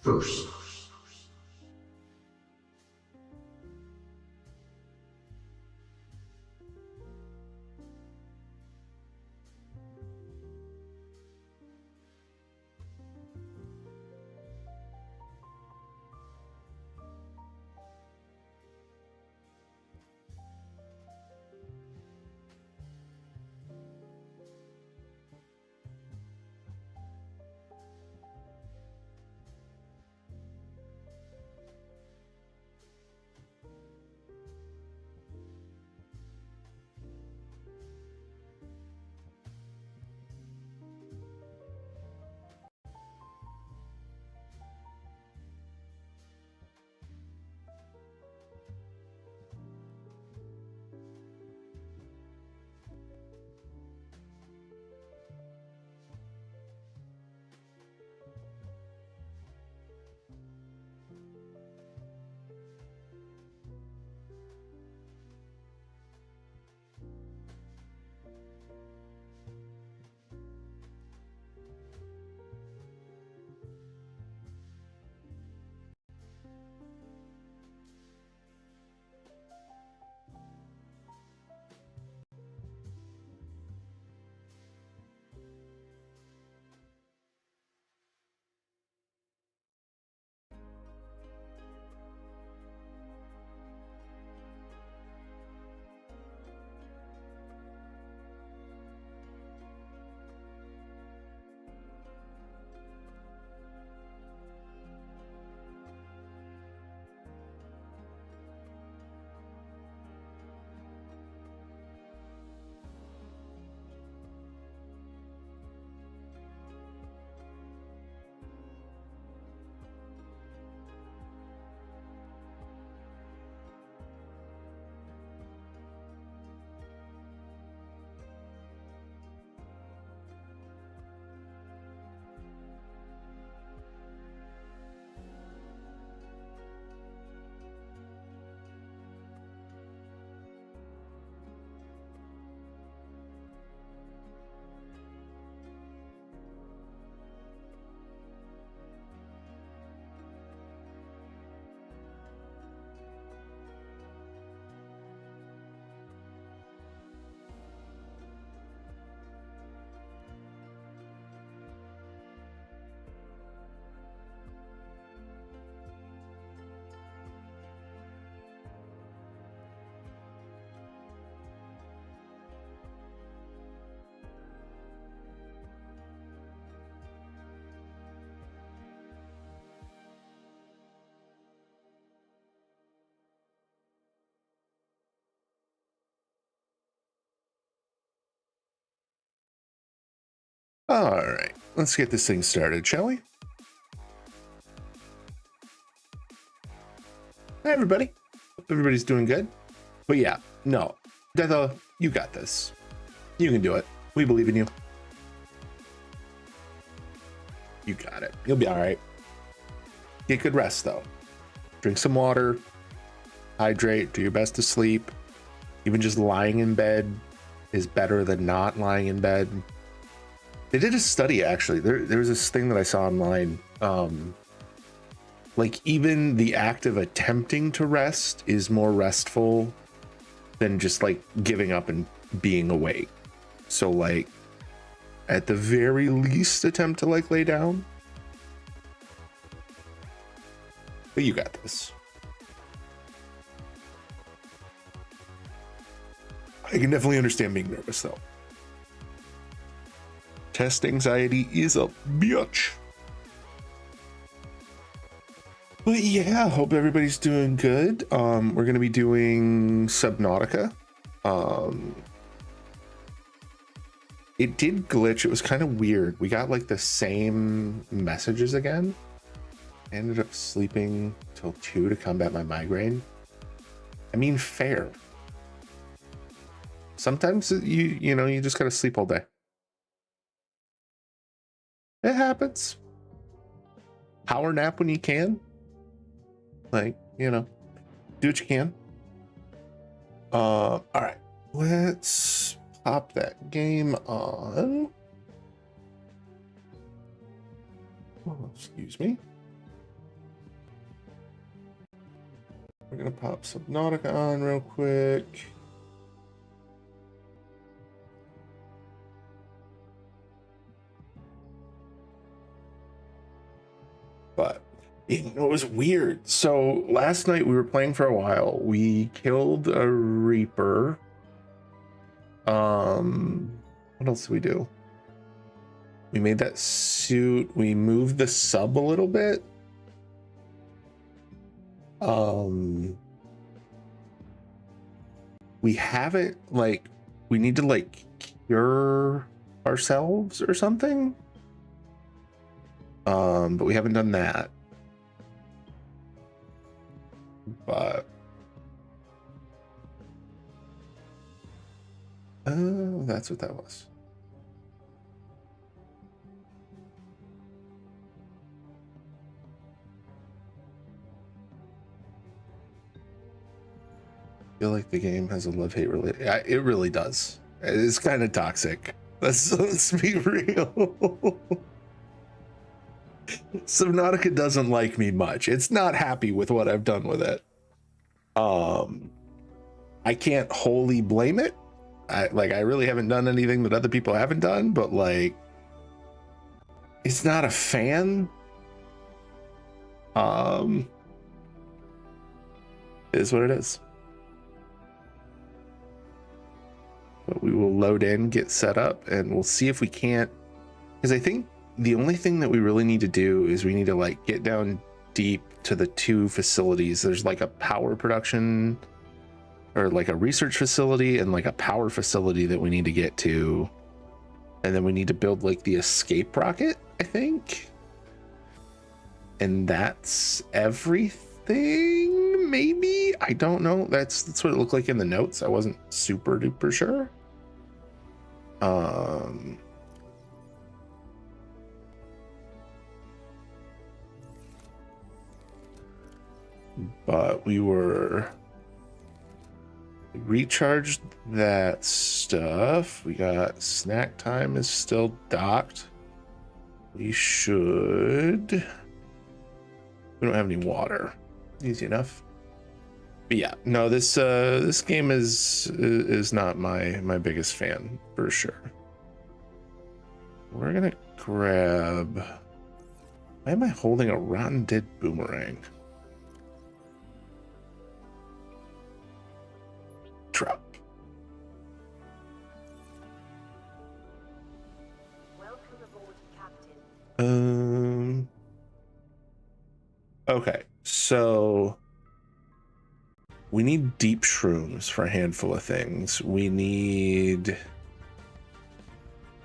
first. All right, let's get this thing started, shall we? Hi, everybody. Hope everybody's doing good. But yeah, no, Detho, you got this. You can do it. We believe in you. You got it. You'll be all right. Get good rest, though. Drink some water. Hydrate. Do your best to sleep. Even just lying in bed is better than not lying in bed. They did a study, actually. There was this thing that I saw online. Like, even the act of attempting to rest is more restful than just, like, giving up and being awake. So, like, at the very least, attempt to, like, lay down. But you got this. I can definitely understand being nervous, though. Test anxiety is a bitch. But yeah, hope everybody's doing good. We're gonna be doing Subnautica. It did glitch. It was kind of weird. We got like the same messages again. I ended up sleeping till 2 to combat my migraine. I mean, fair. Sometimes you know, you just gotta sleep all day. It happens. Power nap when you can. Like, you know, do what you can. All right, let's pop that game on. Oh, excuse me. We're gonna pop Subnautica on real quick. But it was weird. So last night we were playing for a while. We killed a Reaper. What else did we do? We made that suit. We moved the sub a little bit. We haven't, like, we need to like cure ourselves or something. But we haven't done that. But oh, that's what that was. I feel like the game has a love-hate relationship. It really does. It's kind of toxic. Let's be real. Subnautica doesn't like me much. It's not happy with what I've done with it. I can't wholly blame it. I really haven't done anything that other people haven't done, but like, it's not a fan. It is what it is. But we will load in, get set up, and we'll see if we can't, because I think the only thing that we really need to do is we need to like get down deep to the two facilities. There's like a power production or like a research facility and like a power facility that we need to get to. And then we need to build like the escape rocket, I think. And that's everything, maybe? I don't know. That's what it looked like in the notes. I wasn't super duper sure. But we recharged that stuff. We got snack time is still docked. We don't have any water. Easy enough. But yeah, no, this game is not my biggest fan for sure. We're gonna grab, why am I holding a rotten dead boomerang? Drop. Welcome aboard, Captain. Okay, so we need deep shrooms for a handful of things. We need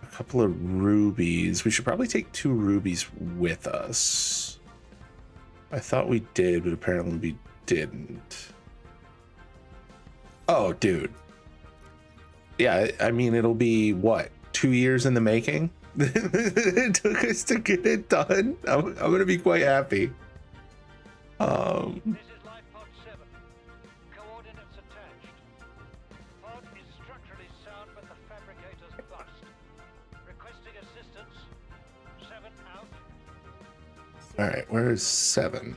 a couple of rubies. We should probably take 2 rubies with us. I thought we did, but apparently we didn't. Oh, dude. Yeah, I mean, it'll be, what, 2 years in the making? It took us to get it done. I'm going to be quite happy. This is Life Pod 7. Coordinates attached. Pod is structurally sound, but the fabricator's bust. Requesting assistance. 7 out. All right, where is 7?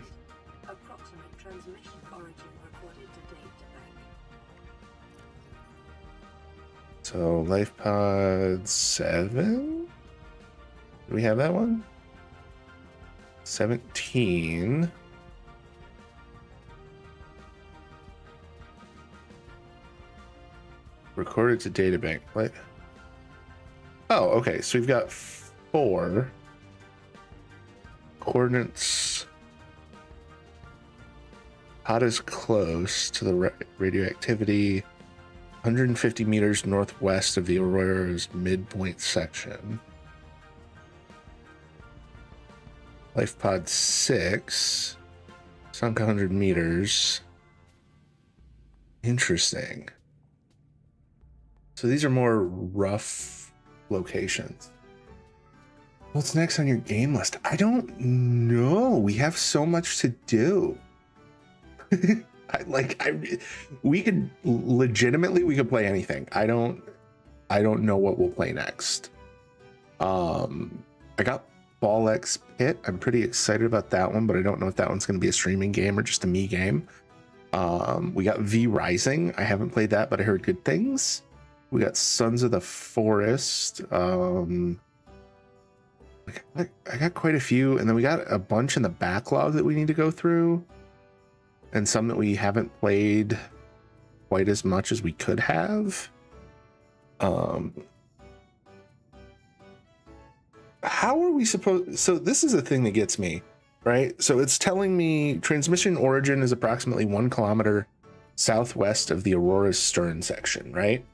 Approximate transmission origin recorded to date bank. So Life Pod 7? Do we have that one? 17. Recorded to databank. What? Oh, okay. So we've got 4 coordinates. Pod is close to the radioactivity. 150 meters northwest of the Aurora's midpoint section. Life Pod 6. Sunk 100 meters. Interesting. So these are more rough locations. What's next on your game list? I don't know. We have so much to do. We could play anything. I don't know what we'll play next. I got Ball X Pit. I'm pretty excited about that one, but I don't know if that one's going to be a streaming game or just a me game. We got V Rising. I haven't played that, but I heard good things. We got Sons of the Forest. I got quite a few, and then we got a bunch in the backlog that we need to go through, and some that we haven't played quite as much as we could have. How are we supposed? So this is the thing that gets me, right? So it's telling me transmission origin is approximately 1 kilometer southwest of the Aurora's stern section, right?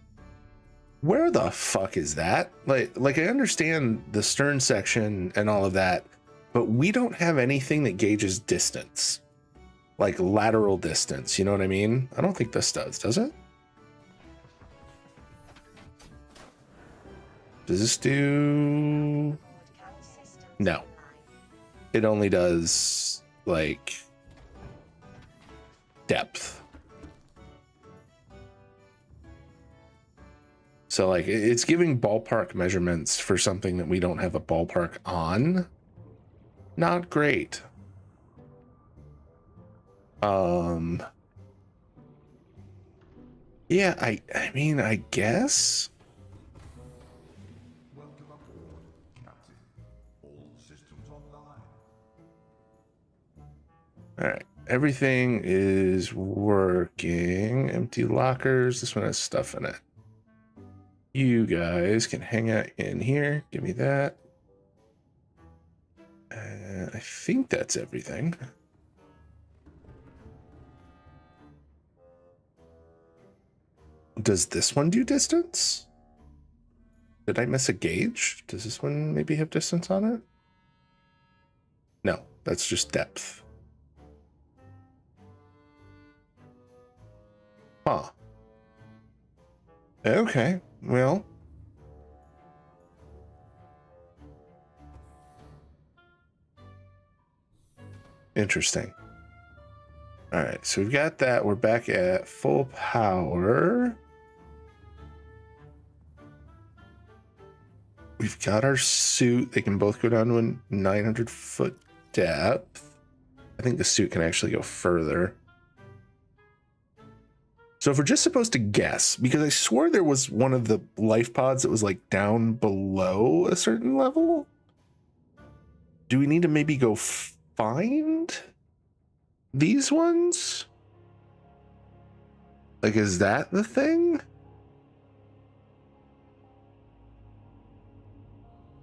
Where the fuck is that? Like I understand the stern section and all of that, but we don't have anything that gauges distance, like lateral distance. You know what I mean? I don't think this does it? Does this do? No. It only does like depth. So like it's giving ballpark measurements for something that we don't have a ballpark on. Not great. Yeah, I mean, I guess. Welcome aboard, Captain. All systems online. All right, everything is working. Empty lockers. This one has stuff in it. You guys can hang out in here. Give me that. I think that's everything. Does this one do distance? Did I miss a gauge? Does this one maybe have distance on it? No, that's just depth. Huh. Okay, well. Interesting. All right, so we've got that. We're back at full power. We've got our suit. They can both go down to a 900-foot depth. I think the suit can actually go further. So if we're just supposed to guess, because I swore there was one of the life pods that was like down below a certain level. Do we need to maybe go find these ones? Like, is that the thing?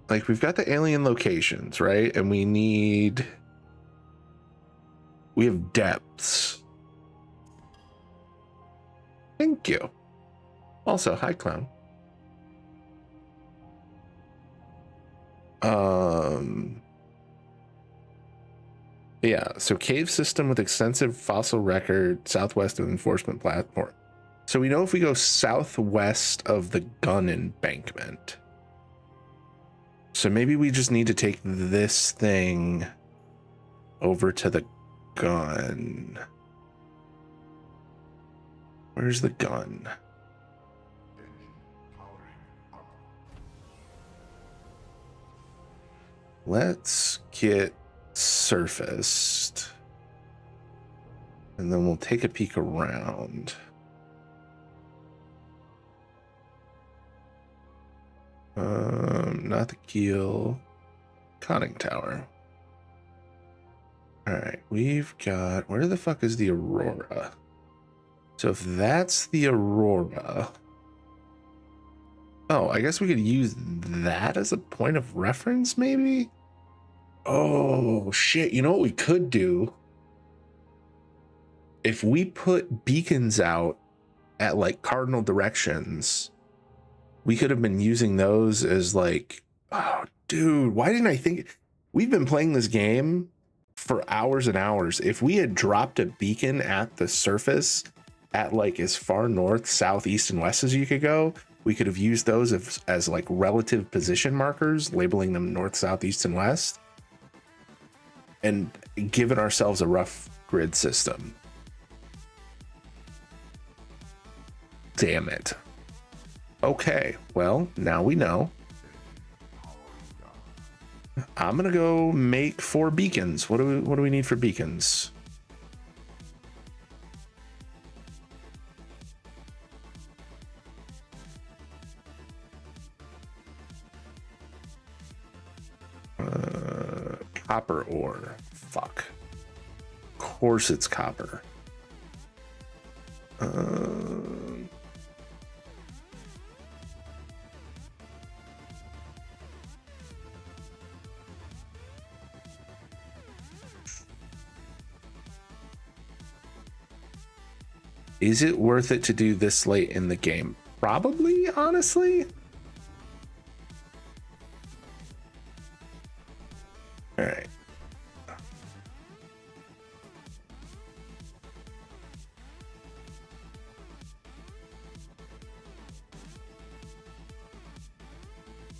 Like, we've got the alien locations, right? And we have depths. Thank you. Also, hi, clown. Yeah, so cave system with extensive fossil record, southwest of enforcement platform. So we know if we go southwest of the gun embankment. So maybe we just need to take this thing over to the gun. Where's the gun? Engine powering up. Let's get surfaced. And then we'll take a peek around. Not the keel. Conning tower. All right, we've got, where the fuck is the Aurora? So if that's the Aurora, oh, I guess we could use that as a point of reference, maybe? Oh, shit. You know what we could do? If we put beacons out at like cardinal directions, we could have been using those as like, oh, dude, why didn't I think? We've been playing this game for hours and hours. If we had dropped a beacon at the surface at like as far north, south, east, and west as you could go, we could have used those as like relative position markers, labeling them north, south, east, and west, and given ourselves a rough grid system. Damn it. Okay, well, now we know. I'm gonna go make 4 beacons. What do we need for beacons? copper ore. Fuck. Of course it's copper. Is it worth it to do this late in the game? Probably, honestly. All right.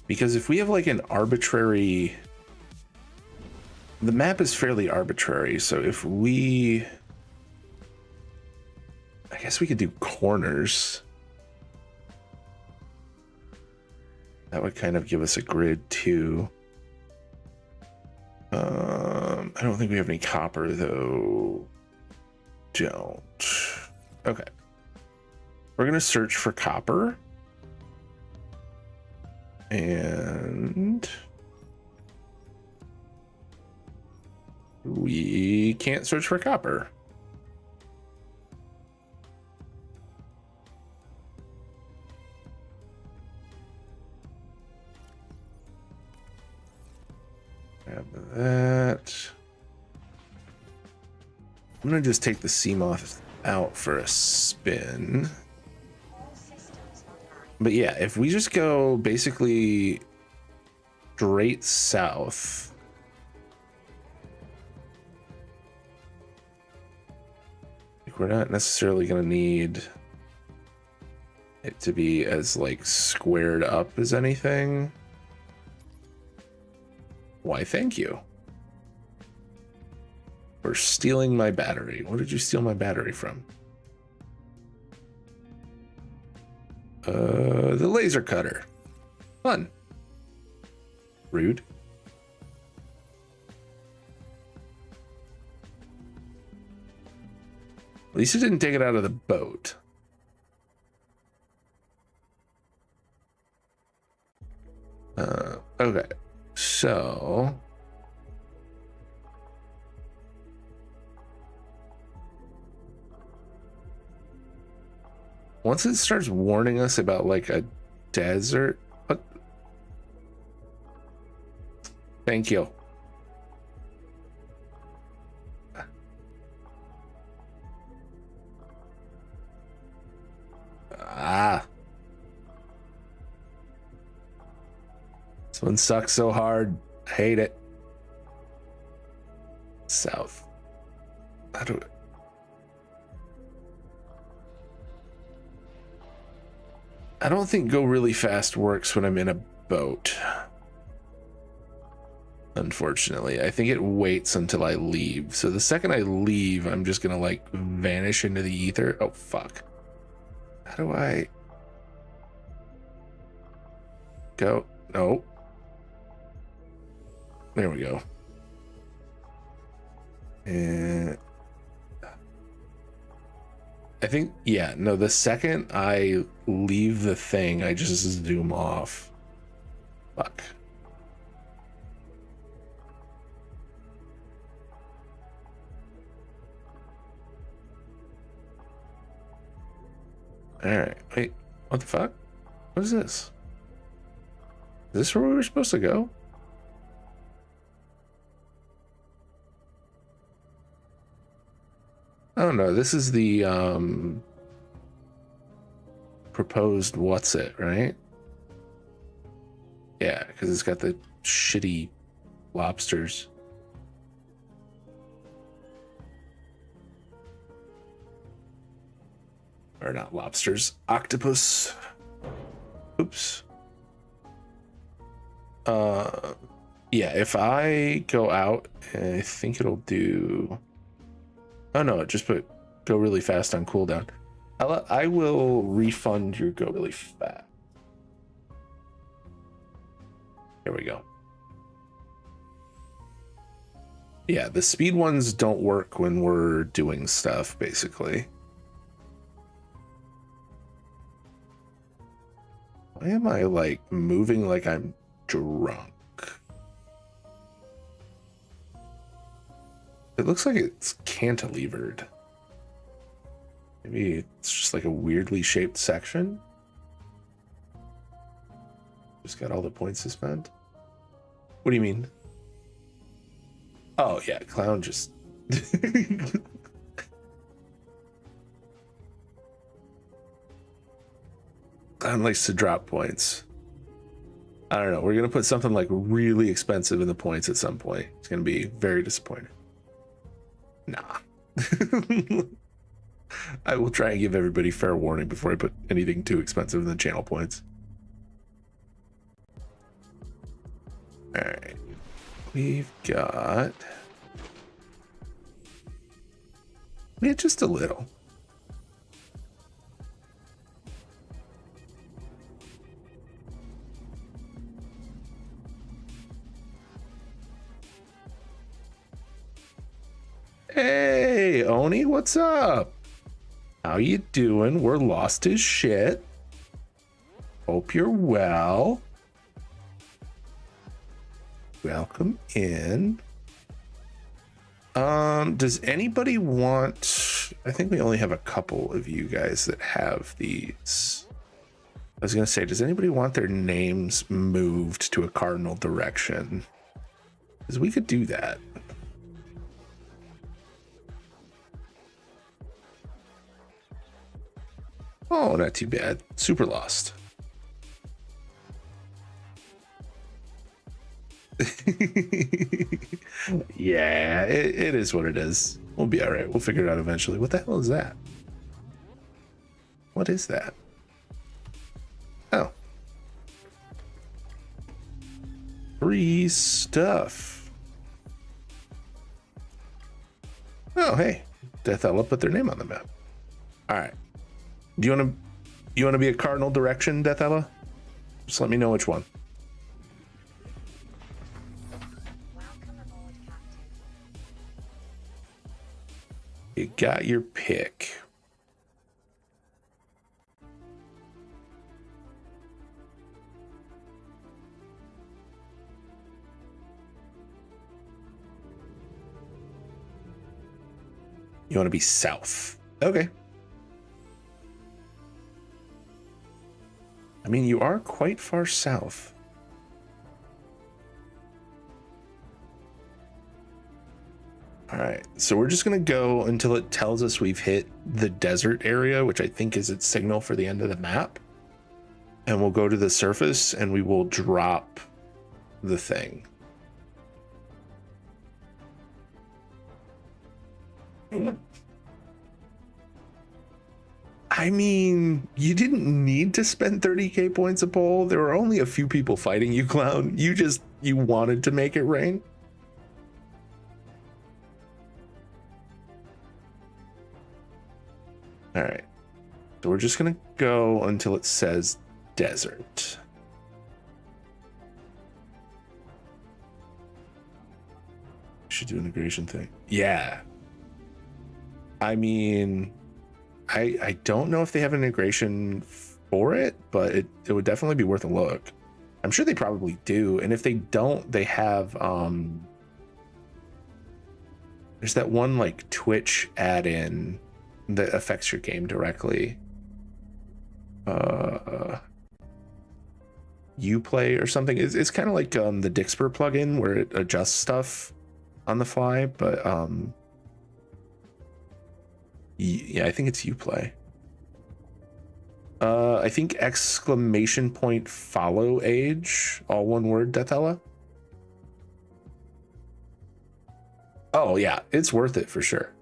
Because if we have like an arbitrary, the map is fairly arbitrary. So if we, I guess we could do corners. That would kind of give us a grid too. I don't think we have any copper though. Don't. Okay. We're gonna search for copper. And we can't search for copper. Grab that. I'm gonna just take the sea moth out for a spin. But yeah, if we just go basically straight south, like we're not necessarily going to need it to be as like squared up as anything. Why, thank you for stealing my battery. What did you steal my battery from? The laser cutter. Fun. Rude. At least it didn't take it out of the boat. Okay. So once it starts warning us about like a desert, what? Thank you. Ah. This one sucks so hard. I hate it. South. How do I don't think go really fast works when I'm in a boat. Unfortunately, I think it waits until I leave. So the second I leave, I'm just gonna like vanish into the ether. Oh, fuck. How do I go? No. There we go. And I think, yeah, no, the second I leave the thing, I just zoom off. Fuck. Alright, wait, what the fuck? What is this? Is this where we were supposed to go? Oh no, this is the proposed what's it, right? Yeah, because it's got the shitty lobsters. Or not lobsters, octopus. Oops. Yeah, if I go out, I think it'll do. Oh no, it just put go really fast on cooldown. I will refund your go really fast. Here we go. Yeah, the speed ones don't work when we're doing stuff, basically. Why am I like moving like I'm drunk? It looks like it's cantilevered. Maybe it's just like a weirdly shaped section. Just got all the points to spend. What do you mean? Oh yeah, clown just clown likes to drop points. I don't know. We're gonna put something like really expensive in the points at some point. It's gonna be very disappointing. Nah. I will try and give everybody fair warning before I put anything too expensive in the channel points. All right, we've got just a little. Hey, Oni, what's up? How you doing? We're lost as shit. Hope you're well. Welcome in. Does anybody want... I think we only have a couple of you guys that have these. I was gonna say, does anybody want their names moved to a cardinal direction? Because we could do that. Oh, not too bad. Super lost. Yeah, it is what it is. We'll be all right. We'll figure it out eventually. What the hell is that? What is that? Oh. Free stuff. Oh, hey. Deathella put their name on the map. All right. Do you want to be a cardinal direction, Deathella? Just let me know which one. You got your pick. You want to be south. Okay. I mean, you are quite far south. All right, so we're just gonna go until it tells us we've hit the desert area, which I think is its signal for the end of the map. And we'll go to the surface and we will drop the thing. I mean, you didn't need to spend 30k points a poll. There were only a few people fighting you, clown. You wanted to make it rain. All right, so we're just gonna go until it says desert. Should do integration thing. Yeah. I mean, I don't know if they have an integration for it, but it would definitely be worth a look. I'm sure they probably do, and if they don't, they have there's that one like Twitch add-in that affects your game directly. Uplay or something. It's kind of like the Dixper plugin where it adjusts stuff on the fly, but yeah, I think it's Uplay. I think exclamation point follow age, all one word, Deathella. Oh yeah, it's worth it for sure.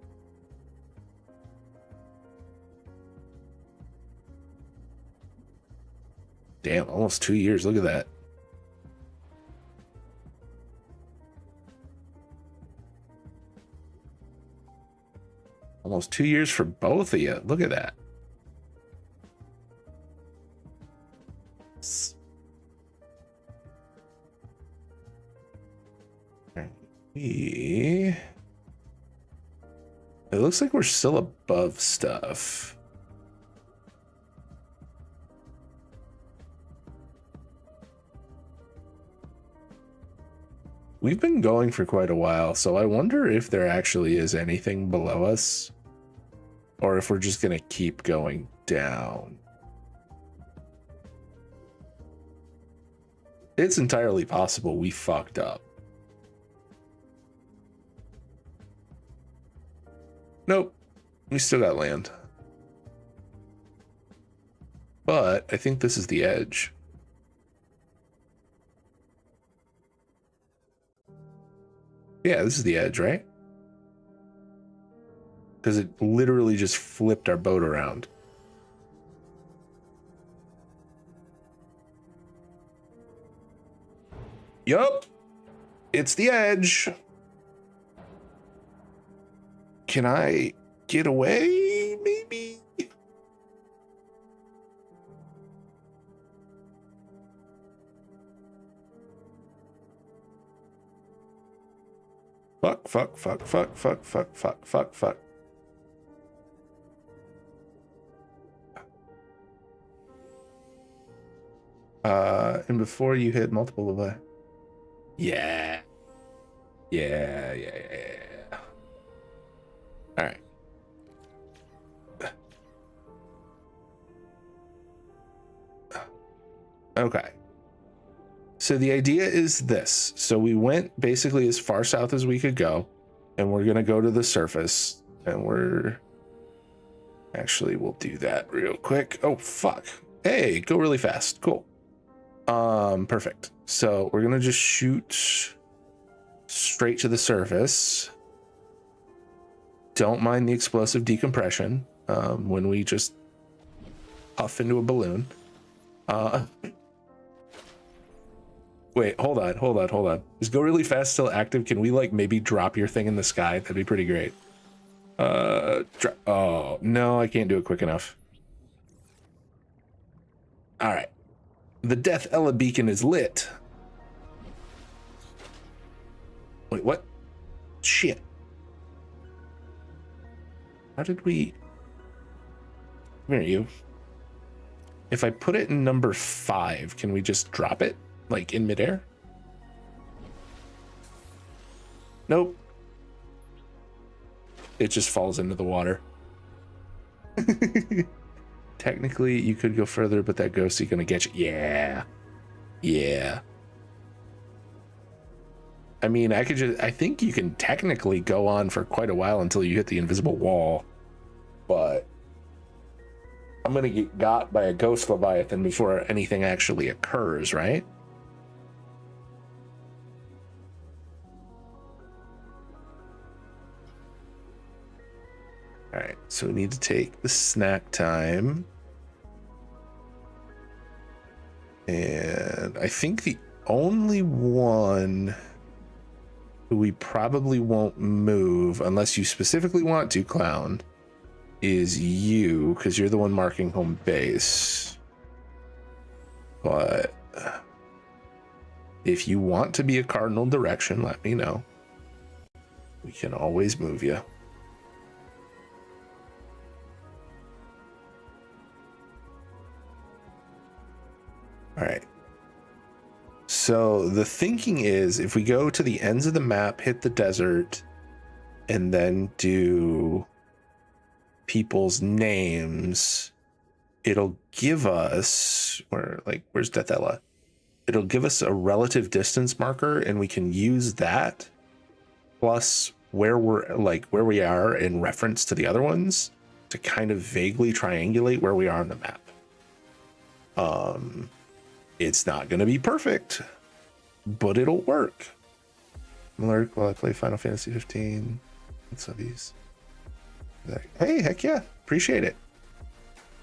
Damn, almost 2 years. Look at that. Almost 2 years for both of you. Look at that. It looks like we're still above stuff. we've been going for quite a while, so I wonder if there actually is anything below us, or if we're just gonna keep going down. It's entirely possible we fucked up. Nope, we still got land. But I think this is the edge. Yeah, this is the edge, right? Because it literally just flipped our boat around. Yup, it's the edge. Can I get away, maybe? Fuck, fuck, fuck, fuck, fuck, fuck, fuck, fuck, fuck. And before you hit multiple of a... Yeah. Yeah. All right. Okay. So the idea is this. So we went basically as far south as we could go, and we're going to go to the surface, and actually, we'll do that real quick. Oh, fuck. Hey, go really fast. Cool. Perfect. So we're going to just shoot straight to the surface. Don't mind the explosive decompression when we just puff into a balloon. Wait, hold on. Is go really fast still active? Can we like maybe drop your thing in the sky? That'd be pretty great. Oh, no, I can't do it quick enough. All right. The Death Ella beacon is lit. Wait, what? Shit. How did we... Where are you? If I put it in number 5, can we just drop it? Like in midair? Nope. It just falls into the water. Technically, you could go further, but that ghost's gonna get you. Yeah. I mean, I think you can technically go on for quite a while until you hit the invisible wall, but I'm gonna get got by a ghost Leviathan before anything actually occurs, right? All right, so we need to take the snack time. And I think the only one who we probably won't move, unless you specifically want to, Clown, is you, because you're the one marking home base. But if you want to be a cardinal direction, let me know. We can always move you. All right. So the thinking is if we go to the ends of the map, hit the desert, and then do people's names, it'll give us where's Death Ella? It'll give us a relative distance marker, and we can use that plus where we are in reference to the other ones to kind of vaguely triangulate where we are on the map. It's not going to be perfect, but it'll work. I'm alert while I play Final Fantasy 15. What's up, these? Hey, heck yeah. Appreciate it.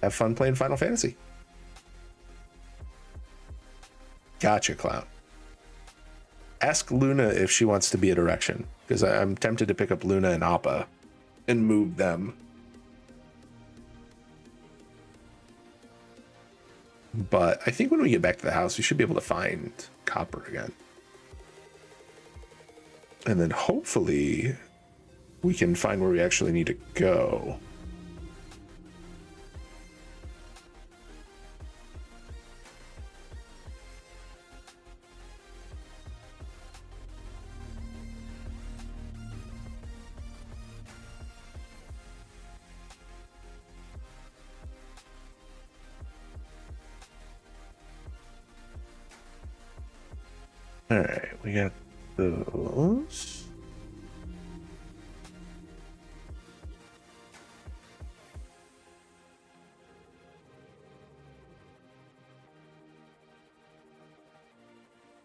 Have fun playing Final Fantasy. Gotcha, Clown. Ask Luna if she wants to be a direction, because I'm tempted to pick up Luna and Appa and move them. But I think when we get back to the house, we should be able to find copper again. And then hopefully we can find where we actually need to go. All right, we got those.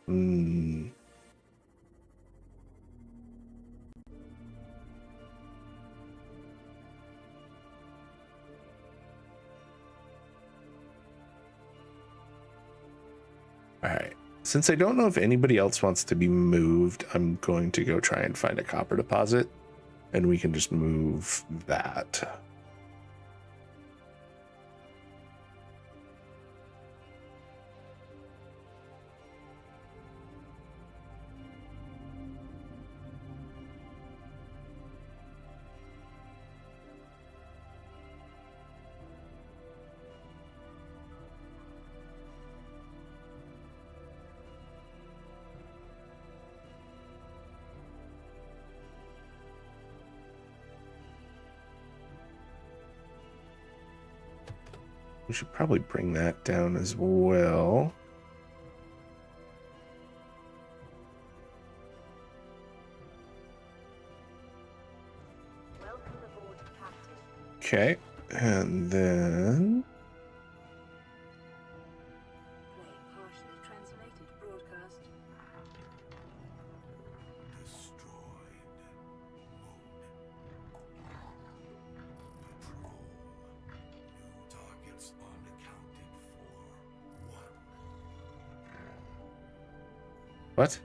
Hmm. All right. Since I don't know if anybody else wants to be moved, I'm going to go try and find a copper deposit, and we can just move that. We should probably bring that down as well. Welcome aboard, Captain. Okay, and then Playing partially translated broadcast. Destroyed. Patrol. New targets unaccounted for. 1. what?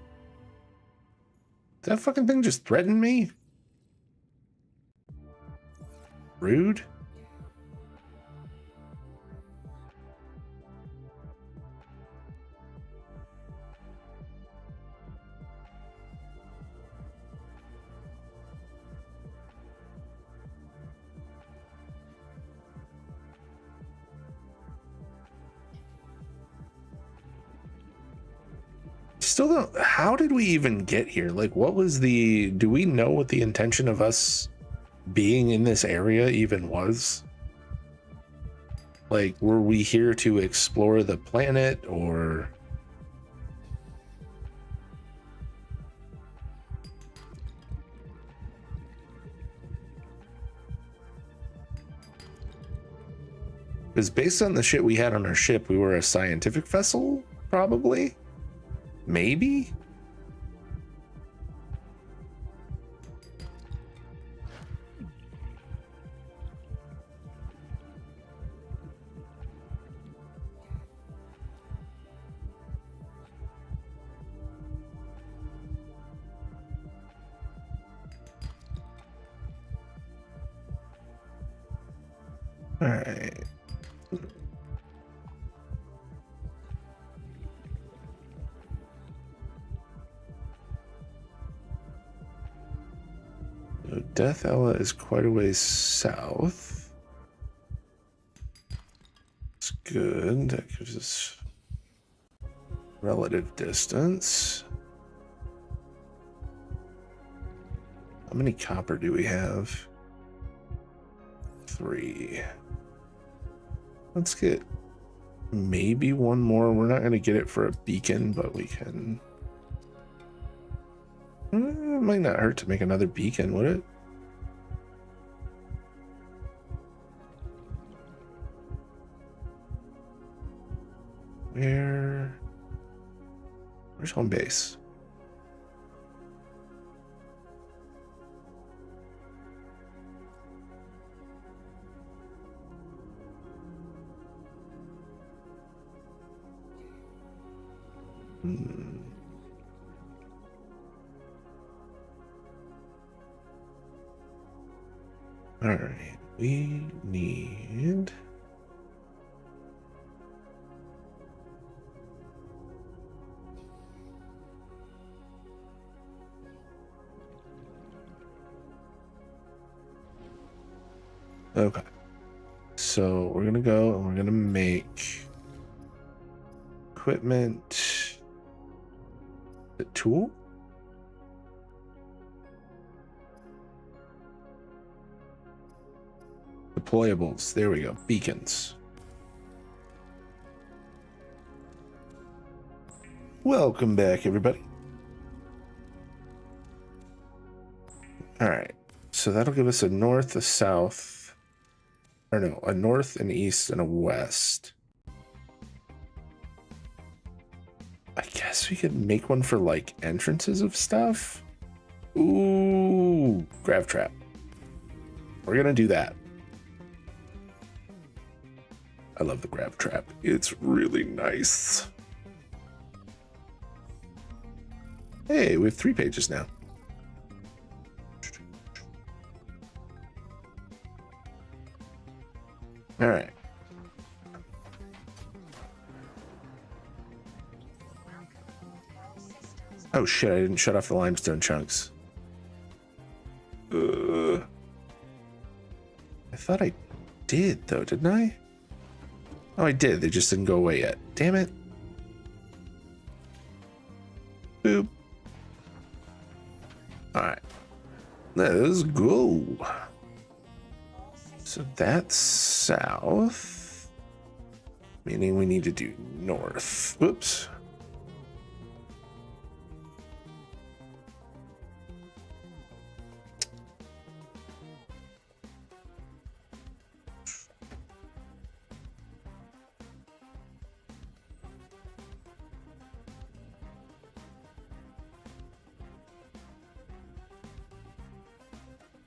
That fucking thing just threatened me? Rude. Still don't. How did we even get here? Like, what was the? Do we know what the intention of us being in this area even was? Like, were we here to explore the planet, or? Because based on the shit we had on our ship, we were a scientific vessel, probably. Maybe? All right. So Death Ella is quite a ways south. It's good. That gives us relative distance. How many copper do we have? 3. Let's get maybe one more. We're not going to get it for a beacon, but we can. It might not hurt to make another beacon, would it? Where's home base? All right, we need. Okay, so we're gonna go and we're gonna make equipment. The tool. Deployables. There we go. Beacons. Welcome back, everybody. All right, so that'll give us a north, a south, or no, a north, an east, and a west. I guess we could make one for like entrances of stuff. Ooh, grav trap. We're gonna do that. I love the grav trap. It's really nice. Hey, we have 3 pages now. All right. Oh shit, I didn't shut off the limestone chunks. I thought I did though, didn't I? Oh, I did. They just didn't go away yet. Damn it. Boop. All right. Let's go. So that's south, meaning we need to do north. Whoops.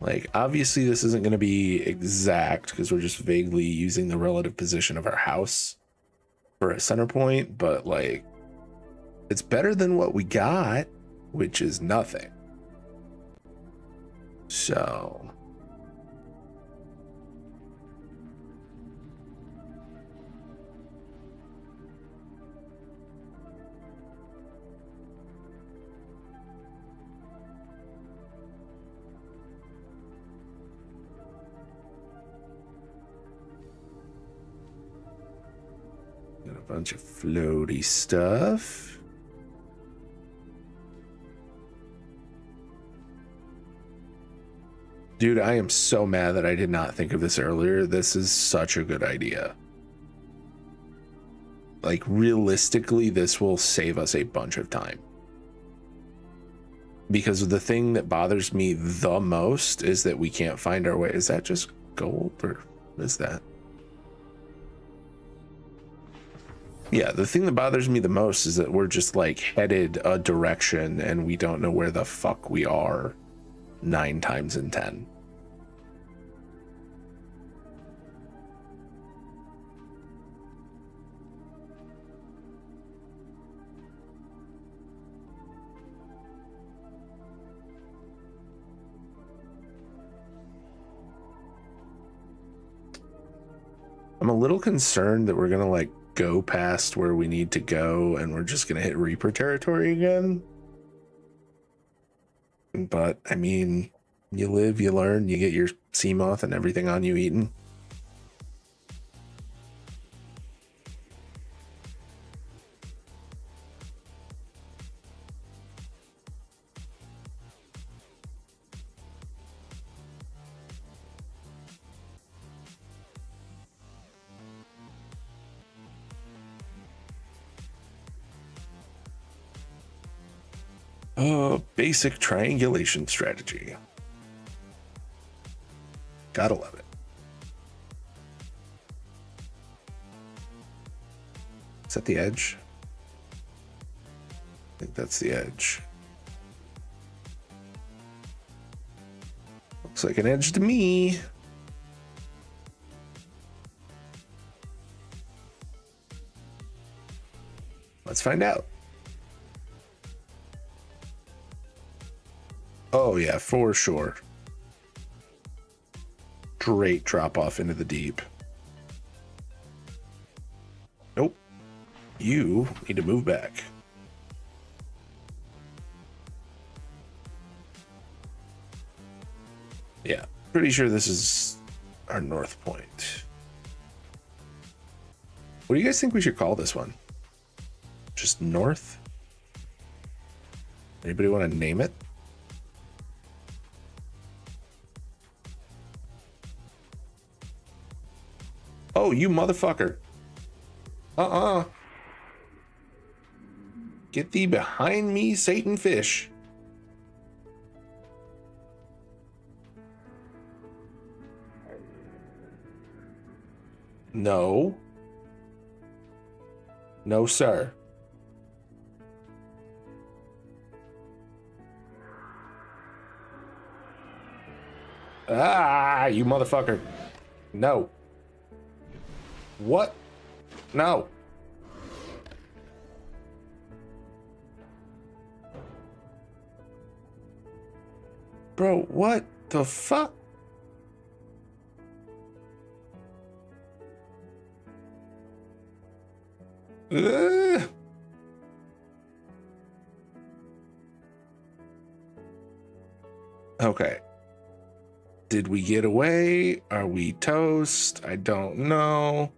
Like, obviously this isn't going to be exact because we're just vaguely using the relative position of our house for a center point, but like, it's better than what we got, which is nothing. So got a bunch of floaty stuff. Dude, I am so mad that I did not think of this earlier. This is such a good idea. Like, realistically, this will save us a bunch of time. Because the thing that bothers me the most is that we can't find our way. Is that just gold or what is that? Yeah, the thing that bothers me the most is that we're just like headed a direction and we don't know where the fuck we are 9 times in 10. I'm a little concerned that we're gonna like go past where we need to go and we're just gonna hit Reaper territory again. But I mean, you live, you learn, you get your sea moth and everything on you eaten. Basic triangulation strategy. Gotta love it. Is that the edge? I think that's the edge. Looks like an edge to me. Let's find out. Oh yeah, for sure. Straight drop off into the deep. Nope. You need to move back. Yeah, pretty sure this is our north point. What do you guys think we should call this one? Just north? Anybody want to name it? Oh, you motherfucker. Get thee behind me, Satan fish. No. No, sir. Ah, you motherfucker. No. What? No. Bro, what the fuck? Ugh. Okay. Did we get away? Are we toast? I don't know.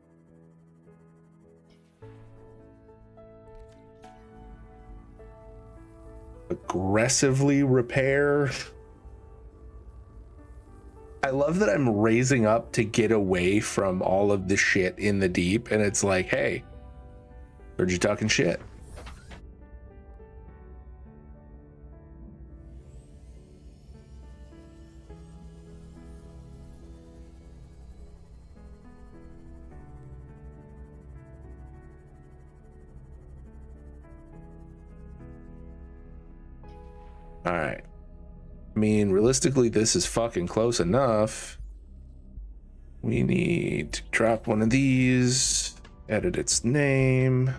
Aggressively repair. I love that I'm raising up to get away from all of the shit in the deep, and it's like, hey, heard you talking shit. All right. I mean, realistically, this is fucking close enough. We need to drop one of these, edit its name.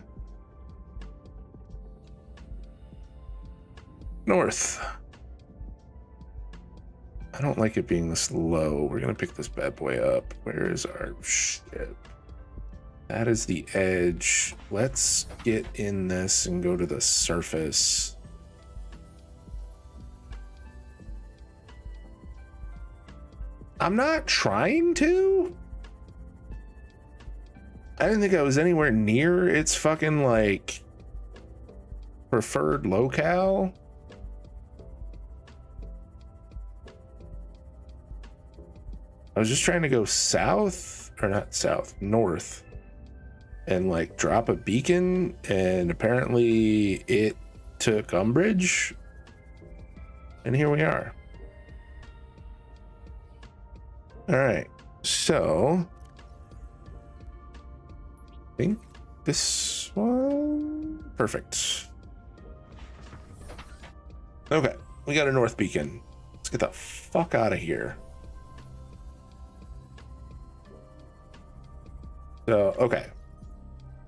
North. I don't like it being this low. We're gonna pick this bad boy up. Where is our ship? That is the edge. Let's get in this and go to the surface. I'm not trying to. I didn't think I was anywhere near its fucking like preferred locale. I was just trying to go south, or not south, north, and like drop a beacon, and apparently it took umbrage, and here we are. All right, so I think this one, perfect. Okay, we got a north beacon. Let's get the fuck out of here. So, okay.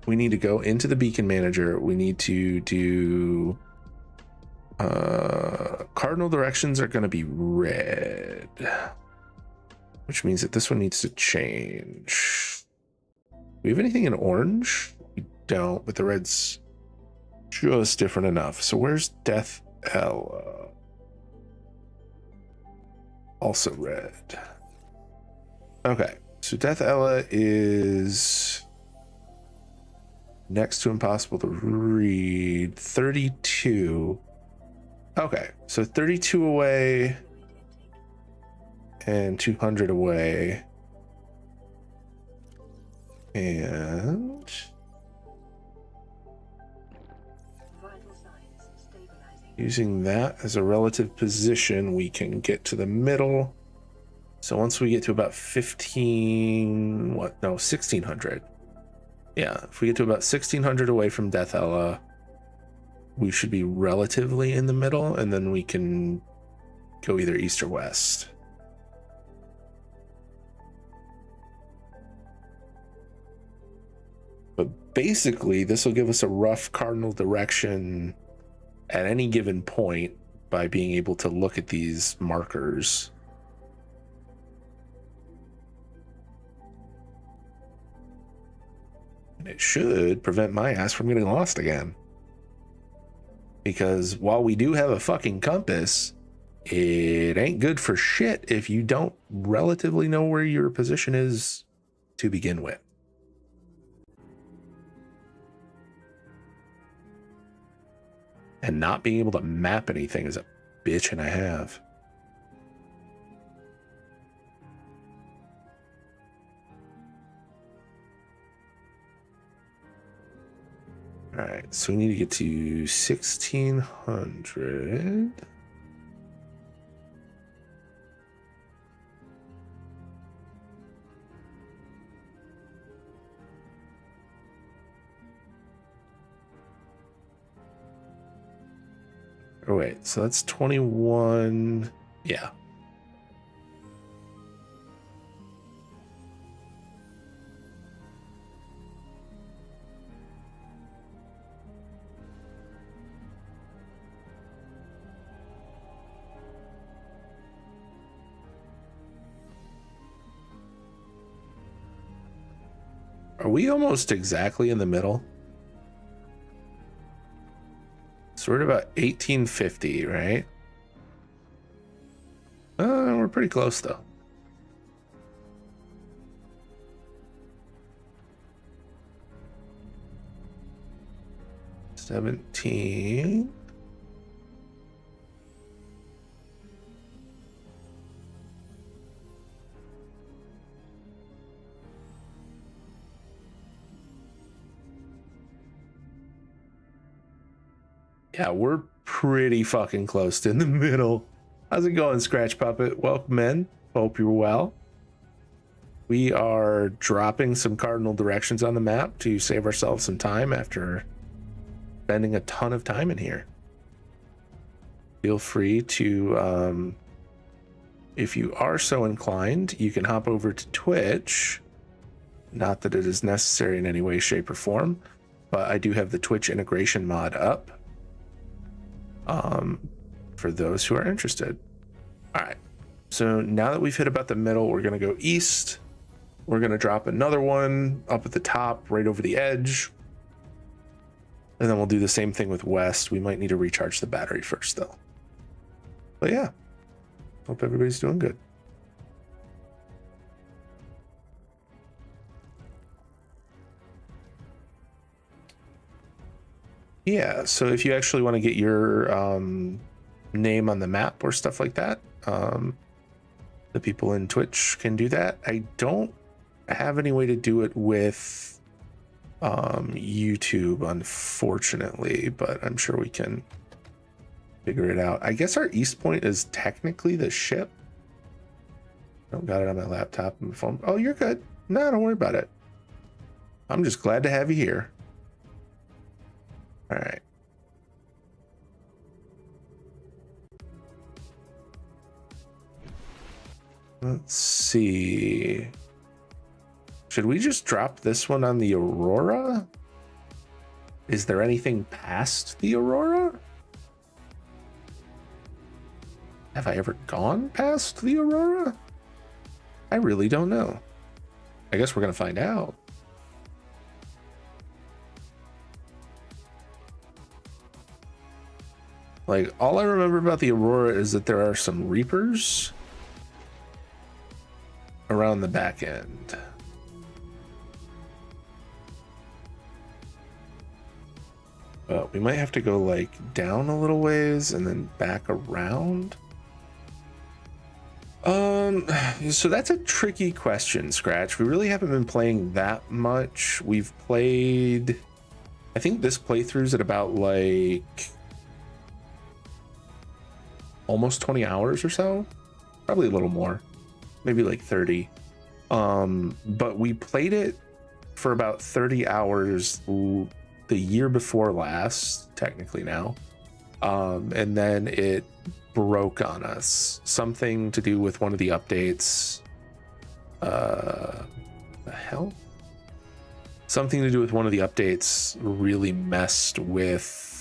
We need to go into the beacon manager. We need to do cardinal directions are going to be red, which means that this one needs to change. Do we have anything in orange? We don't, but the red's just different enough. So where's Death Ella? Also red. Okay. So Death Ella is next to impossible to read. 32. Okay, so 32 away and 200 away. And Vital signs stabilizing. using that as a relative position, we can get to the middle. So once we get to about 1600. Yeah, if we get to about 1600 away from Death Ella, we should be relatively in the middle, and then we can go either east or west. But basically, this will give us a rough cardinal direction at any given point by being able to look at these markers. And it should prevent my ass from getting lost again. Because while we do have a fucking compass, it ain't good for shit if you don't relatively know where your position is to begin with. And not being able to map anything is a bitch and a half. All right, so we need to get to 1600. Oh, wait, so that's 21. Yeah. Are we almost exactly in the middle? So we're at about 1850, right? We're pretty close though. $17. Yeah, we're pretty fucking close to in the middle. How's it going, Scratch Puppet? Welcome in. Hope you're well. We are dropping some cardinal directions on the map to save ourselves some time after spending a ton of time in here. Feel free to, if you are so inclined, you can hop over to Twitch. Not that it is necessary in any way, shape, or form, but I do have the Twitch integration mod up. For those who are interested. All right, so now that we've hit about the middle, we're gonna go east. We're gonna drop another one up at the top, right over the edge. And then we'll do the same thing with west. We might need to recharge the battery first though. But yeah, hope everybody's doing good. Yeah, so if you actually want to get your name on the map or stuff like that, the people in Twitch can do that. I don't have any way to do it with YouTube, unfortunately, but I'm sure we can figure it out. I guess our east point is technically the ship. I don't got it on my laptop and my phone. Oh, you're good. No, don't worry about it. I'm just glad to have you here. All right. Let's see. Should we just drop this one on the Aurora? Is there anything past the Aurora? Have I ever gone past the Aurora? I really don't know. I guess we're gonna find out. Like, all I remember about the Aurora is that there are some Reapers around the back end. But we might have to go like down a little ways and then back around. So that's a tricky question, Scratch. We really haven't been playing that much. We've played, I think this playthrough's at about like almost 20 hours or so, probably a little more, maybe like 30. But we played it for about 30 hours the year before last, technically now. And then it broke on us. Something to do with one of the updates. The hell? Something to do with one of the updates really messed with.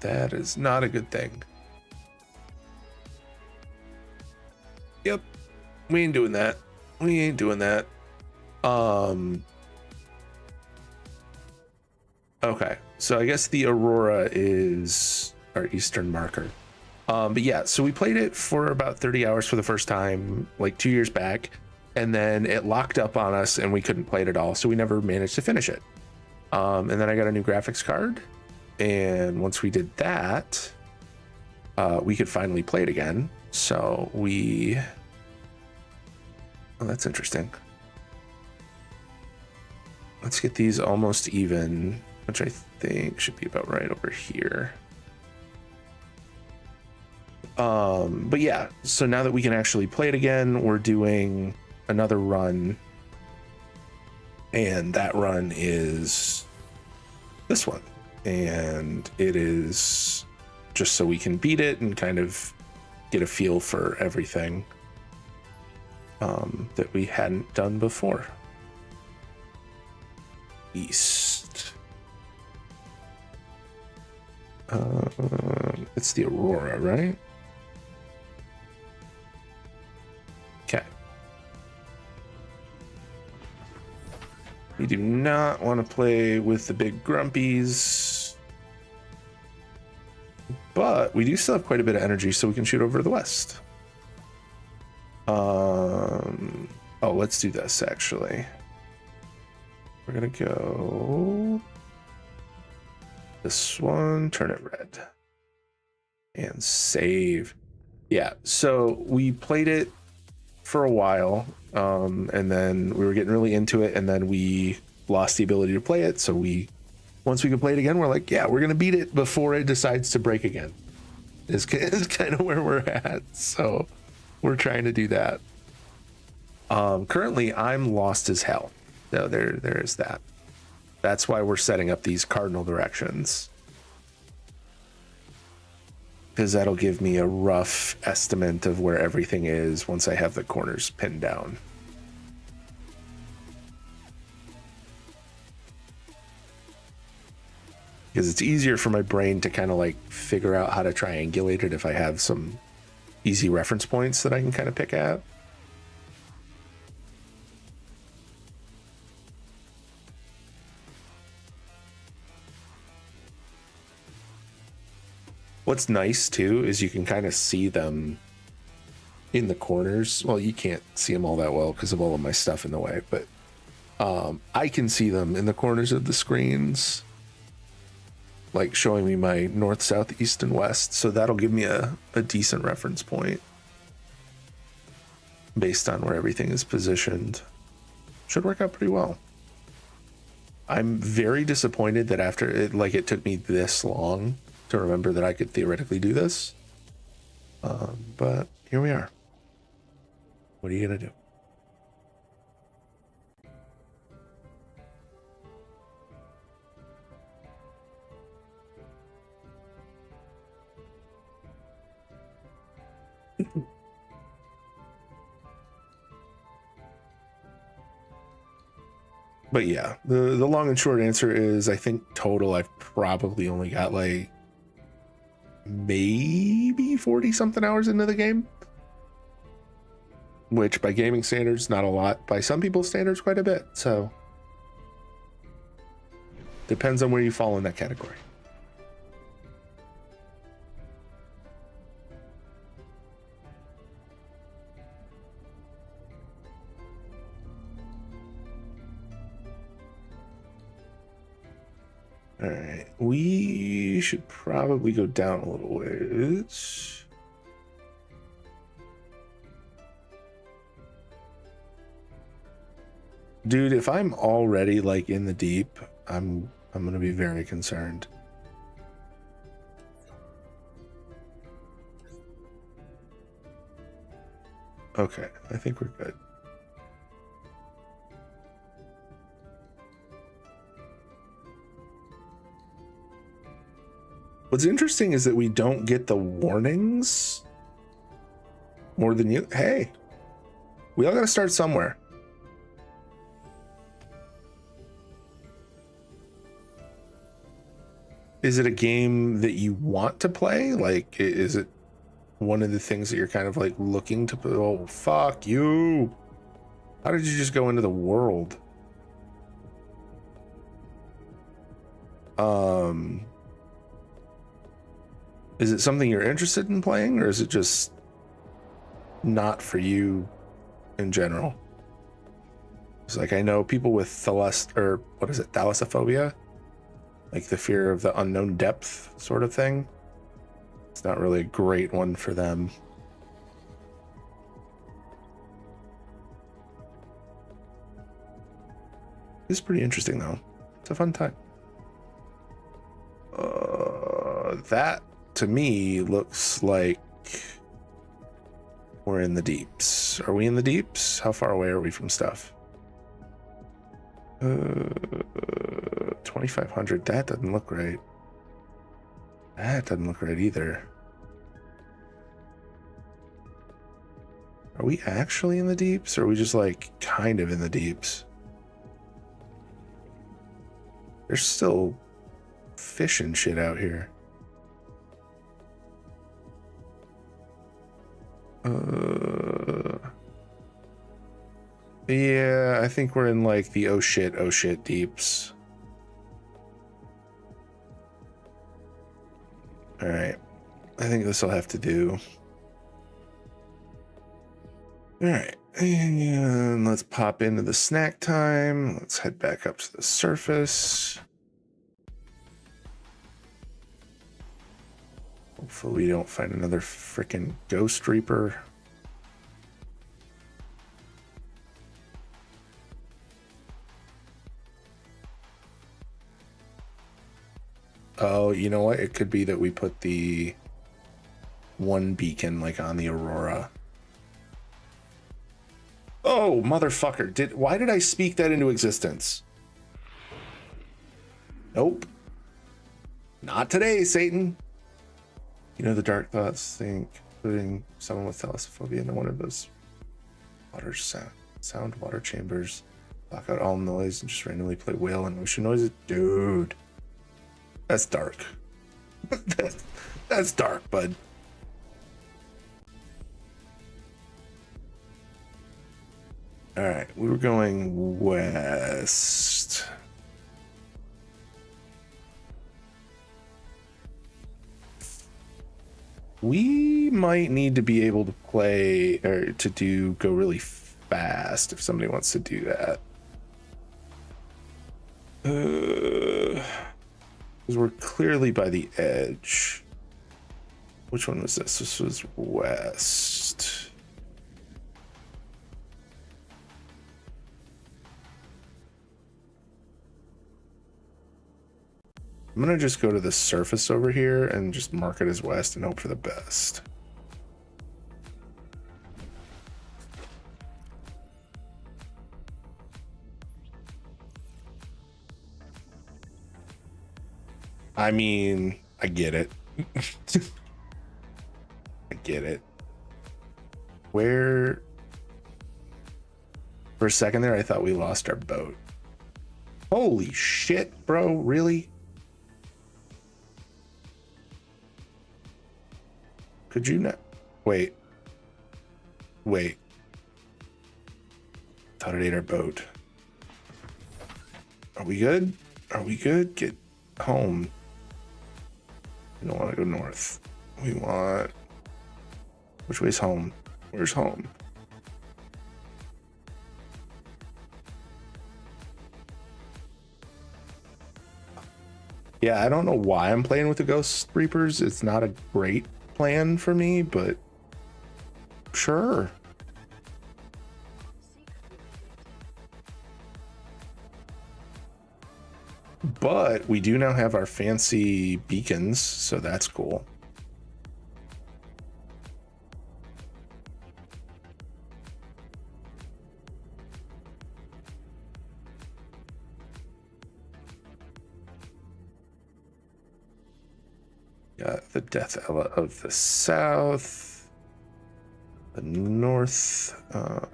That is not a good thing. Yep. We ain't doing that. We ain't doing that. Okay. So I guess the Aurora is our eastern marker. But yeah, so we played it for about 30 hours for the first time, like 2 years back. And then it locked up on us and we couldn't play it at all. So we never managed to finish it. And then I got a new graphics card. And once we did that, we could finally play it again. So we, oh, that's interesting. Let's get these almost even, which I think should be about right over here. But yeah, so now that we can actually play it again, we're doing another run. And that run is this one. And it is just so we can beat it and kind of get a feel for everything that we hadn't done before. East. It's the Aurora, right? Okay. We do not want to play with the big grumpies, but we do still have quite a bit of energy, so we can shoot over to the west. Oh, let's do this actually. We're gonna go this one, turn it red, and save. Yeah, so we played it for a while, and then we were getting really into it, and then we lost the ability to play it. So once we could play it again, we're like, yeah, we're gonna beat it before it decides to break again. Is kind of where we're at. So we're trying to do that. Currently, I'm lost as hell. So there is that. That's why we're setting up these cardinal directions, because that'll give me a rough estimate of where everything is once I have the corners pinned down. Because it's easier for my brain to kind of like figure out how to triangulate it if I have some easy reference points that I can kind of pick at. What's nice too is you can kind of see them in the corners. Well, you can't see them all that well because of all of my stuff in the way, but I can see them in the corners of the screens, like showing me my north, south, east, and west. So that'll give me a decent reference point based on where everything is positioned. Should work out pretty well. I'm very disappointed that after it took me this long to remember that I could theoretically do this. But here we are. What are you gonna do? But yeah, the long and short answer is I think total I've probably only got like maybe 40 something hours into the game, which by gaming standards not a lot, by some people's standards quite a bit. So depends on where you fall in that category. All right, we should probably go down a little ways. Dude, if I'm already like in the deep, I'm gonna be very concerned. Okay, I think we're good. What's interesting is that we don't get the warnings more than you. Hey, we all got to start somewhere. Is it a game that you want to play? Like, is it one of the things that you're kind of like looking to put? Oh, fuck you. How did you just go into the world? Is it something you're interested in playing, or is it just not for you in general? It's like, I know people with thalassophobia, like the fear of the unknown depth sort of thing. It's not really a great one for them. It's pretty interesting though. It's a fun time. That to me looks like we're in the deeps. Are we in the deeps? How far away are we from stuff? 2,500. That doesn't look right. That doesn't look right either. Are we actually in the deeps, or are we just like kind of in the deeps? There's still fish and shit out here. Yeah, I think we're in like the oh shit deeps. All right, I think this will have to do. All right, and let's pop into the snack time. Let's head back up to the surface. Hopefully we don't find another freaking ghost reaper. Oh, you know what? It could be that we put the one beacon like on the Aurora. Oh, motherfucker. Why did I speak that into existence? Nope. Not today, Satan. You know, the dark thoughts think putting someone with thalassophobia into one of those water sound water chambers, block out all noise, and just randomly play whale and ocean noises. Dude, that's dark. That's dark, bud. All right, we were going west. We might need to be able to play or to go really fast if somebody wants to do that. Because we're clearly by the edge. Which one was this? This was west. I'm gonna just go to the surface over here and just mark it as west and hope for the best. I mean, I get it. I get it. Where? For a second there, I thought we lost our boat. Holy shit, bro, really? Could you not? Wait. Thought it ate our boat. Are we good? Are we good? Get home. We don't want to go north. We want... Which way's home? Where's home? Yeah, I don't know why I'm playing with the Ghost Reapers. It's not a great plan for me, but sure. But we do now have our fancy beacons, so that's cool. Got the Death Ella of the South, the North, gonna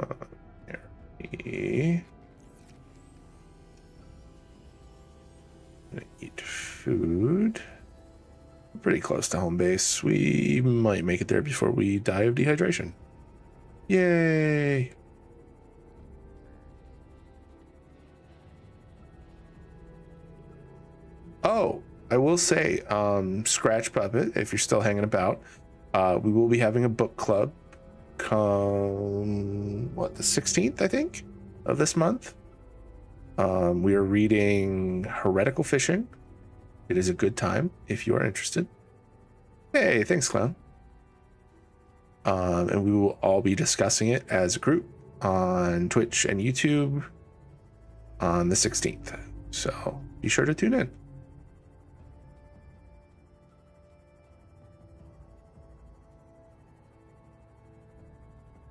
eat food. We're pretty close to home base. We might make it there before we die of dehydration. Yay! Oh, I will say, Scratch Puppet, if you're still hanging about, we will be having a book club come, the 16th, I think, of this month. We are reading Heretical Fishing. It is a good time if you are interested. Hey, thanks, Clown. And we will all be discussing it as a group on Twitch and YouTube. on the 16th. So be sure to tune in.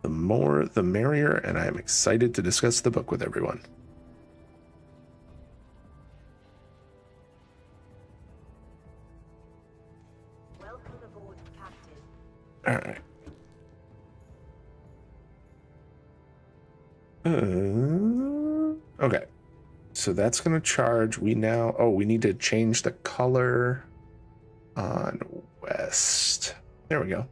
The more, the merrier, and I am excited to discuss the book with everyone. Welcome aboard, Captain. All right. Okay. So that's going to charge. We need to change the color on West. There we go.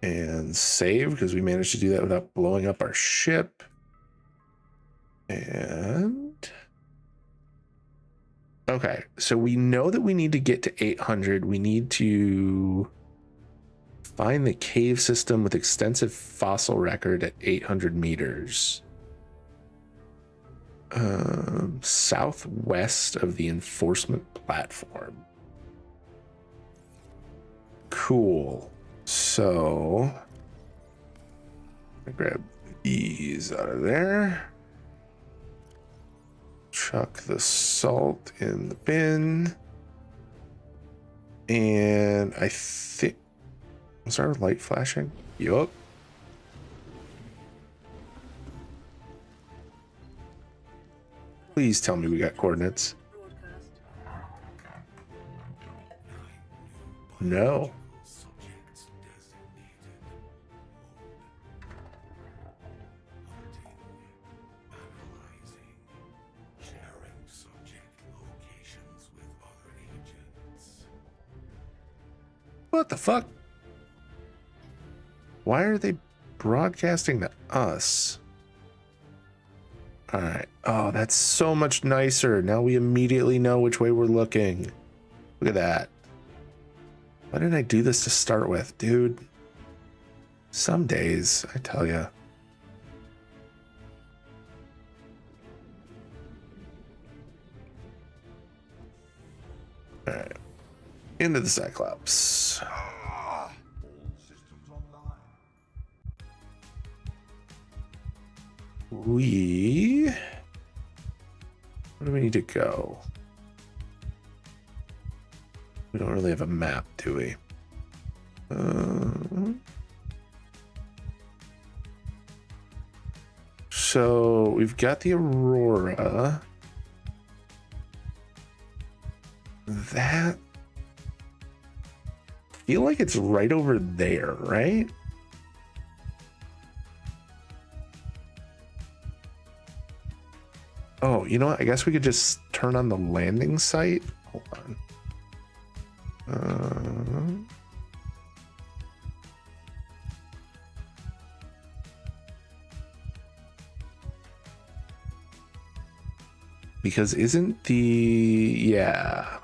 And save, because we managed to do that without blowing up our ship. And okay, so we know that we need to get to 800. We need to find the cave system with extensive fossil record at 800 meters. Southwest of the enforcement platform. Cool. So I grab these out of there. Chuck the salt in the bin. And I think, was our light flashing? Yup. Please tell me we got coordinates. Broadcast. No. Subjects designated. Analyzing. Sharing subject locations with other agents. What the fuck? Why are they broadcasting to us? All right. Oh, that's so much nicer. Now we immediately know which way we're looking. Look at that. Why didn't I do this to start with, dude? Some days, I tell you. All right. Into the Cyclops. All systems online. Where do we need to go? We don't really have a map, do we? So we've got the Aurora. That, I feel like it's right over there, right? Oh, you know what? I guess we could just turn on the landing site. Hold on. Because isn't yeah.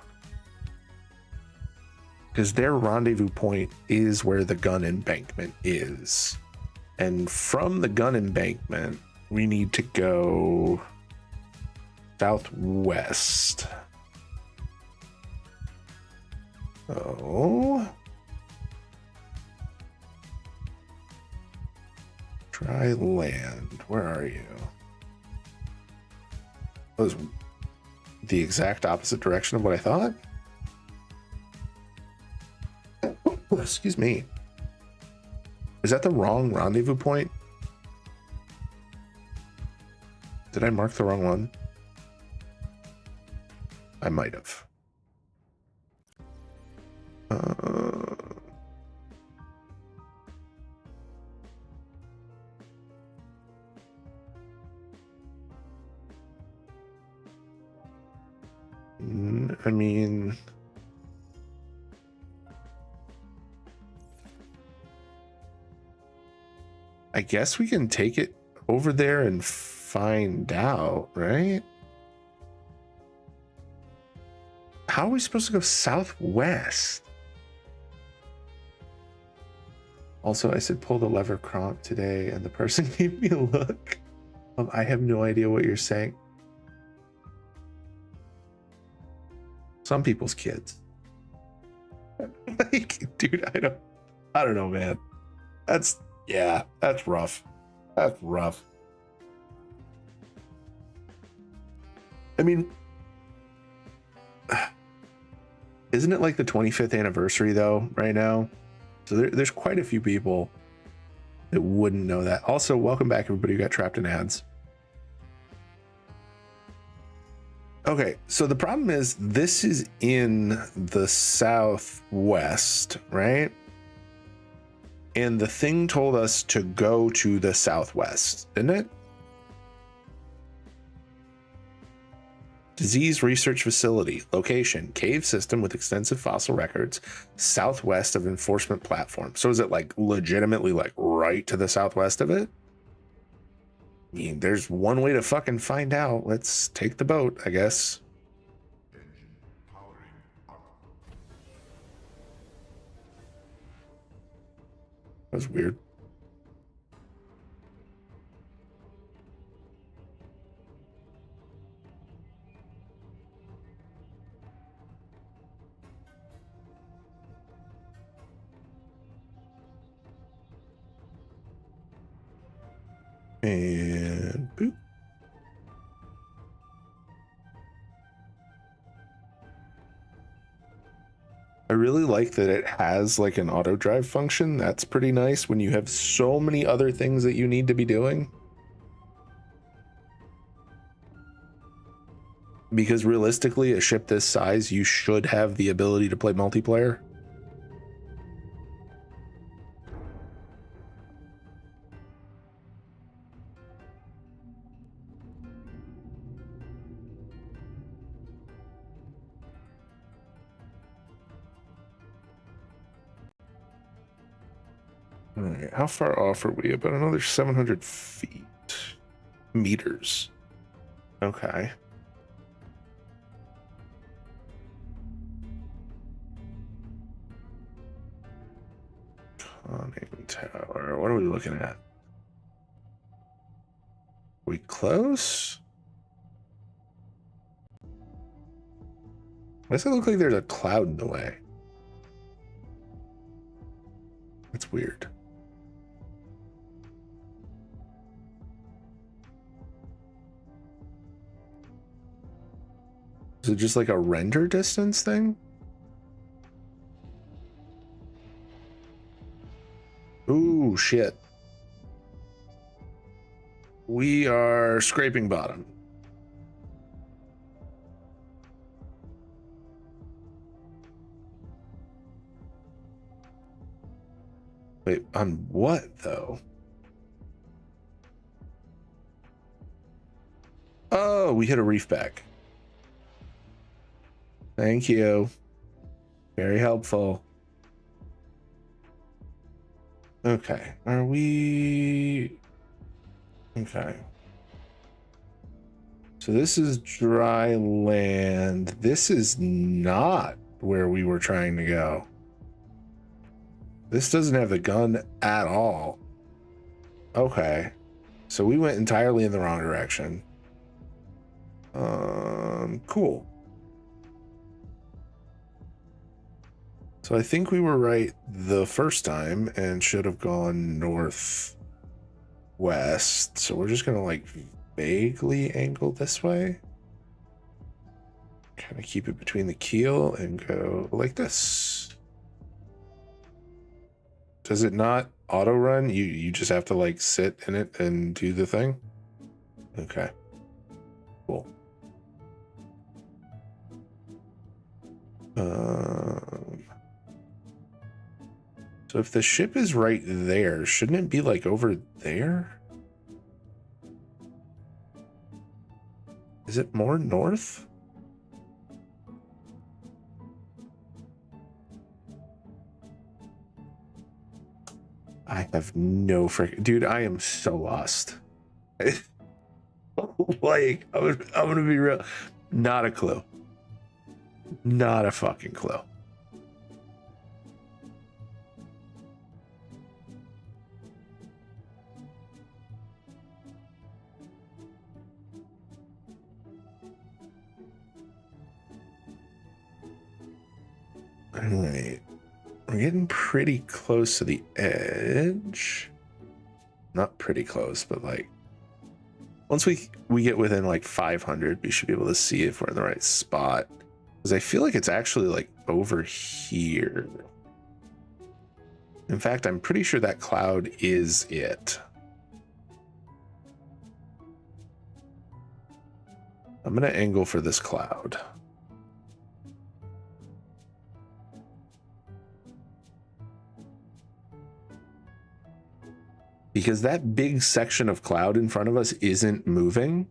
Because their rendezvous point is where the gun embankment is. And from the gun embankment, we need to go southwest. Oh. Dry land. Where are you? That was the exact opposite direction of what I thought. Excuse me. Is that the wrong rendezvous point? Did I mark the wrong one? I might have. I mean, I guess we can take it over there and find out, right? How are we supposed to go southwest? Also, I said pull the lever Kronk today, and the person gave me a look. I have no idea what you're saying. Some people's kids. Like, dude, I don't know, man. That's rough. That's rough. I mean, isn't it like the 25th anniversary though right now? So there's quite a few people that wouldn't know that. Also, welcome back everybody who got trapped in ads. Okay, so the problem is this is in the southwest, right? And the thing told us to go to the southwest, didn't it? Disease Research Facility, location, cave system with extensive fossil records, southwest of enforcement platform. So is it like legitimately like right to the southwest of it? I mean, there's one way to fucking find out. Let's take the boat, I guess. Engine powering up. That was weird. And boop. I really like that it has like an auto drive function. That's pretty nice when you have so many other things that you need to be doing. Because realistically, a ship this size, you should have the ability to play multiplayer. All right, how far off are we? About another 700 feet. Meters. Okay. Conning tower. What are we looking at? We close? Why does it look like there's a cloud in the way? That's weird. Is it just like a render distance thing? Ooh, shit. We are scraping bottom. Wait, on what though? Oh, we hit a reef back. Thank you. Very helpful. Okay, are we... Okay. So this is dry land. This is not where we were trying to go. This doesn't have the gun at all. Okay. So we went entirely in the wrong direction. Cool. So I think we were right the first time and should have gone northwest. So we're just gonna like vaguely angle this way. Kind of keep it between the keel and go like this. Does it not auto run? You just have to like sit in it and do the thing? Okay. Cool. So if the ship is right there, shouldn't it be like over there? Is it more north? I have no freaking... Dude, I am so lost. Like, I'm gonna be real. Not a clue. Not a fucking clue. All right. We're getting pretty close to the edge. Not pretty close, but like Once we get within like 500, we should be able to see if we're in the right spot. Because I feel like it's actually like over here. In fact, I'm pretty sure that cloud is it. I'm going to angle for this cloud. Because that big section of cloud in front of us isn't moving,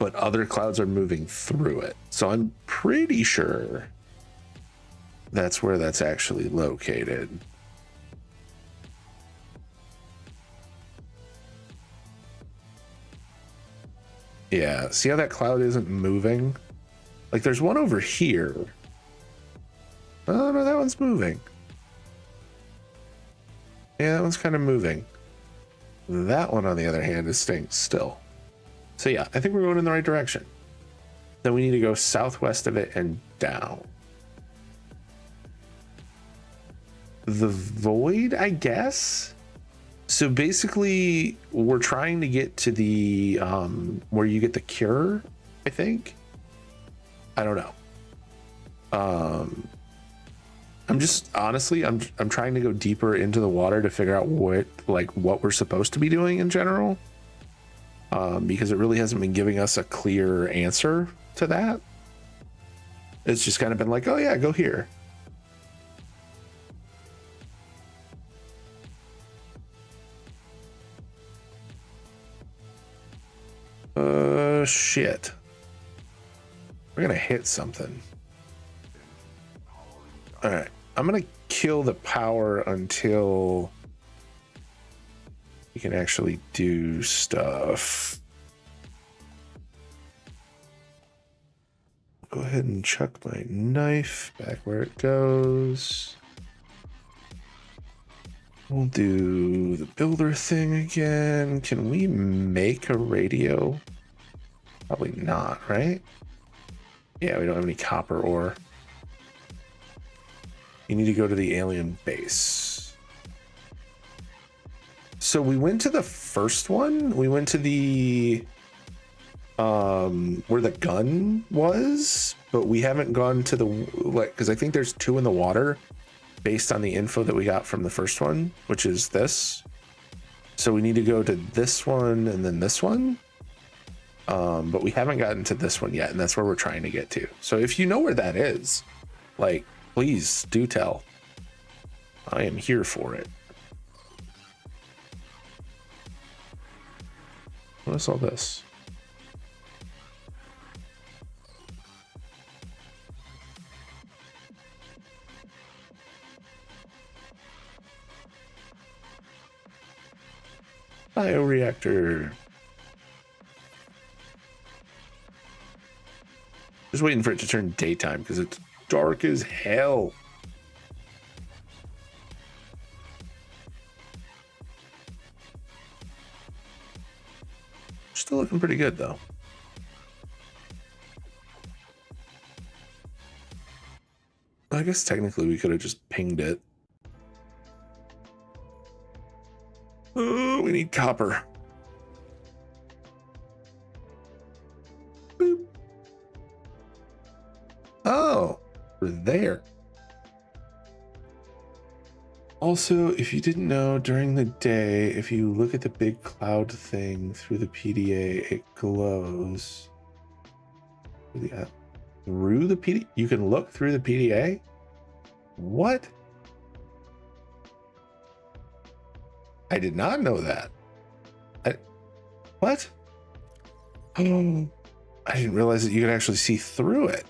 but other clouds are moving through it. So I'm pretty sure that's where that's actually located. Yeah, see how that cloud isn't moving? Like there's one over here. Oh no, that one's moving. Yeah, that one's kind of moving. That one, on the other hand, is staying still. So yeah, I think we're going in the right direction. Then we need to go southwest of it and down. The void, I guess? So basically, we're trying to get to the, where you get the cure, I think. I don't know. I'm just, honestly, I'm trying to go deeper into the water to figure out what we're supposed to be doing in general. Because it really hasn't been giving us a clear answer to that. It's just kind of been like, oh yeah, go here. Shit. We're gonna hit something. All right, I'm gonna kill the power until we can actually do stuff. Go ahead and chuck my knife back where it goes. We'll do the builder thing again. Can we make a radio? Probably not, right? Yeah, we don't have any copper ore. You need to go to the alien base. So we went to the first one. We went to the where the gun was, but we haven't gone to the, like, because I think there's two in the water based on the info that we got from the first one, which is this. So we need to go to this one and then this one. But we haven't gotten to this one yet, and that's where we're trying to get to. So if you know where that is, like, please do tell. I am here for it. What is all this? Bioreactor. Just waiting for it to turn daytime because it's dark as hell. Still looking pretty good though. I guess technically we could have just pinged it. Oh, we need copper. Boop. Oh, we're there. Also, if you didn't know, during the day, if you look at the big cloud thing through the PDA, it glows. Through the PDA? You can look through the PDA? What? I did not know that. What? Oh, I didn't realize that you could actually see through it.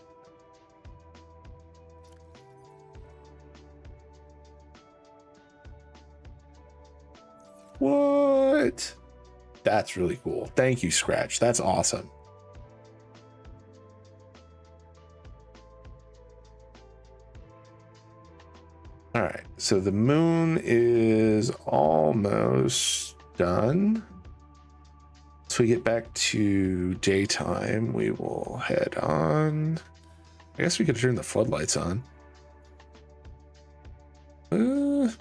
What? That's really cool. Thank you, Scratch. That's awesome. All right, so the moon is almost done. So we get back to daytime, we will head on. I guess we could turn the floodlights on. Is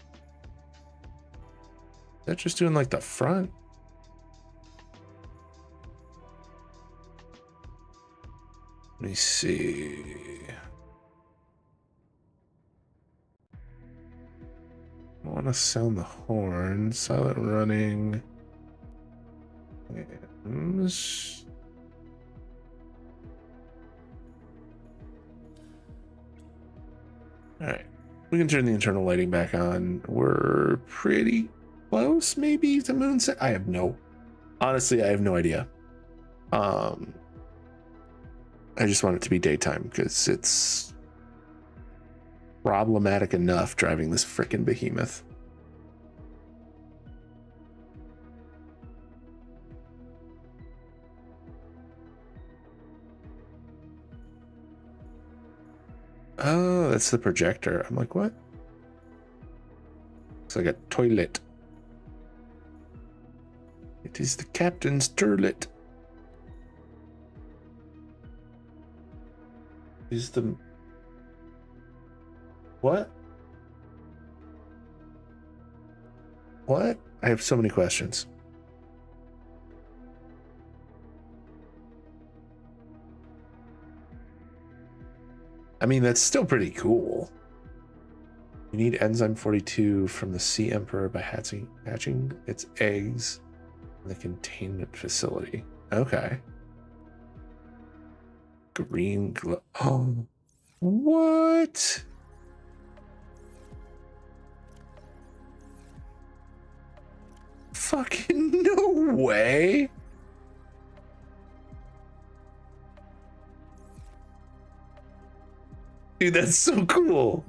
that just doing like the front? Let me see. I want to sound the horn. Silent running. And... all right. We can turn the internal lighting back on. We're pretty close, maybe, to moonset. Honestly, I have no idea. I just want it to be daytime because it's problematic enough driving this frickin' behemoth. Oh, that's the projector. I'm like, what? It's like a toilet. It is the captain's toilet. Is the... what? What? I have so many questions. I mean, that's still pretty cool. You need enzyme 42 from the sea emperor by hatching its eggs in the containment facility. Okay. Green glow. Oh, what? Fucking no way. Dude, that's so cool.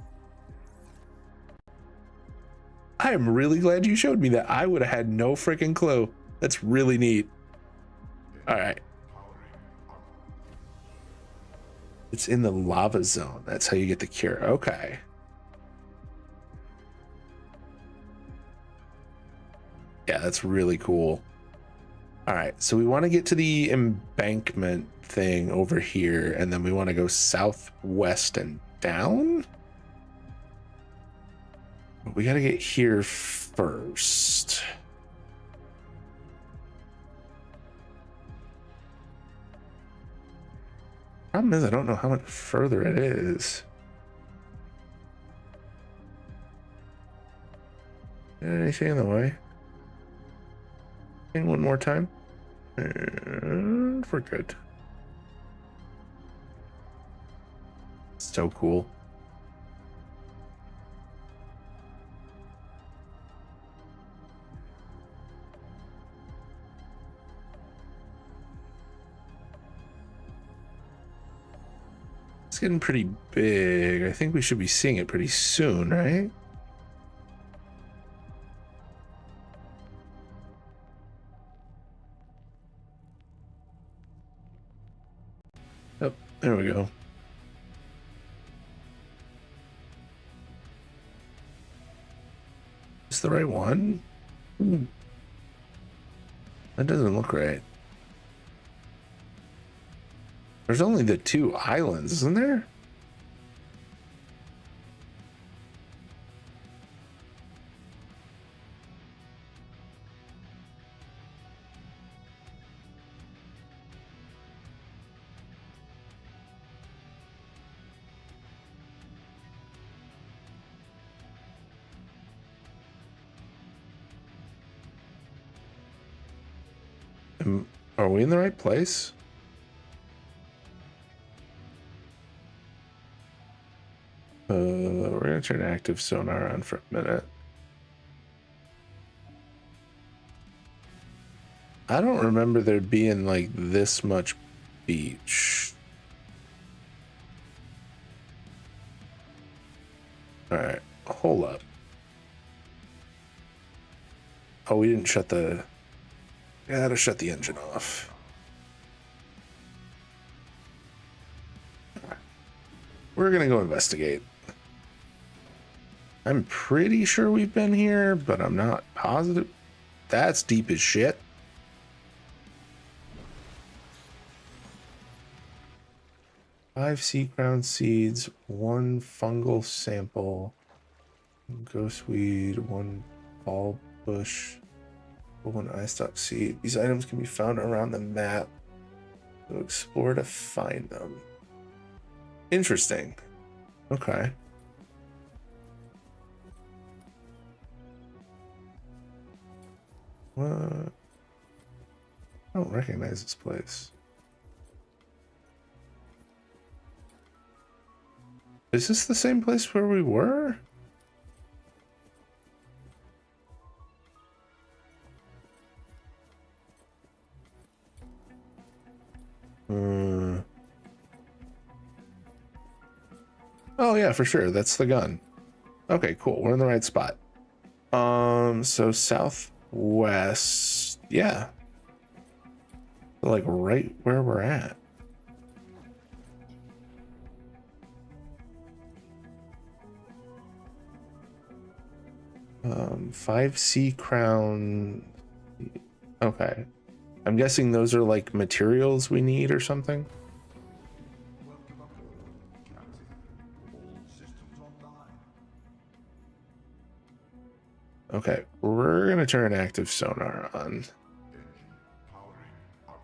I am really glad you showed me that. I would have had no freaking clue. That's really neat. All right. It's in the lava zone. That's how you get the cure. Okay. Yeah, that's really cool. All right, so we want to get to the embankment thing over here, and then we want to go southwest and down. But we got to get here first. Problem is, I don't know how much further it is. Anything in the way? One more time. And we're good. So cool. It's getting pretty big. I think we should be seeing it pretty soon, right? Oh, there we go. Is the right one? That doesn't look right. There's only the two islands, isn't there? Are we in the right place? We're gonna turn active sonar on for a minute. I don't remember there being like this much beach. All right, hold up. Oh, we didn't shut the... gotta shut the engine off. We're gonna go investigate. I'm pretty sure we've been here, but I'm not positive. That's deep as shit. Five sea crown seeds, one fungal sample, ghostweed, one ball bush, one eye stalk seed. These items can be found around the map. So explore to find them. Interesting. Okay. What? I don't recognize this place. Is this the same place where we were? Oh yeah, for sure. That's the gun. Okay, cool. We're in the right spot. So southwest. Yeah. Like right where we're at. Um, 5C crown. Okay. I'm guessing those are like materials we need or something. Welcome aboard, Captain. All systems online. Okay, we're gonna turn active sonar on. Engine powering up.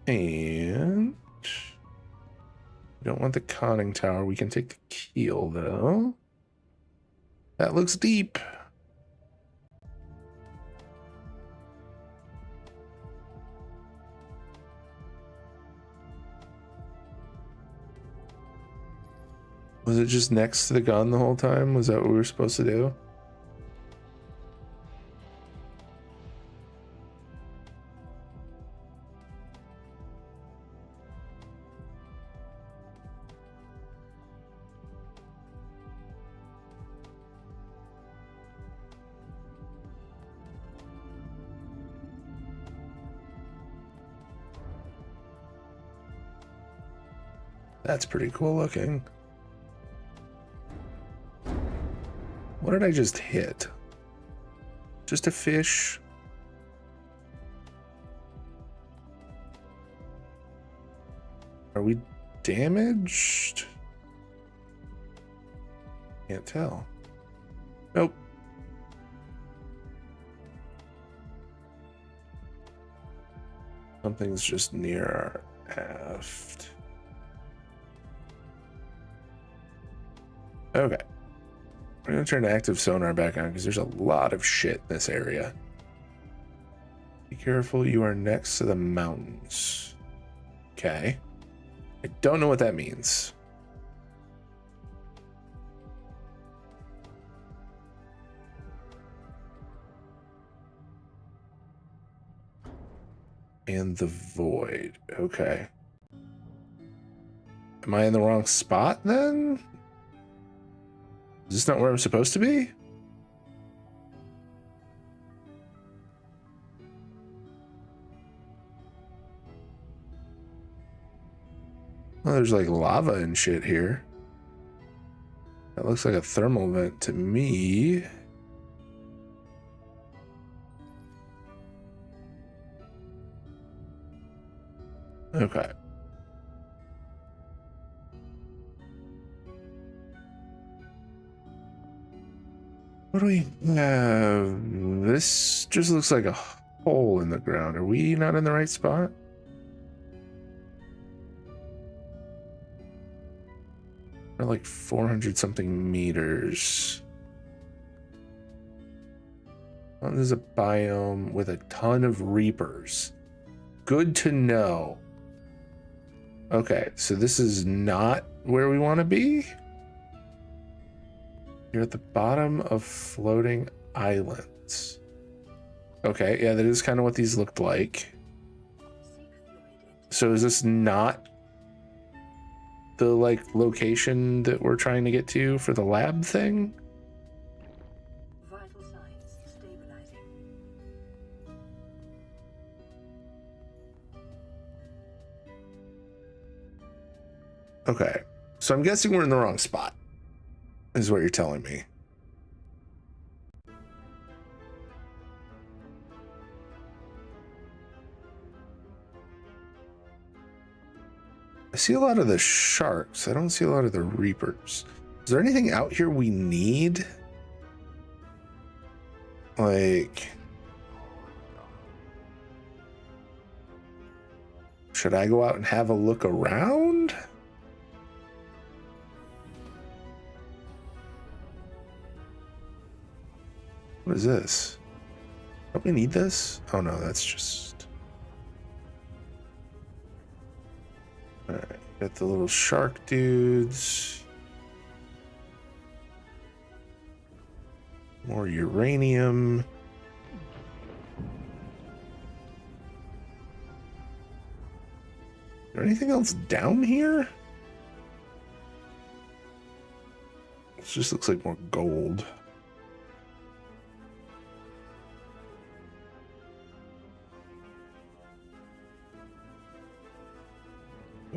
And we don't want the conning tower. We can take the keel though. That looks deep. Was it just next to the gun the whole time? Was that what we were supposed to do? That's pretty cool looking. What did I just hit? Just a fish? Are we damaged? Can't tell. Nope. Something's just near our aft. Okay. We're gonna turn active sonar back on because there's a lot of shit in this area. Be careful, you are next to the mountains. Okay. I don't know what that means. And the void. Okay. Am I in the wrong spot then? Is this not where I'm supposed to be? Well, there's like lava and shit here. That looks like a thermal vent to me. Okay. What do we have? This just looks like a hole in the ground. Are we not in the right spot? We're like 400 something meters. Oh, there's a biome with a ton of reapers. Good to know. Okay, so this is not where we want to be. You're at the bottom of floating islands. Okay, yeah, that is kind of what these looked like. So is this not the like location that we're trying to get to for the lab thing? Vital signs stabilizing. Okay, so I'm guessing we're in the wrong spot, is what you're telling me. I see a lot of the sharks. I don't see a lot of the reapers. Is there anything out here we need? Like, Should I go out and have a look around? What is this? Don't we need this? Oh no, that's just... Alright, got the little shark dudes. More uranium. Is there anything else down here? This just looks like more gold.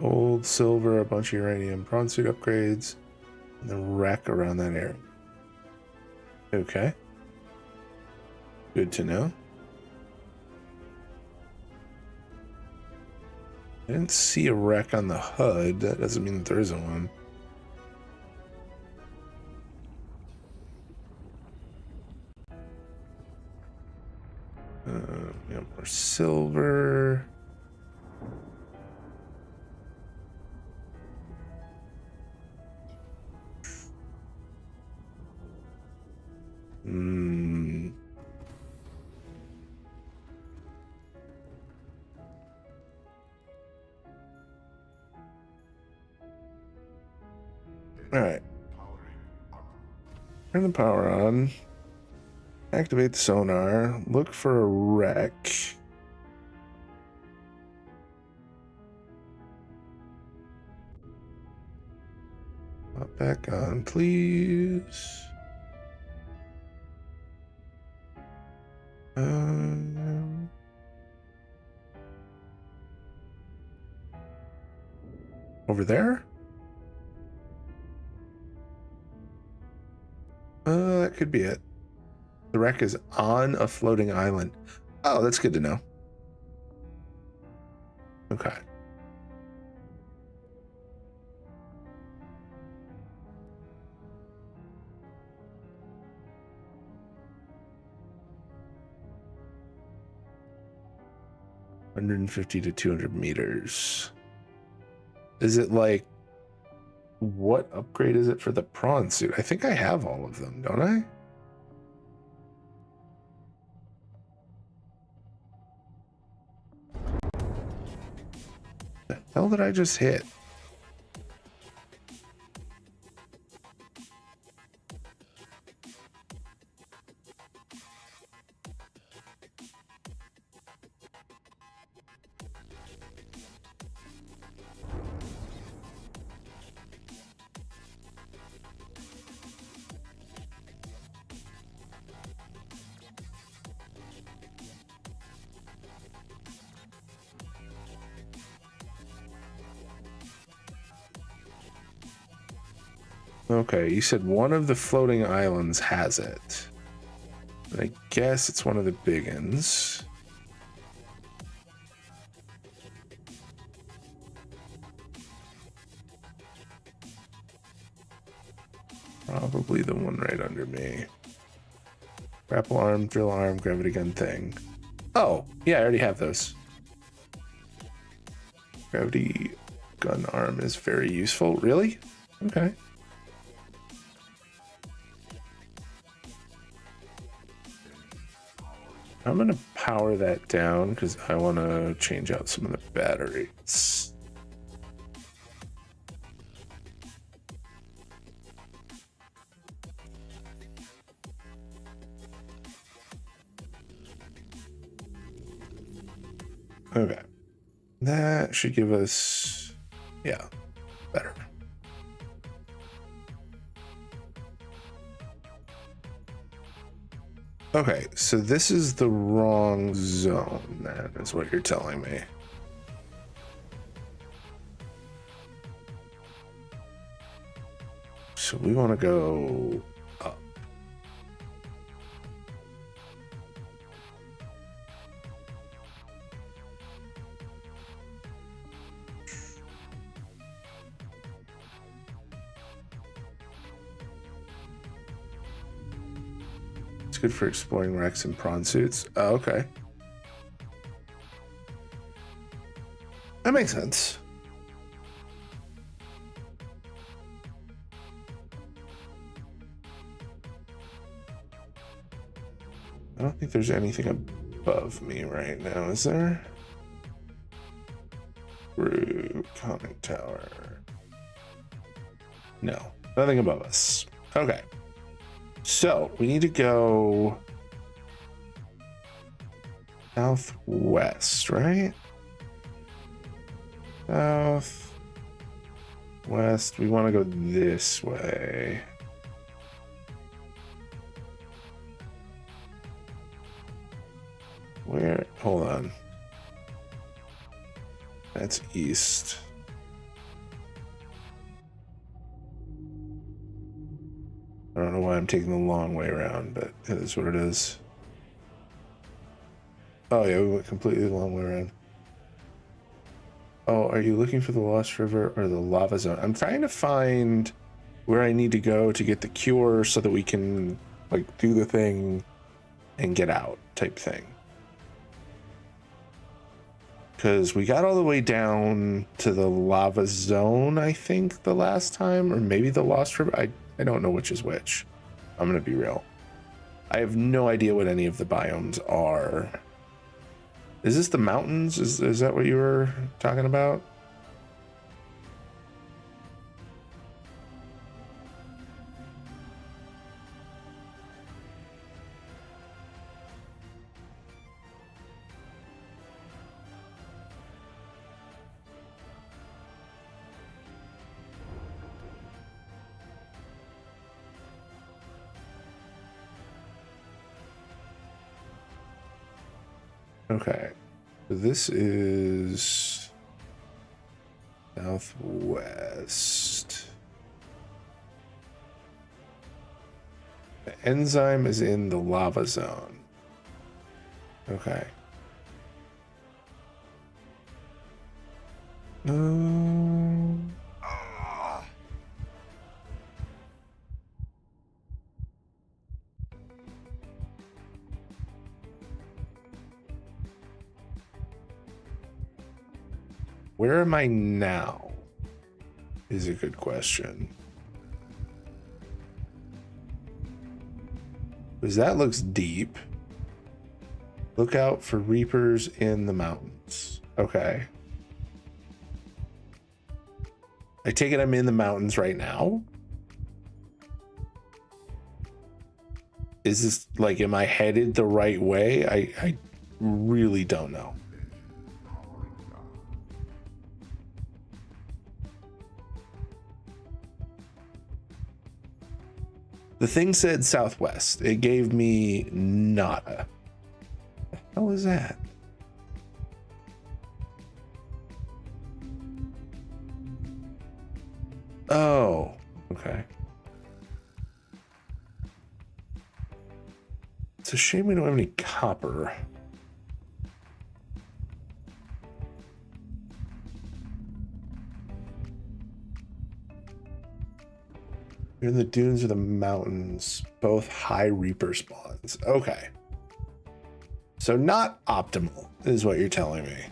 Gold, silver, a bunch of uranium, prawn suit upgrades, and the wreck around that area. Okay. Good to know. I didn't see a wreck on the HUD. That doesn't mean that there isn't one. We have more silver. All right. Turn the power on. Activate the sonar. Look for a wreck. Pop back on, please. Over there? That could be it. The wreck is on a floating island. Oh, that's good to know. Okay. $150 to 200 meters. Is it like, what upgrade is it for the prawn suit? I think I have all of them, don't I? The hell did I just hit? Okay, you said one of the floating islands has it. I guess it's one of the big ones. Probably the one right under me. Grapple arm, drill arm, gravity gun thing. Oh, yeah, I already have those. Gravity gun arm is very useful. Really? Okay. I'm going to power that down because I want to change out some of the batteries. Okay. That should give us, yeah, better. Okay, so this is the wrong zone, then, is what you're telling me. So we want to go up. It's good for exploring wrecks and prawn suits. Oh, okay. That makes sense. I don't think there's anything above me right now, is there? Through conning tower. No, nothing above us. Okay. So we need to go southwest, right? South west. We want to go this way. Where? Hold on. That's east. I don't know why I'm taking the long way around, but it is what it is. Oh yeah, we went completely the long way around. Oh, are you looking for the Lost River or the lava zone? I'm trying to find where I need to go to get the cure so that we can like do the thing and get out type thing. Because we got all the way down to the lava zone, I think, the last time, or maybe the Lost River. I don't know which is which. I'm going to be real. I have no idea what any of the biomes are. Is this the mountains? Is that what you were talking about? Okay, so this is southwest. The enzyme is in the lava zone. Okay. Where am I now? Is a good question. Because that looks deep. Look out for reapers in the mountains. Okay. I take it I'm in the mountains right now. Is this like, am I headed the right way? I really don't know. The thing said southwest. It gave me nada. What the hell is that? Oh, okay. It's a shame we don't have any copper. You're in the dunes or the mountains, both high reaper spawns. Okay. So not optimal is what you're telling me.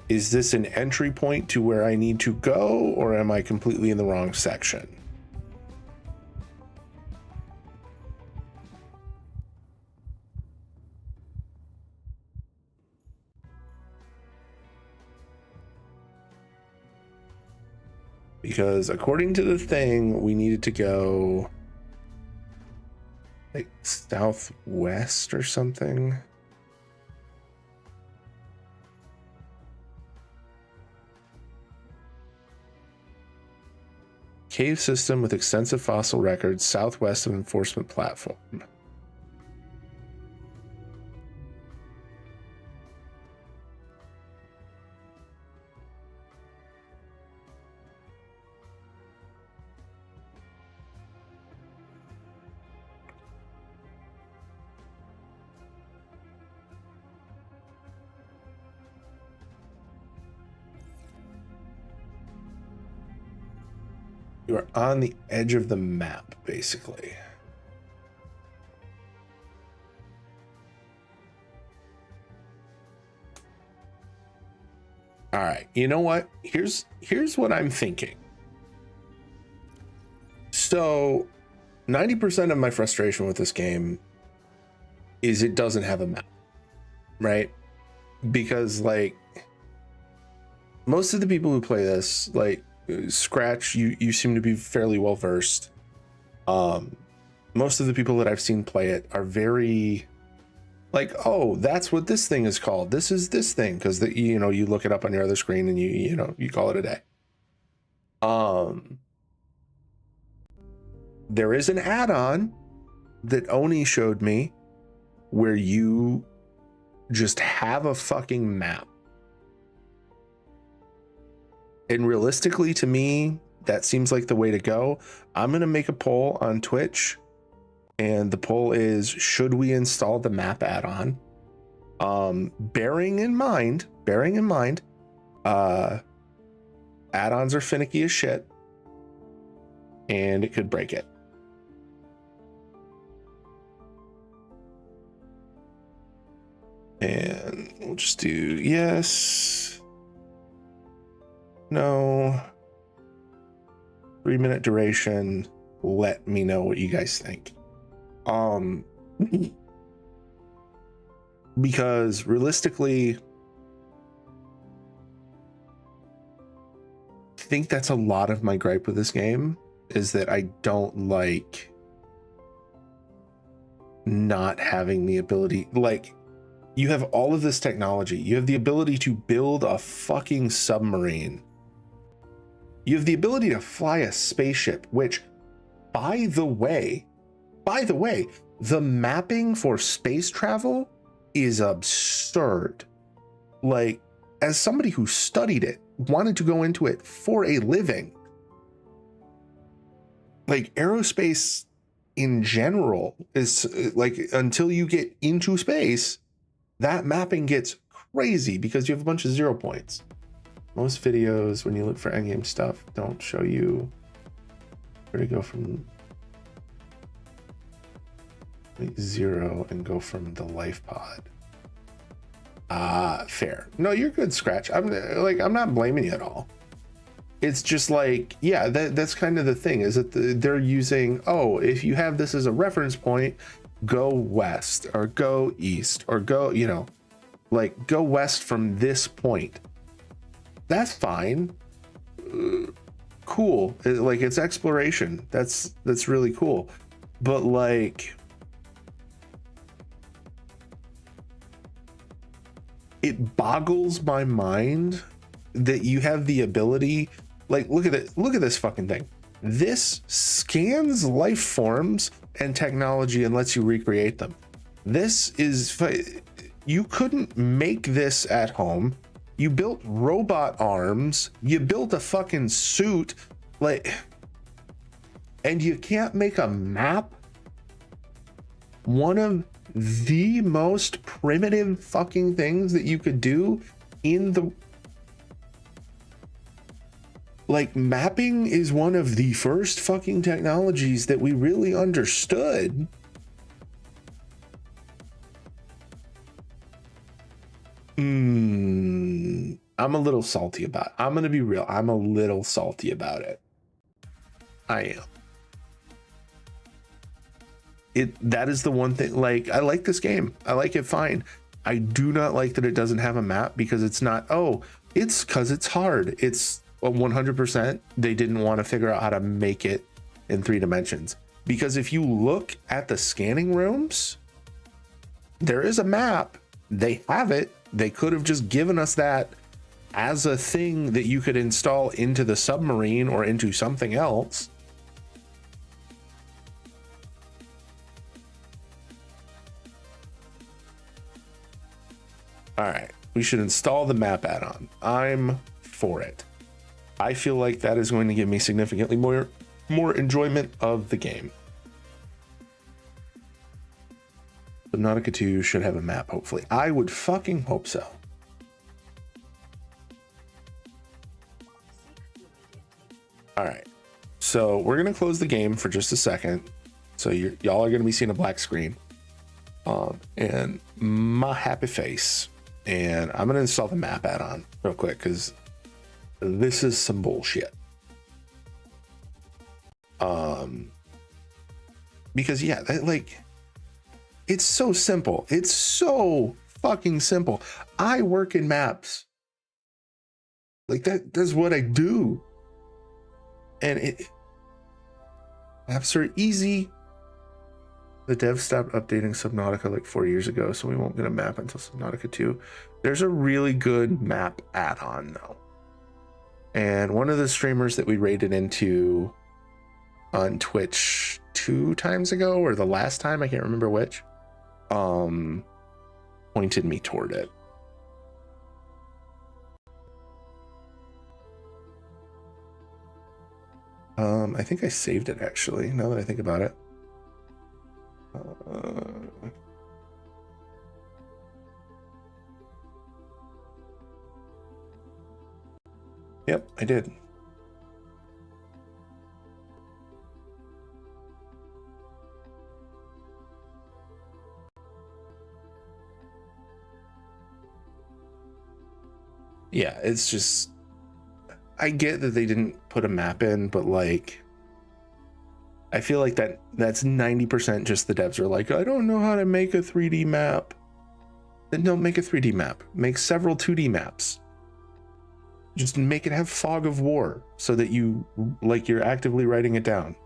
Is this an entry point to where I need to go, or am I completely in the wrong section? Because according to the thing, we needed to go like southwest or something. Cave system with extensive fossil records southwest of enforcement platform. You are on the edge of the map, basically. All right, you know what? Here's what I'm thinking. So 90% of my frustration with this game is it doesn't have a map, right? Because like most of the people who play this, like Scratch, you seem to be fairly well versed. Most of the people that I've seen play it are very like, oh, that's what this thing is called. This is this thing, because you know, you look it up on your other screen and you call it a day. There is an add-on that Oni showed me where you just have a fucking map. And realistically, to me, that seems like the way to go. I'm going to make a poll on Twitch, and the poll is, should we install the map add-on? Bearing in mind, add-ons are finicky as shit, and it could break it. And we'll just do yes, no, 3-minute duration. Let me know what you guys think. Because realistically, I think that's a lot of my gripe with this game, is that I don't like not having the ability. Like, you have all of this technology. You have the ability to build a fucking submarine. You have the ability to fly a spaceship, which, by the way, the mapping for space travel is absurd. Like, as somebody who studied it, wanted to go into it for a living, like, aerospace in general is like, until you get into space, that mapping gets crazy because you have a bunch of 0 points. Most videos, when you look for endgame stuff, don't show you where to go from like 0 and go from the life pod. Fair. No, you're good, Scratch. I'm not blaming you at all. It's just like, yeah, that's kind of the thing, is that they're using, oh, if you have this as a reference point, go west or go east or go, you know, like go west from this point. That's fine. Cool. Like, it's exploration. That's really cool. But like, it boggles my mind that you have the ability, like, look at this fucking thing. This scans life forms and technology and lets you recreate them. This is, you couldn't make this at home. You built robot arms, you built a fucking suit, like, and you can't make a map? One of the most primitive fucking things that you could do in the, like, mapping is one of the first fucking technologies that we really understood. I'm a little salty about it. I'm gonna be real. I'm a little salty about it. I am. That is the one thing. Like, I like this game. I like it fine. I do not like that it doesn't have a map, because it's not, oh, it's because it's hard. It's 100%. They didn't want to figure out how to make it in 3 dimensions. Because if you look at the scanning rooms, there is a map. They have it. They could have just given us that as a thing that you could install into the submarine or into something else. All right, we should install the map add-on. I'm for it. I feel like that is going to give me significantly more enjoyment of the game. Subnautica 2 should have a map, hopefully. I would fucking hope so. All right, so we're gonna close the game for just a second. So y'all are gonna be seeing a black screen, and my happy face And I'm going to install the map add-on real quick because this is some bullshit. Because yeah, that, like, it's so simple. It's so fucking simple. I work in maps. Like that's what I do. And maps are easy. The devs stopped updating Subnautica like 4 years ago, so we won't get a map until Subnautica 2. There's a really good map add-on though. And one of the streamers that we raided into on Twitch 2 times ago, or the last time, I can't remember which, pointed me toward it. I think I saved it actually, now that I think about it. Yep, I did. Yeah, it's just, I get that they didn't put a map in, but like, I feel like that's 90% just the devs are like, I don't know how to make a 3D map. Then don't make a 3D map. Make several 2D maps. Just make it have fog of war so that you, like, you're actively writing it down.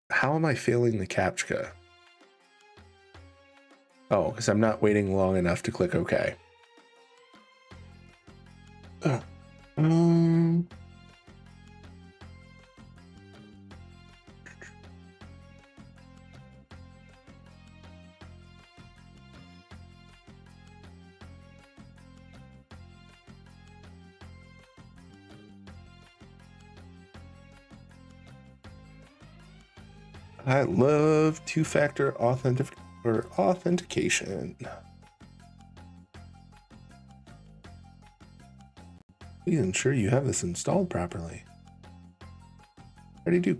How am I failing the CAPTCHA? Oh, because I'm not waiting long enough to click OK. I love two-factor authentication. Please ensure you have this installed properly. Already do.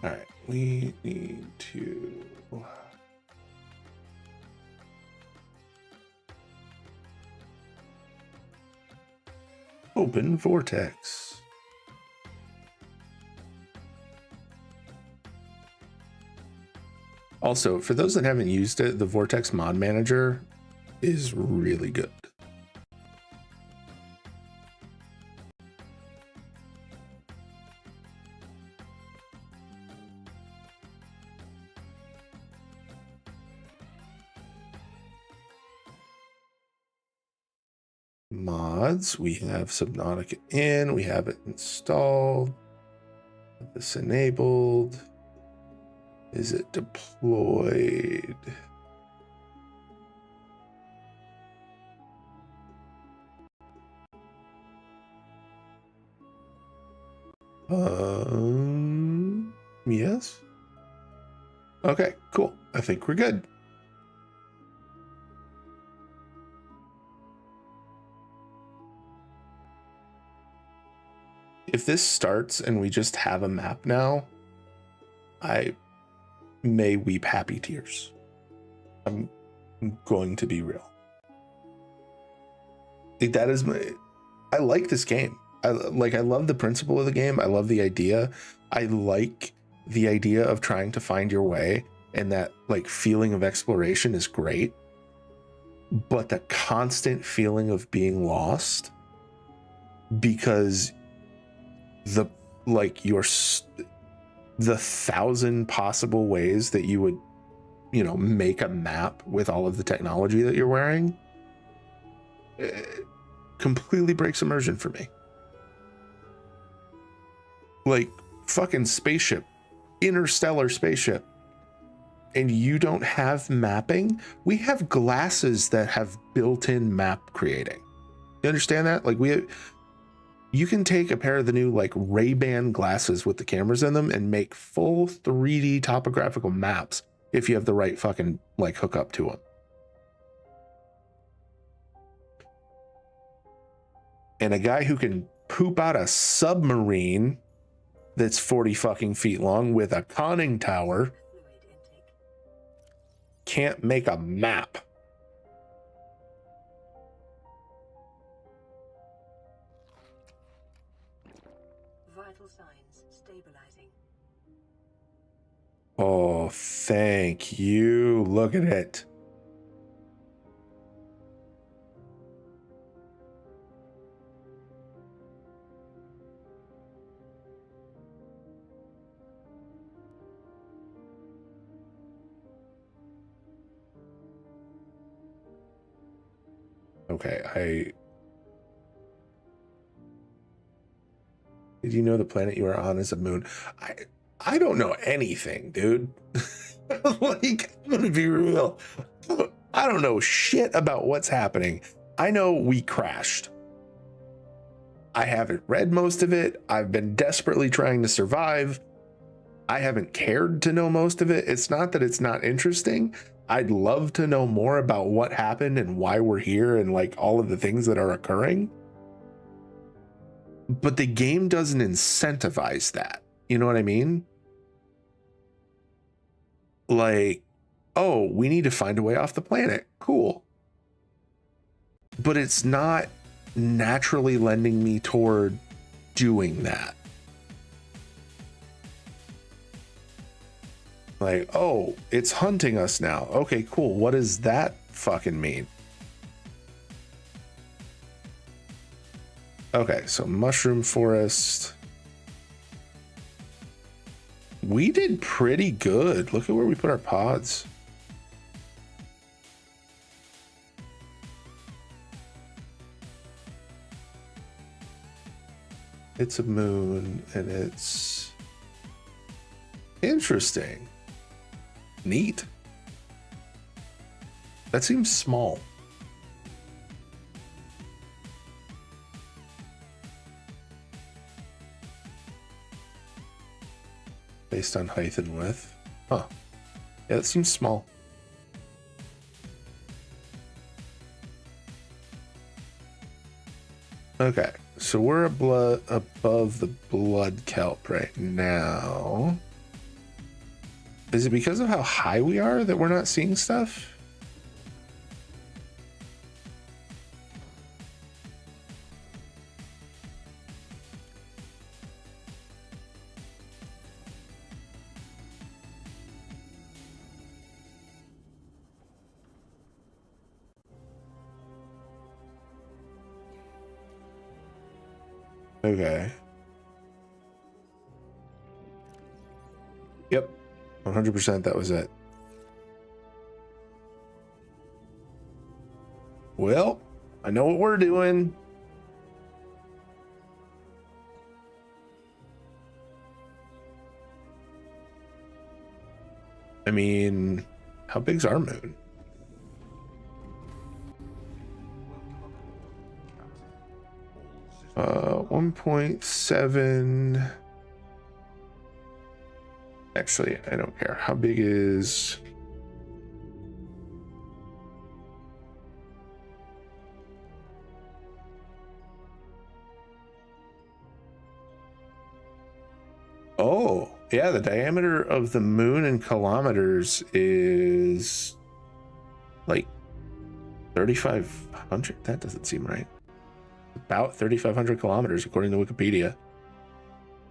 All right, we need to open Vortex. Also, for those that haven't used it, the Vortex mod manager is really good. Mods, we have Subnautica in, we have it installed, this enabled. Is it deployed? Yes. Okay, cool. I think we're good. If this starts and we just have a map now, I may weep happy tears. I'm going to be real. That is I like this game. I love the principle of the game. I love the idea. I like the idea of trying to find your way, and that like feeling of exploration is great. But the constant feeling of being lost because the 1,000 possible ways that you would, make a map with all of the technology that you're wearing, completely breaks immersion for me. Like fucking spaceship, interstellar spaceship, and you don't have mapping. We have glasses that have built-in map creating. You understand that? Like You can take a pair of the new like Ray-Ban glasses with the cameras in them and make full 3D topographical maps if you have the right fucking like hookup to them. And a guy who can poop out a submarine that's 40 fucking feet long with a conning tower Fluid intake. can't make a map. Vital signs stabilizing. Oh, thank you. Look at it. Okay, did you know the planet you are on is a moon? I don't know anything, dude. Like, I'm gonna be real. I don't know shit about what's happening. I know we crashed. I haven't read most of it. I've been desperately trying to survive. I haven't cared to know most of it. It's not that it's not interesting. I'd love to know more about what happened and why we're here and like all of the things that are occurring. But the game doesn't incentivize that. You know what I mean? Like, oh, we need to find a way off the planet. Cool. But it's not naturally lending me toward doing that. Like, oh, it's hunting us now. Okay, cool. What does that fucking mean? Okay, so mushroom forest. We did pretty good. Look at where we put our pods. It's a moon and it's interesting. Neat. That seems small. Based on height and width. Huh. Yeah, that seems small. Okay, so we're above the blood kelp right now. Is it because of how high we are that we're not seeing stuff? Okay. Yep. 100% that was it. Well, I know what we're doing. I mean, how big's our moon? Welcome aboard, Captain. All systems 1.7. Actually, I don't care. How big is... Oh, yeah, the diameter of the moon in kilometers is like 3,500. That doesn't seem right. About 3,500 kilometers, according to Wikipedia.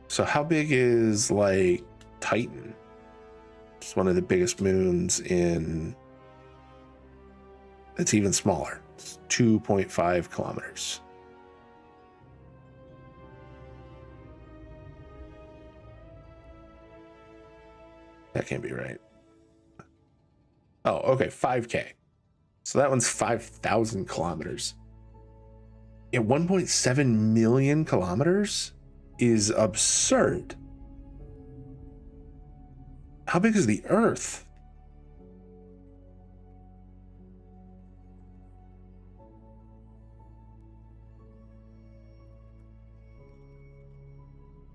So how big is like Titan? It's one of the biggest moons in... It's even smaller. It's 2.5 kilometers. That can't be right. Oh, okay, 5K. So that one's 5,000 kilometers. Yeah, 1.7 million kilometers is absurd. How big is the Earth?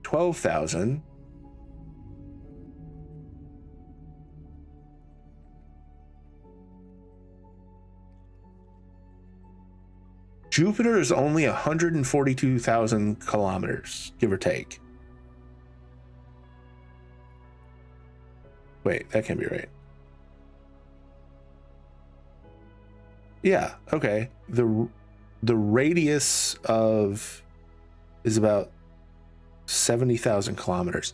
12,000. Jupiter is only 142,000 kilometers, give or take. Wait, that can't be right. Yeah, okay. The radius of is about 70,000 kilometers.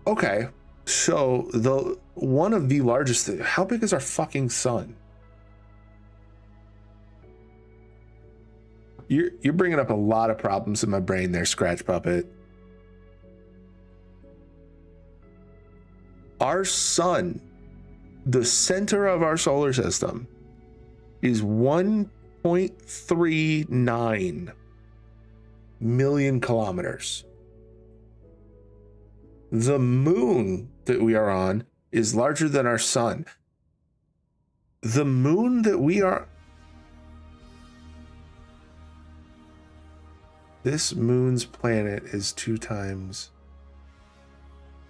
Okay, so the one of the largest. How big is our fucking sun? You're bringing up a lot of problems in my brain there, Scratch Puppet. Our sun, the center of our solar system, is 1.39 million kilometers. The moon that we are on is larger than our sun. The moon that we are... This moon's planet is 2 times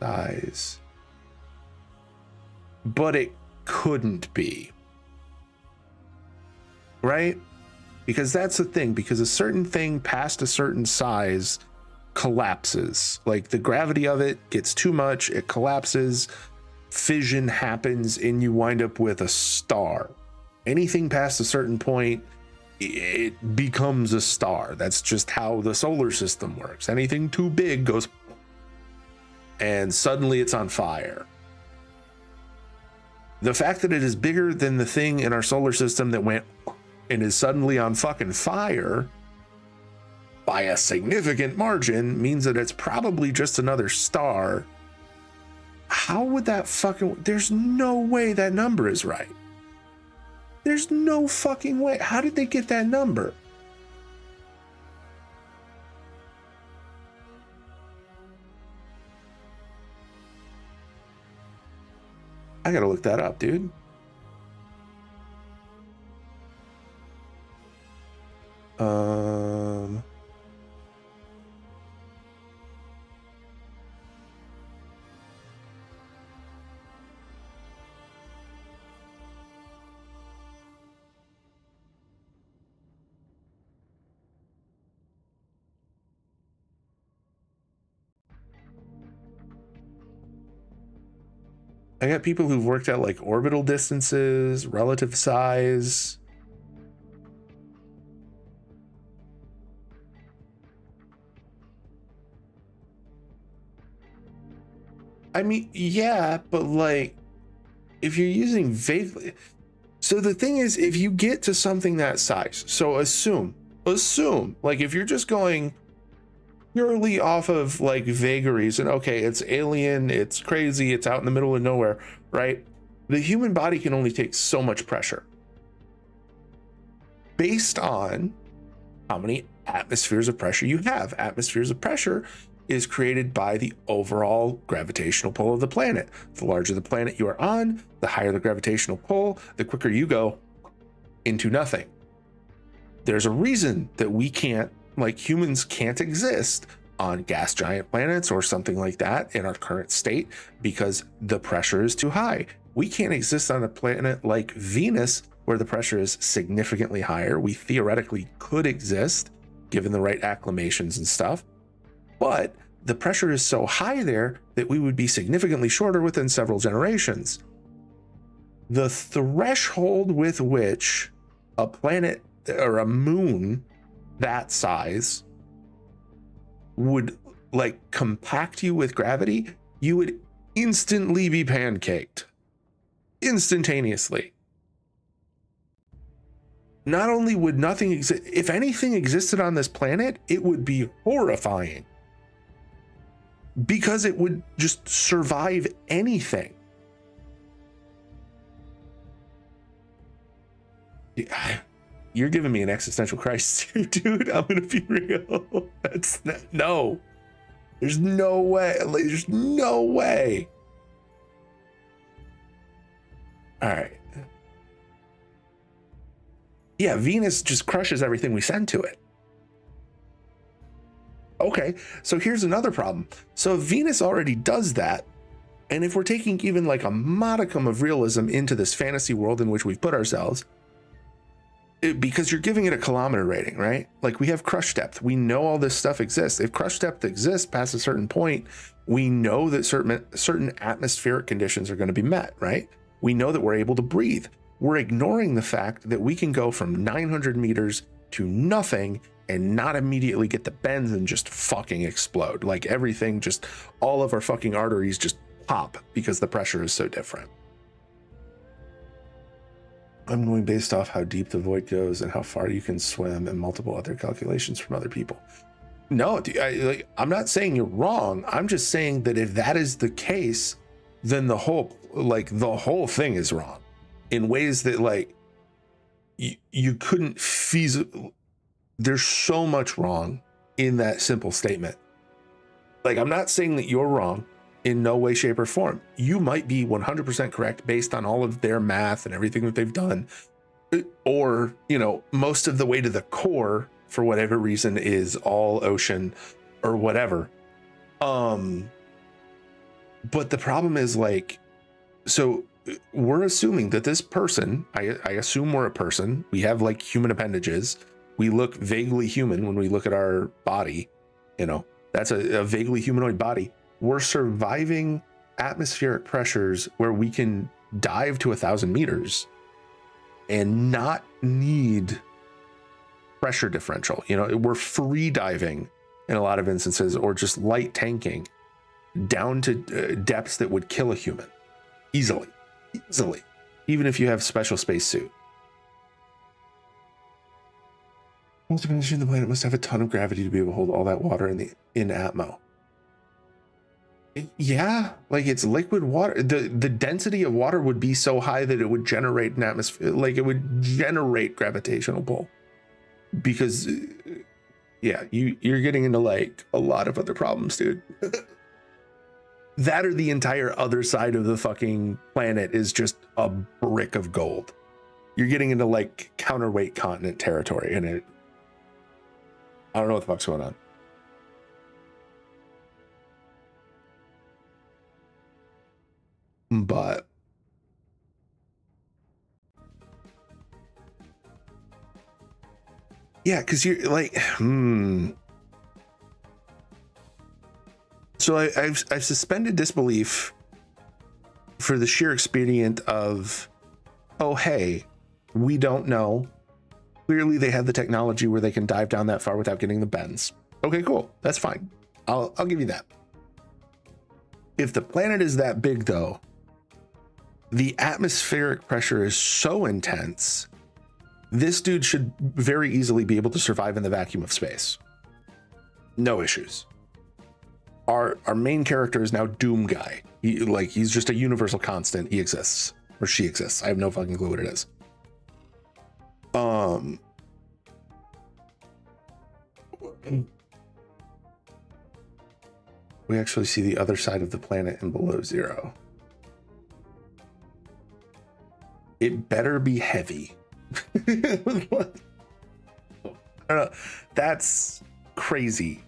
size. But it couldn't be. Right? Because that's the thing. Because a certain thing past a certain size collapses. Like the gravity of it gets too much, it collapses, fission happens, and you wind up with a star. Anything past a certain point, it becomes a star. That's just how the solar system works. Anything too big goes, and suddenly it's on fire. The fact that it is bigger than the thing in our solar system that went and is suddenly on fucking fire by a significant margin means that it's probably just another star. How would that fucking... There's no way that number is right. There's no fucking way. How did they get that number? I gotta look that up, dude. I got people who've worked out like orbital distances, relative size. I mean, yeah, but like if you're using vaguely. So the thing is, if you get to something that size, so assume, like if you're just going purely off of like vagaries and okay, it's alien, it's crazy, it's out in the middle of nowhere, right? The human body can only take so much pressure based on how many atmospheres of pressure you have. Atmospheres of pressure is created by the overall gravitational pull of the planet. The larger the planet you are on, the higher the gravitational pull, the quicker you go into nothing. There's a reason that we can't, like humans can't exist on gas giant planets or something like that in our current state because the pressure is too high. We can't exist on a planet like Venus where the pressure is significantly higher. We theoretically could exist given the right acclimations and stuff, but the pressure is so high there that we would be significantly shorter within several generations. The threshold with which a planet or a moon that size would like compact you with gravity, you would instantly be pancaked. Instantaneously. Not only would nothing exist, if anything existed on this planet, it would be horrifying. Because it would just survive anything. You're giving me an existential crisis here, dude. I'm gonna be real. That's not, no. There's no way. There's no way. All right. Yeah, Venus just crushes everything we send to it. Okay, so here's another problem. So if Venus already does that, and if we're taking even like a modicum of realism into this fantasy world in which we've put ourselves, because you're giving it a kilometer rating, right? Like we have crush depth. We know all this stuff exists. If crush depth exists past a certain point, we know that certain atmospheric conditions are going to be met, right? We know that we're able to breathe. We're ignoring the fact that we can go from 900 meters to nothing and not immediately get the bends and just fucking explode. Like everything, just all of our fucking arteries just pop because the pressure is so different. I'm going based off how deep the void goes and how far you can swim and multiple other calculations from other people. No, I'm not saying you're wrong. I'm just saying that if that is the case, then the whole thing is wrong in ways that like you couldn't feasibly. There's so much wrong in that simple statement. Like, I'm not saying that you're wrong in no way, shape, or form. You might be 100% correct based on all of their math and everything that they've done, or, you know, most of the way to the core for whatever reason is all ocean or whatever. But the problem is like, so we're assuming that this person, I assume we're a person. We have like human appendages. We look vaguely human when we look at our body, you know, that's a vaguely humanoid body. We're surviving atmospheric pressures where we can dive to 1,000 meters and not need pressure differential. You know, we're free diving in a lot of instances, or just light tanking down to depths that would kill a human easily, even if you have special spacesuit. Multi-dimension, the planet must have a ton of gravity to be able to hold all that water in Atmo. Yeah, like it's liquid water. The density of water would be so high that it would generate an atmosphere, like it would generate gravitational pull. Because yeah, you're getting into like a lot of other problems, dude. That or the entire other side of the fucking planet is just a brick of gold. You're getting into like counterweight continent territory, and I don't know what the fuck's going on. But yeah, because you're like, So I've suspended disbelief for the sheer expedient of, oh hey, we don't know. Clearly they have the technology where they can dive down that far without getting the bends. Okay, cool. That's fine. I'll give you that. If the planet is that big though, the atmospheric pressure is so intense, this dude should very easily be able to survive in the vacuum of space. No issues. Our main character is now Doom Guy. He's just a universal constant. He exists, or she exists. I have no fucking clue what it is. We actually see the other side of the planet in below zero. It better be heavy. I don't know. That's crazy.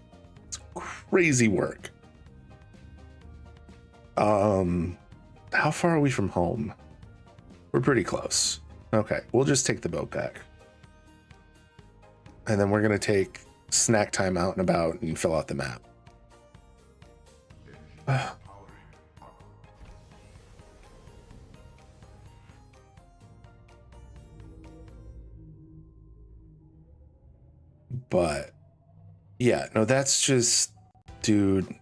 It's crazy work. How far are we from home? We're pretty close. Okay, we'll just take the boat back. And then we're gonna take snack time out and about and fill out the map. But yeah, no, that's just, dude.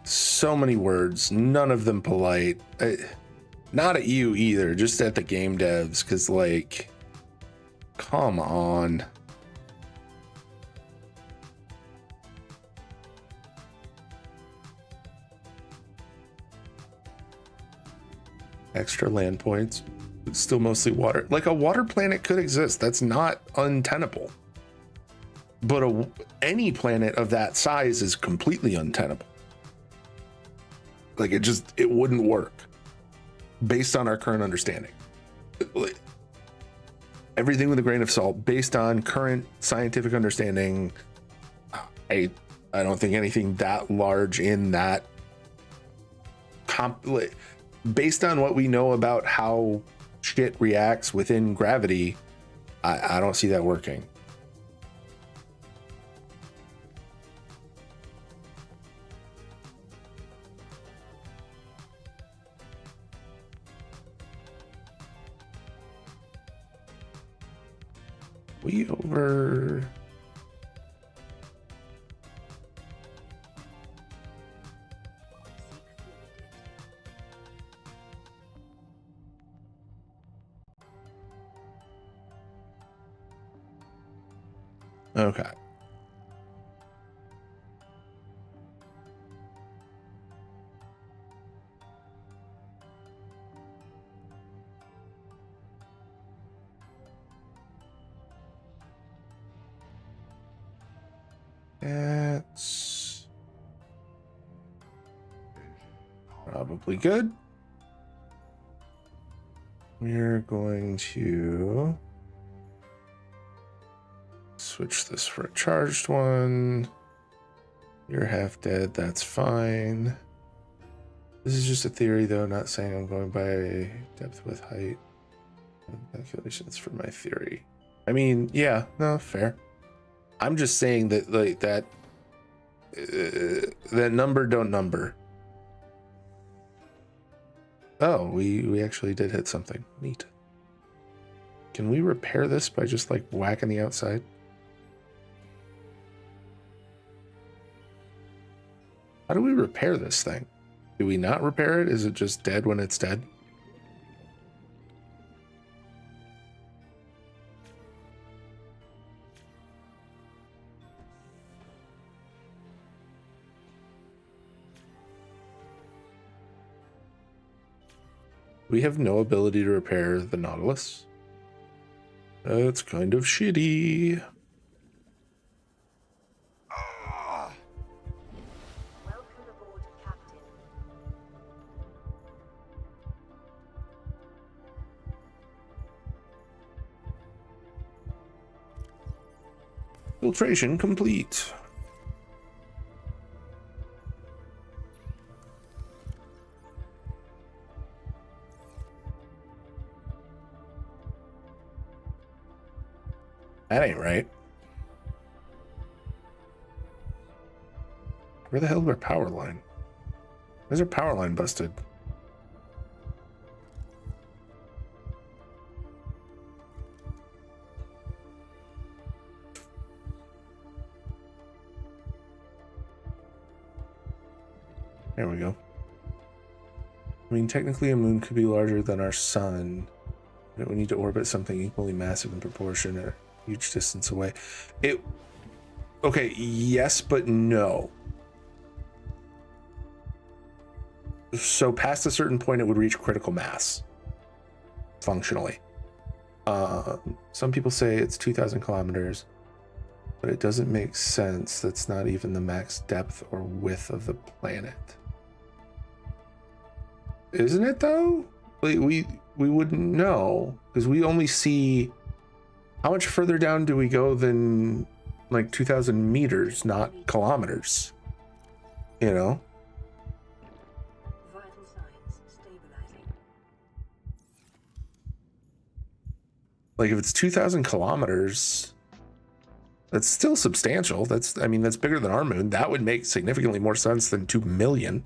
So many words, none of them polite. Not at you either, just at the game devs, because like, come on. Extra land points. It's still mostly water. Like a water planet could exist. That's not untenable. But any planet of that size is completely untenable. Like it wouldn't work based on our current understanding. everything with a grain of salt based on current scientific understanding. I don't think anything that large in that based on what we know about how shit reacts within gravity, I don't see that working. We over. Okay. That's probably good. We're going to switch this for a charged one. You're half dead, that's fine. This is just a theory though, not saying I'm going by depth with height. Calculations for my theory. I mean, yeah, no, fair. I'm just saying that like that number don't number. Oh, we actually did hit something. Neat. Can we repair this by just like whacking the outside? How do we repair this thing? Do we not repair it? Is it just dead when it's dead? We have no ability to repair the Nautilus. That's kind of shitty. Welcome aboard, Captain. Filtration complete. That ain't right. Where the hell is our power line? Where's our power line busted? There we go. I mean, technically a moon could be larger than our sun, but we need to orbit something equally massive in proportion at a huge distance away. Okay, yes, but no. So past a certain point, it would reach critical mass, functionally. Some people say it's 2,000 kilometers, but it doesn't make sense. That's not even the max depth or width of the planet. Isn't it though? Like, we wouldn't know because we only see how much further down do we go than like 2,000 meters, not kilometers, you know? Vital signs stabilizing. Like if it's 2,000 kilometers, that's still substantial. That's bigger than our moon. That would make significantly more sense than 2 million.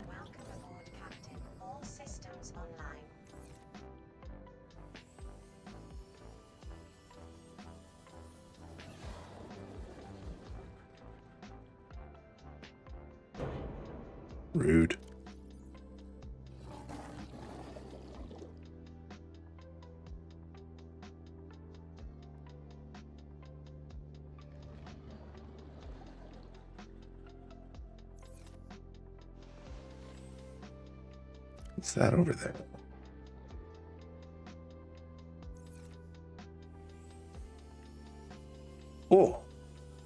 Welcome aboard, Captain. All systems online. Rude. What's that over there? Oh,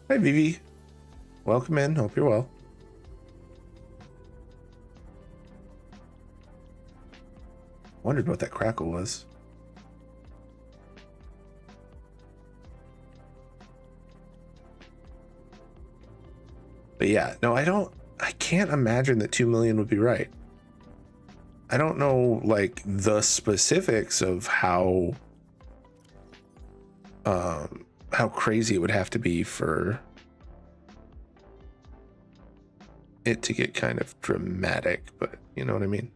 hi Vivi. Welcome in. Hope you're well. Wondered what that crackle was. But yeah, no, I can't imagine that 2 million would be right. I don't know like the specifics of how crazy it would have to be for it to get kind of dramatic, but you know what I mean?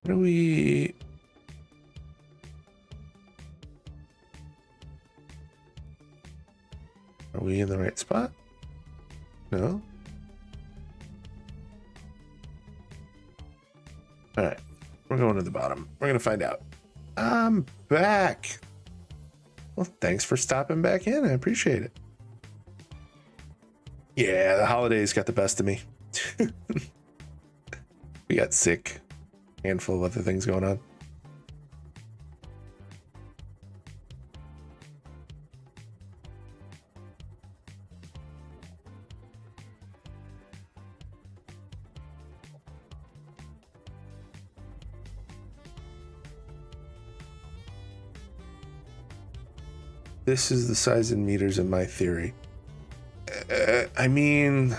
What do we... Are we in the right spot? No? All right, we're going to the bottom. We're gonna find out. I'm back. Well, thanks for stopping back in. I appreciate it. Yeah, the holidays got the best of me. We got sick. Handful of other things going on. This is the size in meters in my theory. I mean,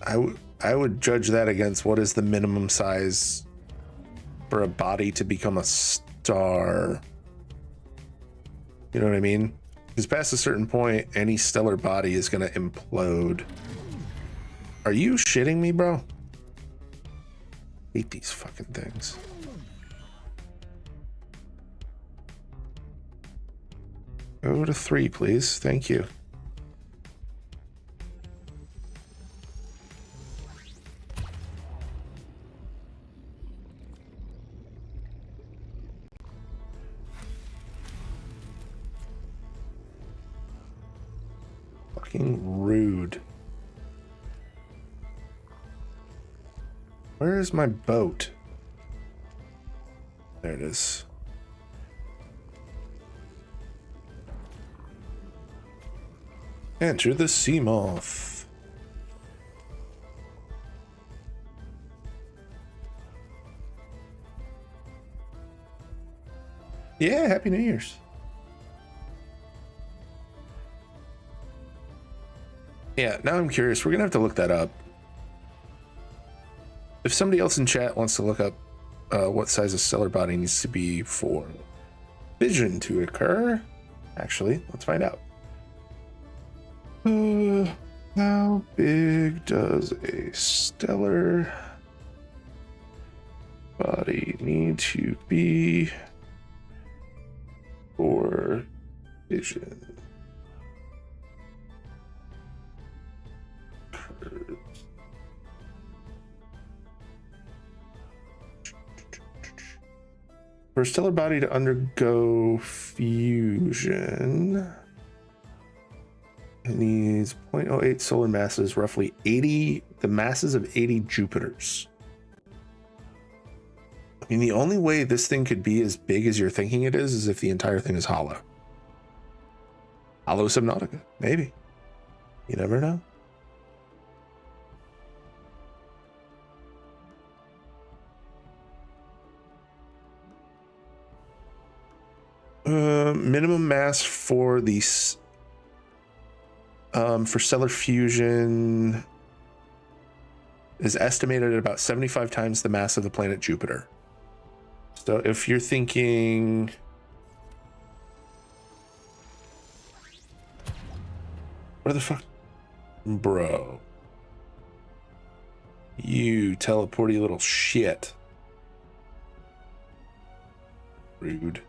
I would judge that against what is the minimum size for a body to become a star. You know what I mean? Because past a certain point, any stellar body is going to implode. Are you shitting me, bro? Hate these fucking things. Go to 3, please. Thank you. Fucking rude. Where is my boat? There it is. Enter the Seamoth. Yeah, Happy New Year's. Yeah, now I'm curious. We're gonna have to look that up. If somebody else in chat wants to look up what size a stellar body needs to be for fission to occur, actually, let's find out. How big does a stellar body need to be for fission? For a stellar body to undergo fusion, it needs 0.08 solar masses, roughly 80, the masses of 80 Jupiters. I mean, the only way this thing could be as big as you're thinking it is if the entire thing is hollow. Hollow Subnautica, maybe. You never know. Minimum mass for these for stellar fusion is estimated at about 75 times the mass of the planet Jupiter. So if you're thinking, where the fuck, bro? You teleporty little shit. Rude.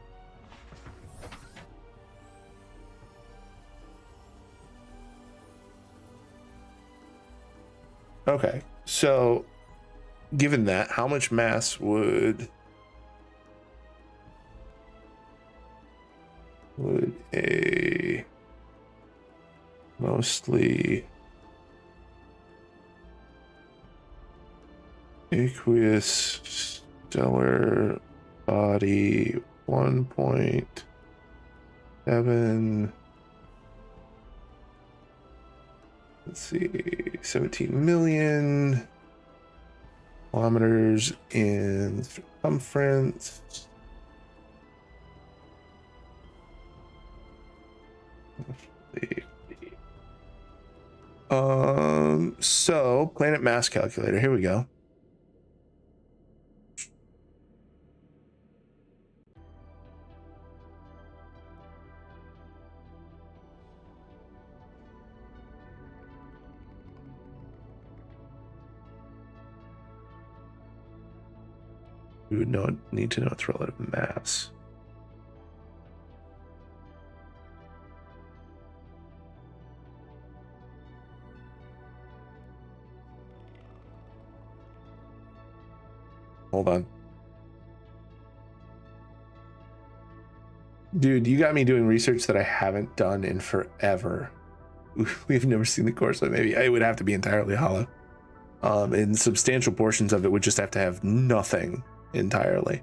Okay, so given that, how much mass would a mostly aqueous stellar body 1.7 Let's see, 17 million kilometers in circumference. So planet mass calculator. Here we go. We would need to know its relative mass. Hold on. Dude, you got me doing research that I haven't done in forever. We've never seen the core, so maybe it would have to be entirely hollow. And substantial portions of it would just have to have nothing entirely.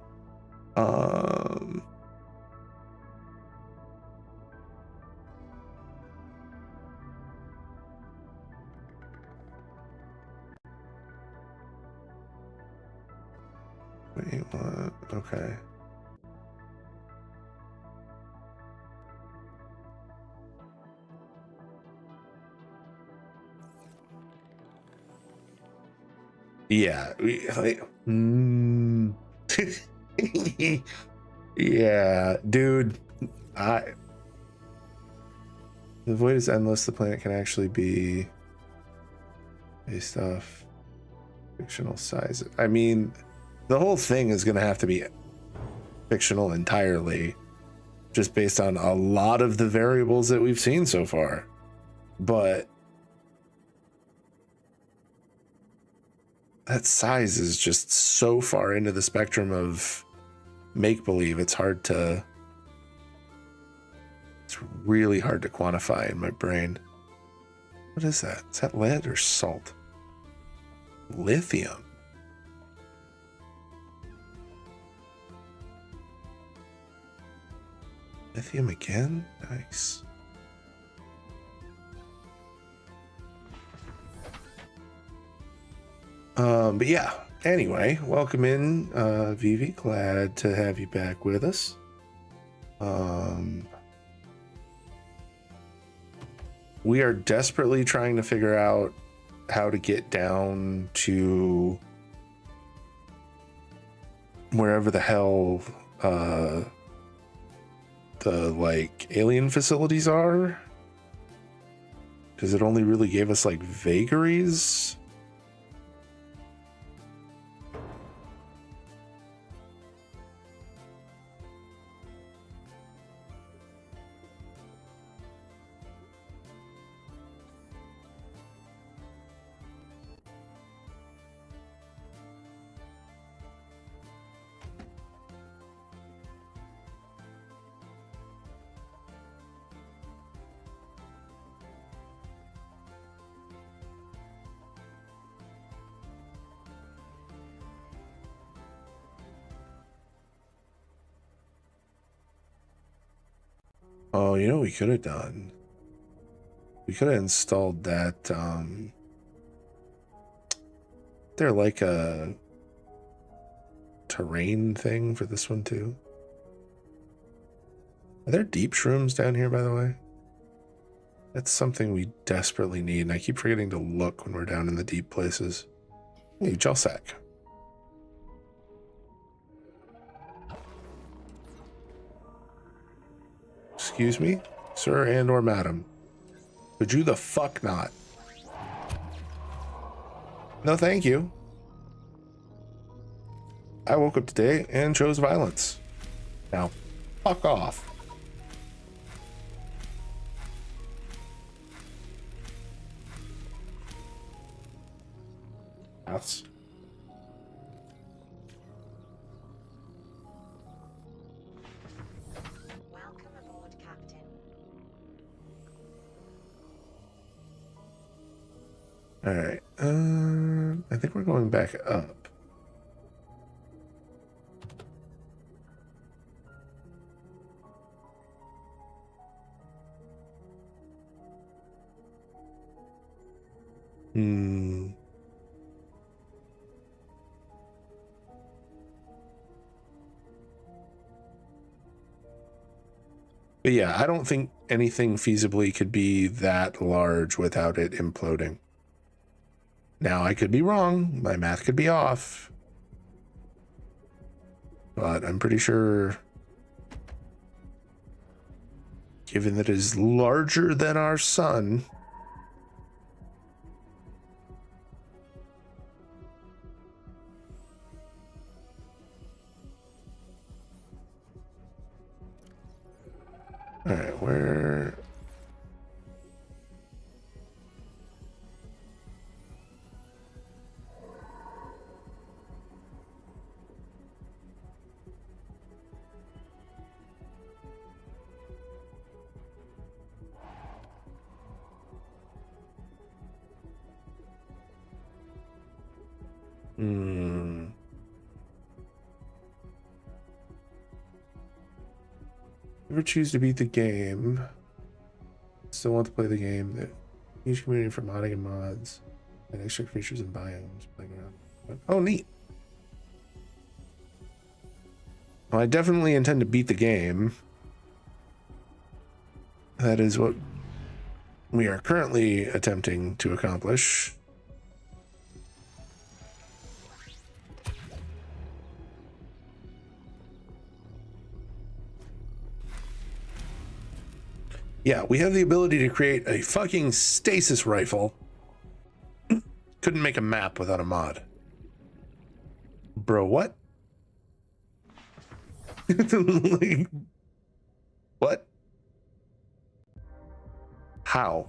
Wait, what? Okay. Yeah, yeah, dude. The void is endless. The planet can actually be based off fictional size. I mean, the whole thing is going to have to be fictional entirely, just based on a lot of the variables that we've seen so far. But that size is just so far into the spectrum of make-believe. It's really hard to quantify in my brain. What is that? Is that lead or salt? Lithium. Lithium again? Nice. But yeah, anyway, welcome in, Vivi. Glad to have you back with us. We are desperately trying to figure out how to get down to wherever the hell the like alien facilities are, because it only really gave us like vagaries. Oh, you know what we could have done? We could have installed that, they're like a terrain thing for this one too. Are there deep shrooms down here, by the way? That's something we desperately need, and I keep forgetting to look when we're down in the deep places. Hey, Jelsac. Excuse me, sir and or madam. Could you the fuck not? No, thank you. I woke up today and chose violence. Now, fuck off. That's... Welcome aboard, Captain. All right. I think we're going back up. But yeah, I don't think anything feasibly could be that large without it imploding. Now, I could be wrong. My math could be off. But I'm pretty sure, given that it is larger than our sun, all right, where? Ever choose to beat the game? Still want to play the game? That each community for modding and mods and extra features and biomes playing around. Oh, neat. Well, I definitely intend to beat the game. That is what we are currently attempting to accomplish. Yeah, we have the ability to create a fucking stasis rifle. Couldn't make a map without a mod. Bro, what? Like, what? How?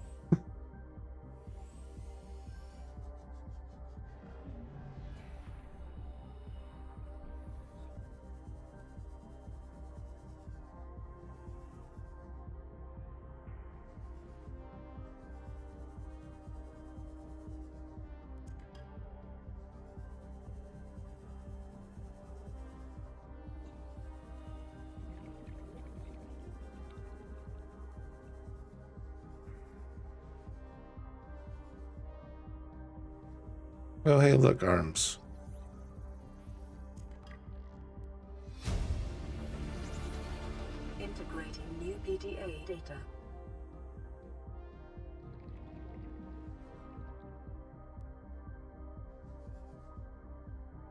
Oh, hey, look, arms. Integrating new PDA data.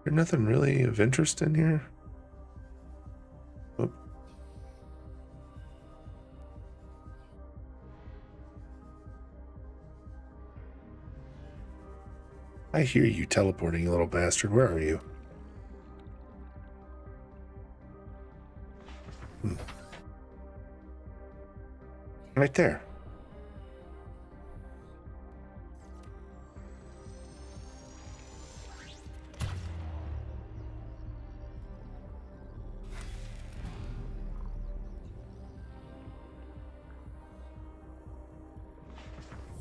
There's nothing really of interest in here. Oh. I hear you teleporting, you little bastard. Where are you? Right there.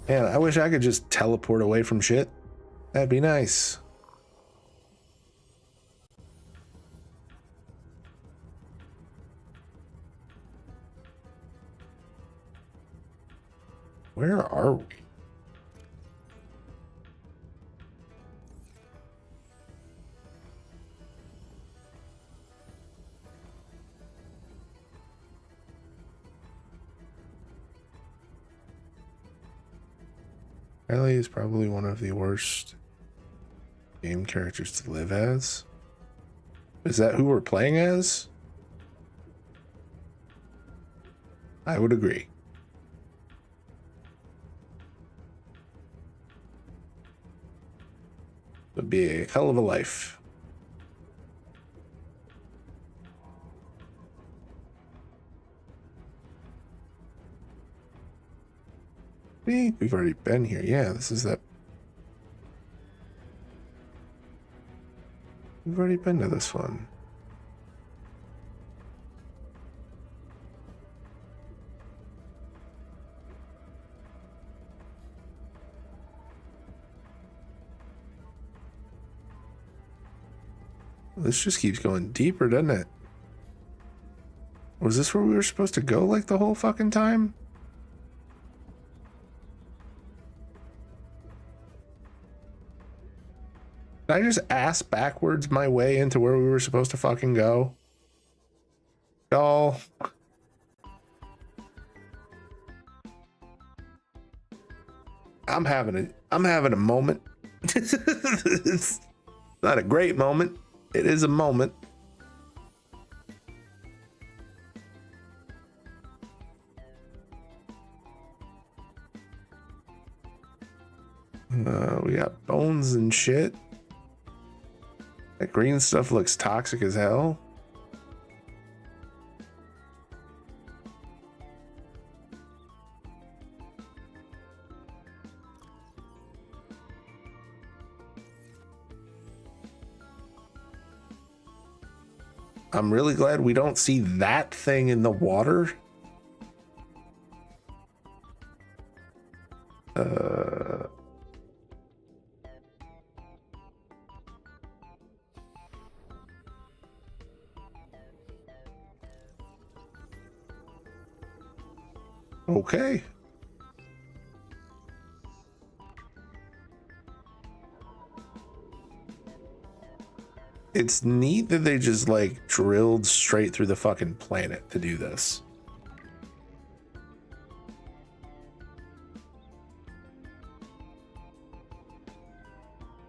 Man, I wish I could just teleport away from shit. That'd be nice. Where are we? Ellie is probably one of the worst game characters to live as. Is that who we're playing as? I would agree. Would be a hell of a life. We've already been here. Yeah, this is that. We've already been to this one. This just keeps going deeper, doesn't it? Was this where we were supposed to go like the whole fucking time? Did I just ass backwards my way into where we were supposed to fucking go? Y'all. I'm having a moment. It's not a great moment. It is a moment. We got bones and shit. That green stuff looks toxic as hell. I'm really glad we don't see that thing in the water. Okay. It's neat that they just like drilled straight through the fucking planet to do this.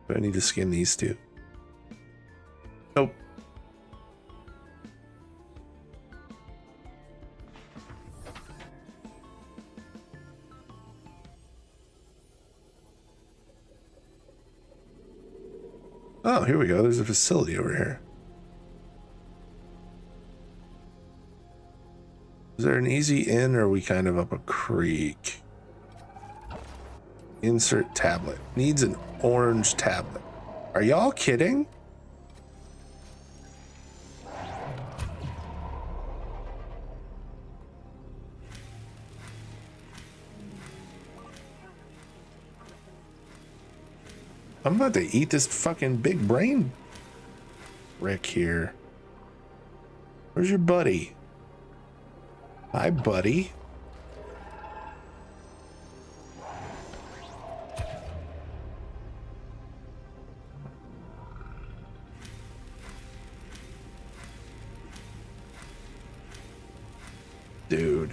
But I need to skin these two. Nope. Oh, here we go. There's a facility over here. Is there an easy in, or are we kind of up a creek? Insert tablet. Needs an orange tablet. Are y'all kidding? I'm about to eat this fucking big brain Rick here. Where's your buddy? Hi, buddy. Dude.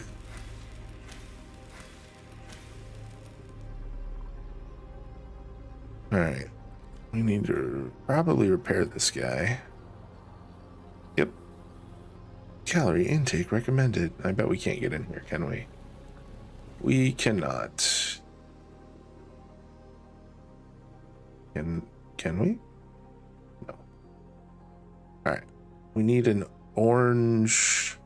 All right. We need to probably repair this guy. Yep. Calorie intake recommended. I bet we can't get in here, can we? We cannot. Can we? No. All right. We need an orange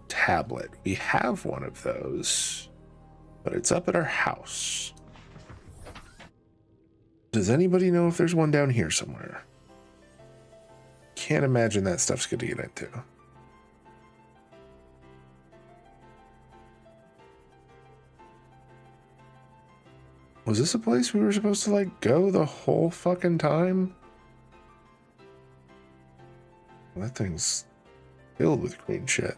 tablet. We have one of those, but it's up at our house. Does anybody know if there's one down here somewhere? Can't imagine that stuff's good to get into. Was this a place we were supposed to like go the whole fucking time? Well, that thing's filled with green shit.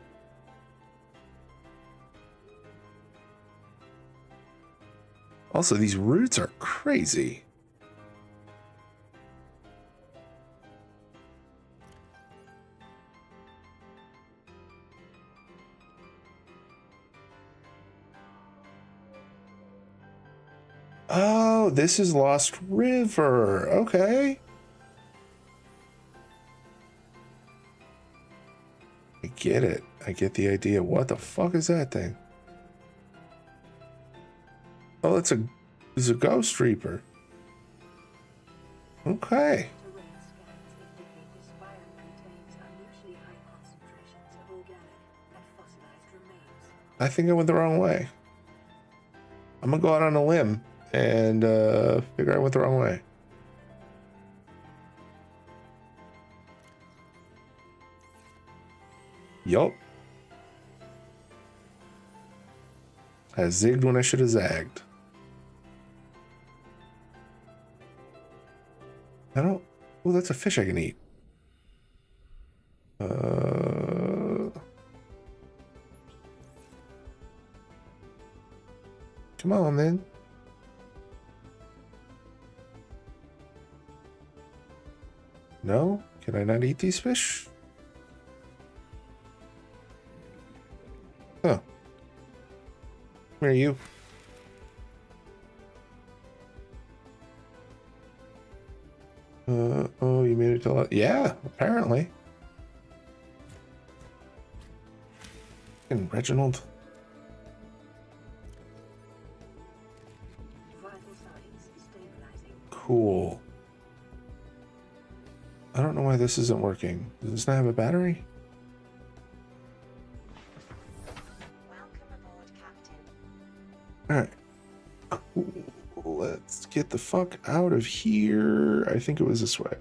Also, these roots are crazy. Oh, this is Lost River. Okay. I get it. I get the idea. What the fuck is that thing? Oh, it's a ghost reaper. Okay. Terrain scans indicate this biome contains unusually high concentrations of organic and fossilized remains. I think I went the wrong way. I'm gonna go out on a limb and figure I went the wrong way. Yup. I zigged when I should have zagged. I don't. Oh, that's a fish I can eat. Come on, then. No? Can I not eat these fish? Oh. Where are you? Yeah, apparently. And Reginald. Vital signs stabilizing. Cool. I don't know why this isn't working. Does this not have a battery? Welcome aboard, Captain. Alright. Let's get the fuck out of here. I think it was this way.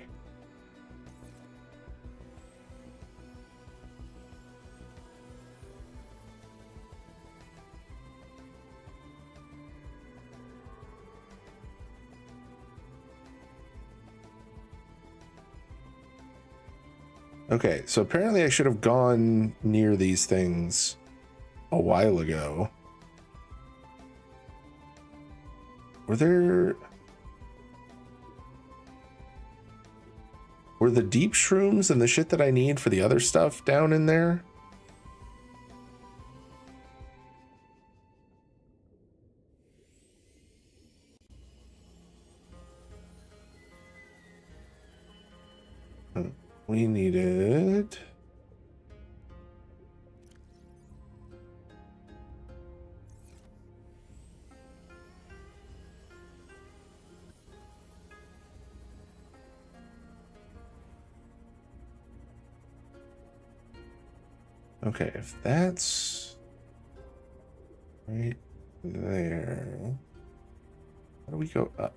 Okay, so apparently I should have gone near these things a while ago. Were the deep shrooms and the shit that I need for the other stuff down in there? We needed... Okay, if that's right there, how do we go up?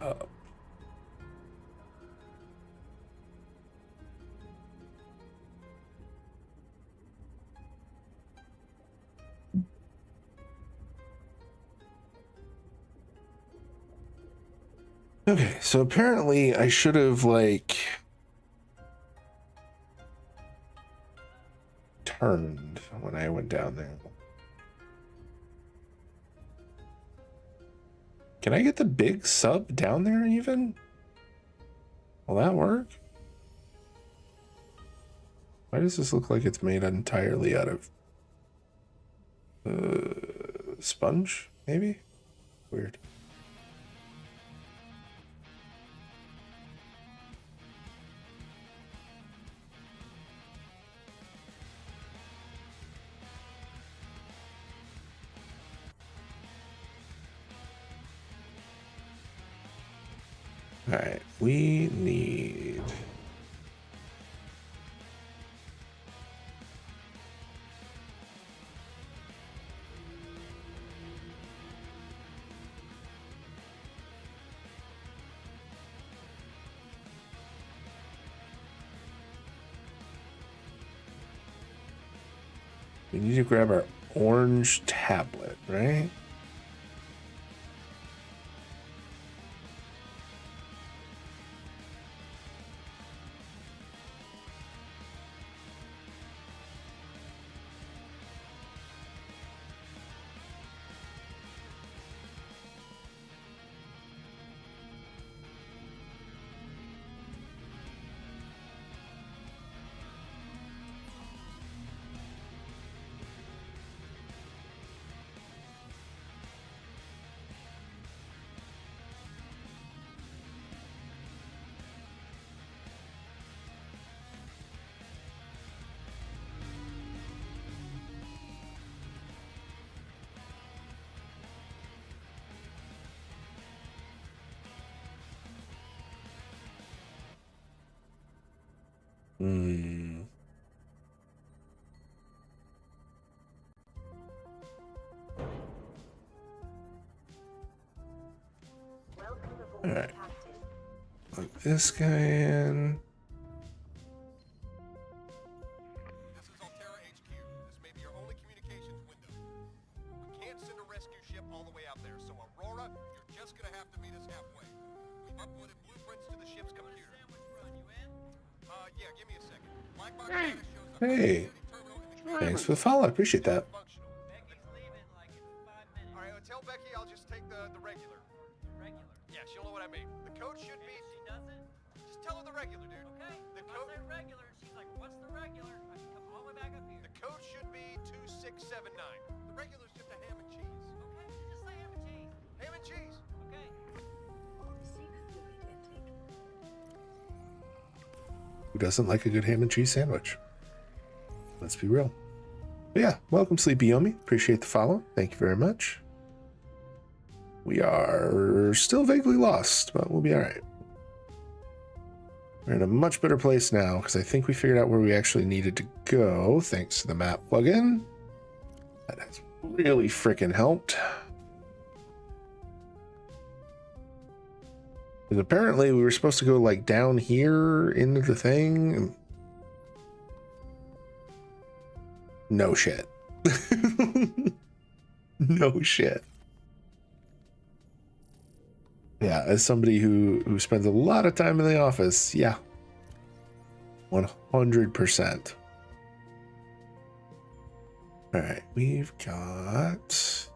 Up. Okay, so apparently I should have, like, turned when I went down there. Can I get the big sub down there even? Will that work? Why does this look like it's made entirely out of sponge, maybe? Weird. All right, we need... We need to grab our orange tablet, right? Hmm. Welcome aboard, All right. Captain. Plug this guy in. This is Altera HQ. This may be your only communications window. We can't send a rescue ship all the way out there, so Aurora, you're just gonna have to meet us halfway. We've uploaded blueprints to the ship's computer. Yeah, give me a second. Black box data shows a Hey, terminal in the thanks for the follow. I appreciate that. functional. All right, tell Becky I'll just take the regular. Yeah, she'll know what I mean. The code should be... She doesn't? Just tell her the regular, dude. Okay. The If I code... say regular, and she's like, what's the regular? I can come all the way back up here. The code should be 2679. The regular's just a ham and cheese. Okay, then just say ham and cheese. Ham and cheese. Okay. Seek fluid intake. Who doesn't like a good ham and cheese sandwich? Let's be real. But yeah, welcome, Sleepy Yomi. Appreciate the follow. Thank you very much. We are still vaguely lost, but we'll be all right. We're in a much better place now because I think we figured out where we actually needed to go thanks to the map plugin. That has really freaking helped. Because apparently we were supposed to go like down here into the thing. No shit. No shit. Yeah, as somebody who spends a lot of time in the office, yeah. 100%. All right, we've got...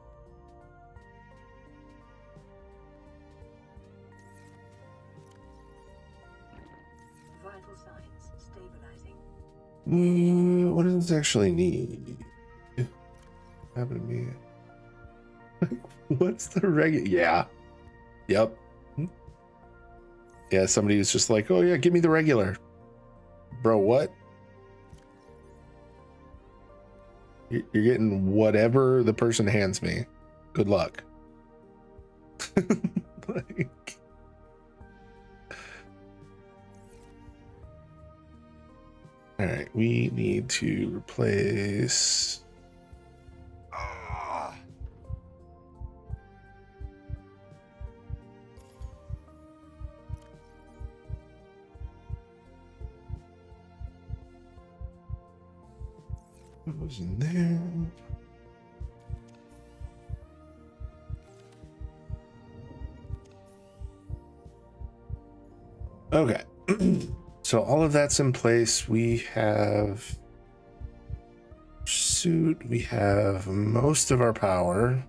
Vital signs stabilizing. What does this actually need? Happened to me. What's the regular? Yeah. Yep. Yeah, somebody was just like, oh yeah, give me the regular. Bro, what? You're getting whatever the person hands me. Good luck. Like... All right, we need to replace... What was in there? Okay. So all of that's in place. We have suit. We have most of our power.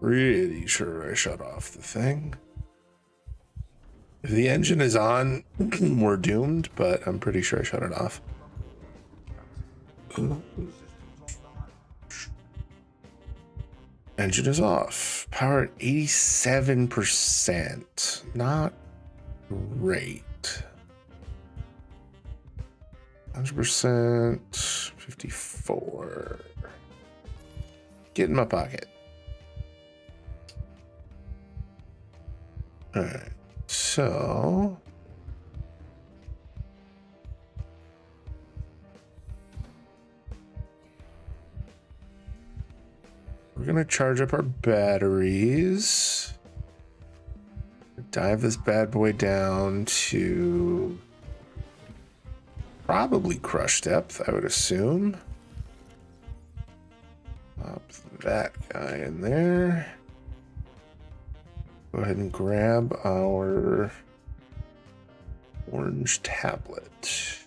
Pretty sure I shut off the thing. If the engine is on, we're doomed, but I'm pretty sure I shut it off. Engine is off. Power at 87%. Not great. 100%. 54. Get in my pocket. All right. So... we're going to charge up our batteries. Dive this bad boy down to probably crush depth, I would assume. Pop that guy in there. Go ahead and grab our orange tablet.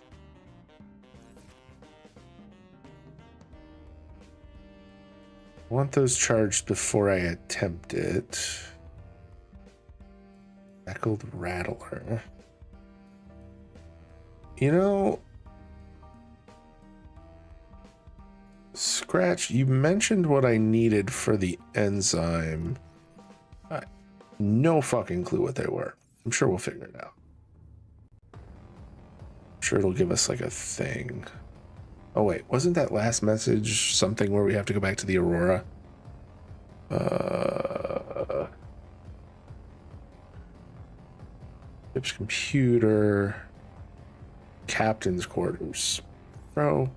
I want those charged before I attempt it. Speckled rattler. You know, Scratch, you mentioned what I needed for the enzyme. No fucking clue what they were. I'm sure we'll figure it out. I'm sure it'll give us like a thing. Oh wait, wasn't that last message something where we have to go back to the Aurora? Ship's computer. Captain's quarters. Bro.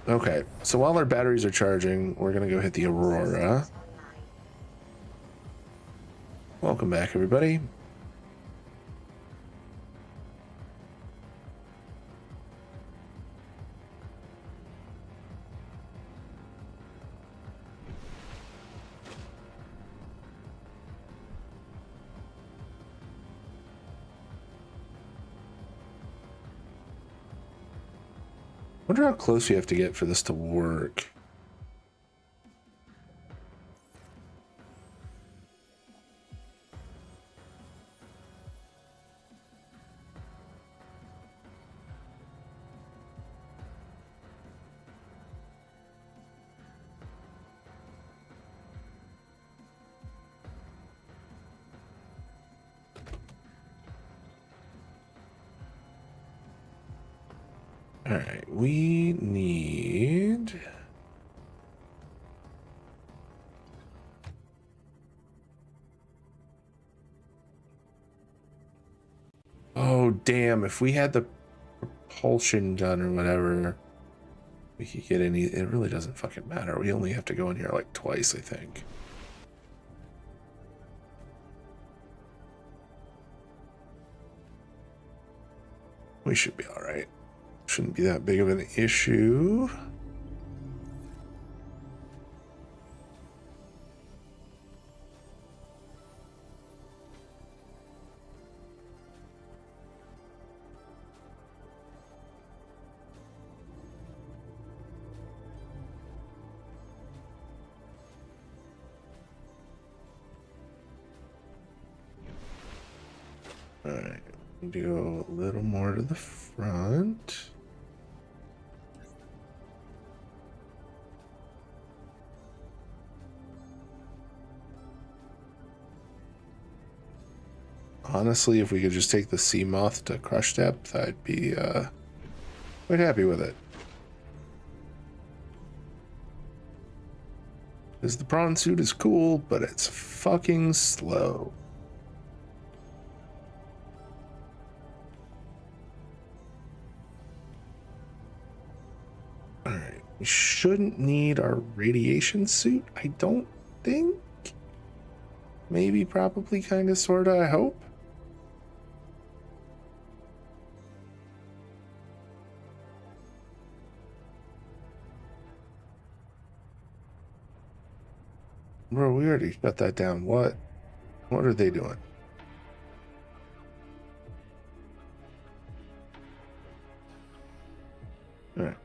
Okay, so while our batteries are charging, we're gonna go hit the Aurora. Welcome back, everybody. Wonder how close we have to get for this to work. All right, we need... Oh, damn, if we had the propulsion gun or whatever, we could get any... It really doesn't fucking matter. We only have to go in here like twice, I think. We should be all right. Shouldn't be that big of an issue. All right, we need to go a little more to the front. Honestly, if we could just take the sea moth to crush depth, I'd be quite happy with it. Because the prawn suit is cool, but it's fucking slow. Alright, we shouldn't need our radiation suit, I don't think. Maybe, probably, kind of, sort of, I hope. Bro, we already shut that down. What are they doing? All right.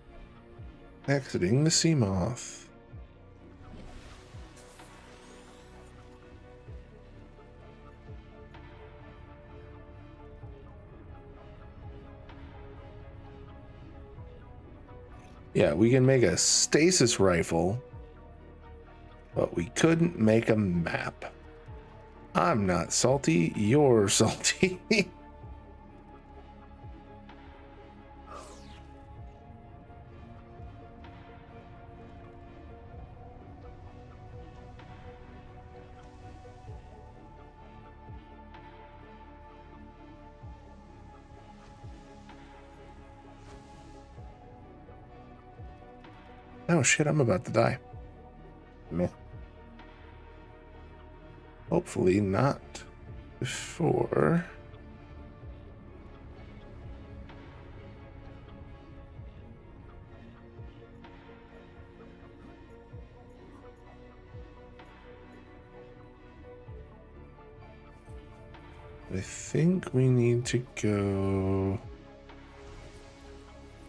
Exiting the sea moth. Yeah, we can make a stasis rifle, but we couldn't make a map. I'm not salty, you're salty. Oh shit, I'm about to die. Meh. Hopefully not before. I think we need to go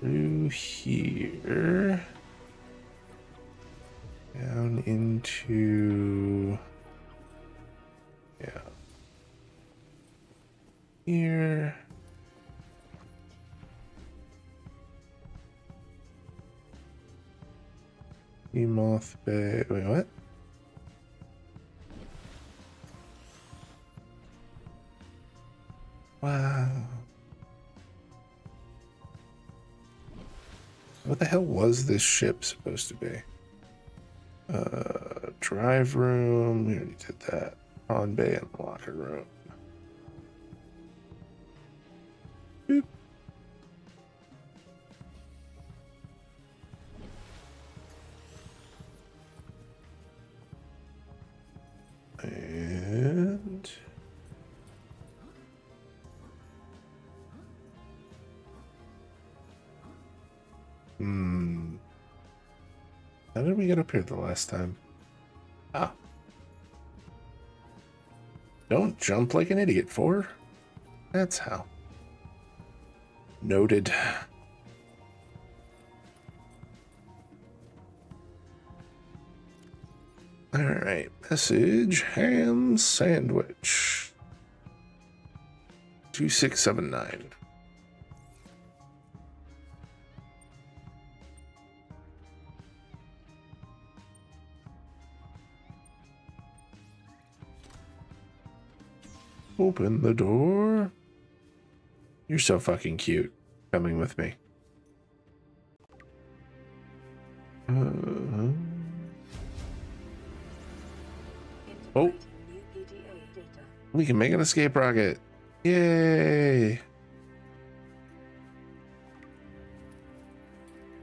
through here. Down into... yeah. Here. Moth Bay. Wait, what? Wow. What the hell was this ship supposed to be? Drive room. We already did that. On bay and locker room. Boop. And how did we get up here the last time? Ah. Don't jump like an idiot, 4. That's how. Noted. All right, message ham sandwich 2679. Open the door. You're so fucking cute. Coming with me. Oh, Integrating new PDA data. we can make an escape rocket. Yay!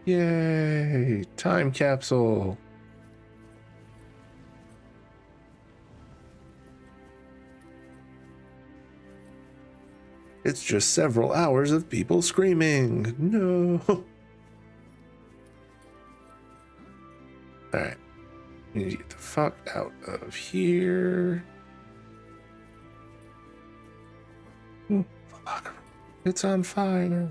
Yay! Time capsule. It's just several hours of people screaming. No. All right. We need to get the fuck out of here. Ooh, the locker room. It's on fire.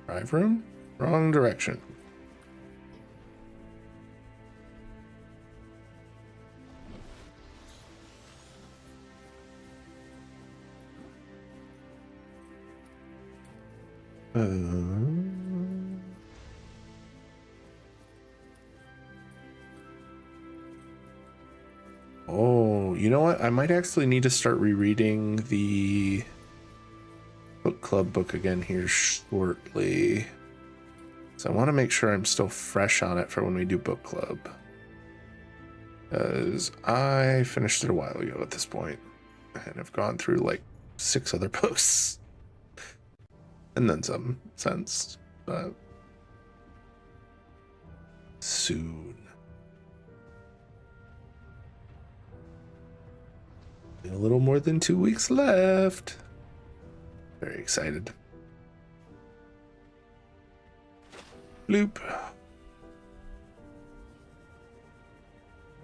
Drive room? Wrong direction. Oh, you know what? I might actually need to start rereading the book club book again here shortly. So I want to make sure I'm still fresh on it for when we do book club. Because I finished it a while ago at this point. And I've gone through like 6 other books. And then some since. But soon. A little more than 2 weeks left. Very excited. Bloop.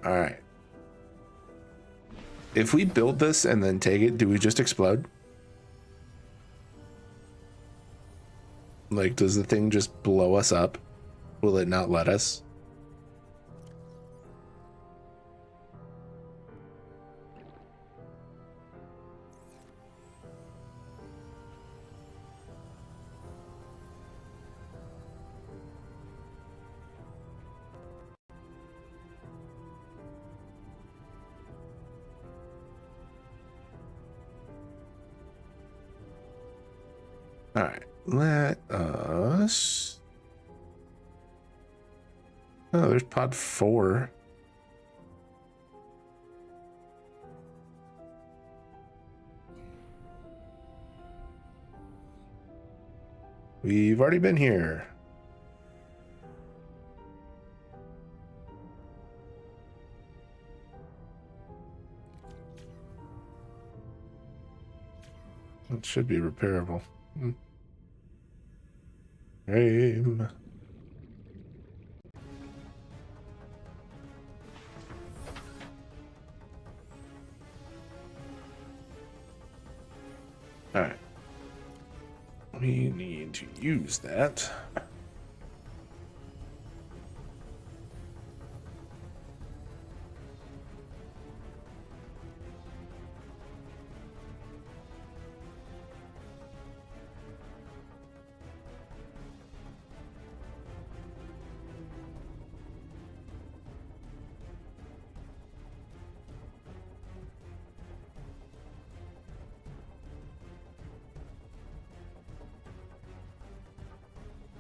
All right. If we build this and then take it, do we just explode? Like, does the thing just blow us up? Will it not let us? All right, let us. Oh, there's pod 4. We've already been here. It should be repairable. Aim. All right. We need to use that.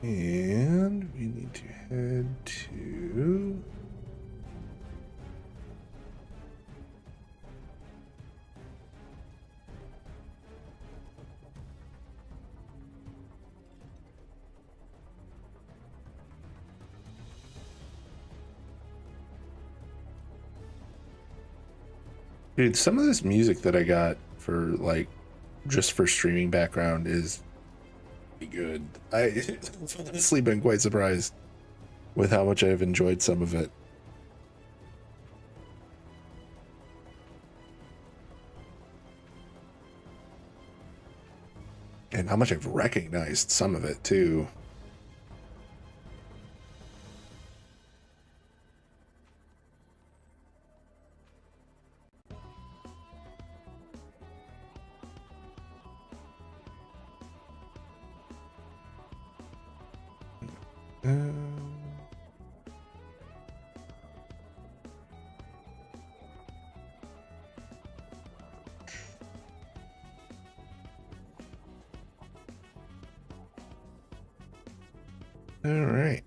And we need to head to... Dude, some of this music that I got for, like, just for streaming background is pretty good. I've honestly been quite surprised with how much I've enjoyed some of it. And how much I've recognized some of it too. All right.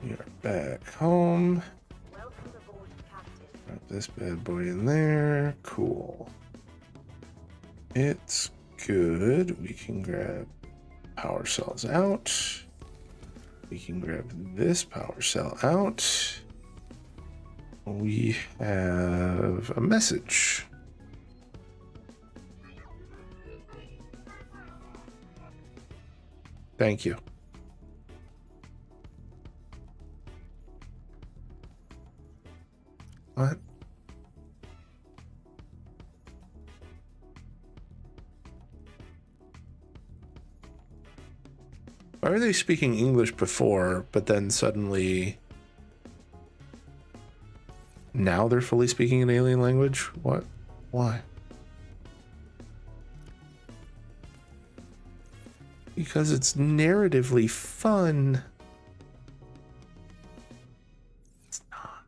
We are back home. Welcome aboard, Captain. Drop this bad boy in there. Cool. It's good. We can grab power cells out. We can grab this power cell out. We have a message. Thank you. What? Why were they speaking English before, but then suddenly now they're fully speaking an alien language? What? Why? Because it's narratively fun. It's not.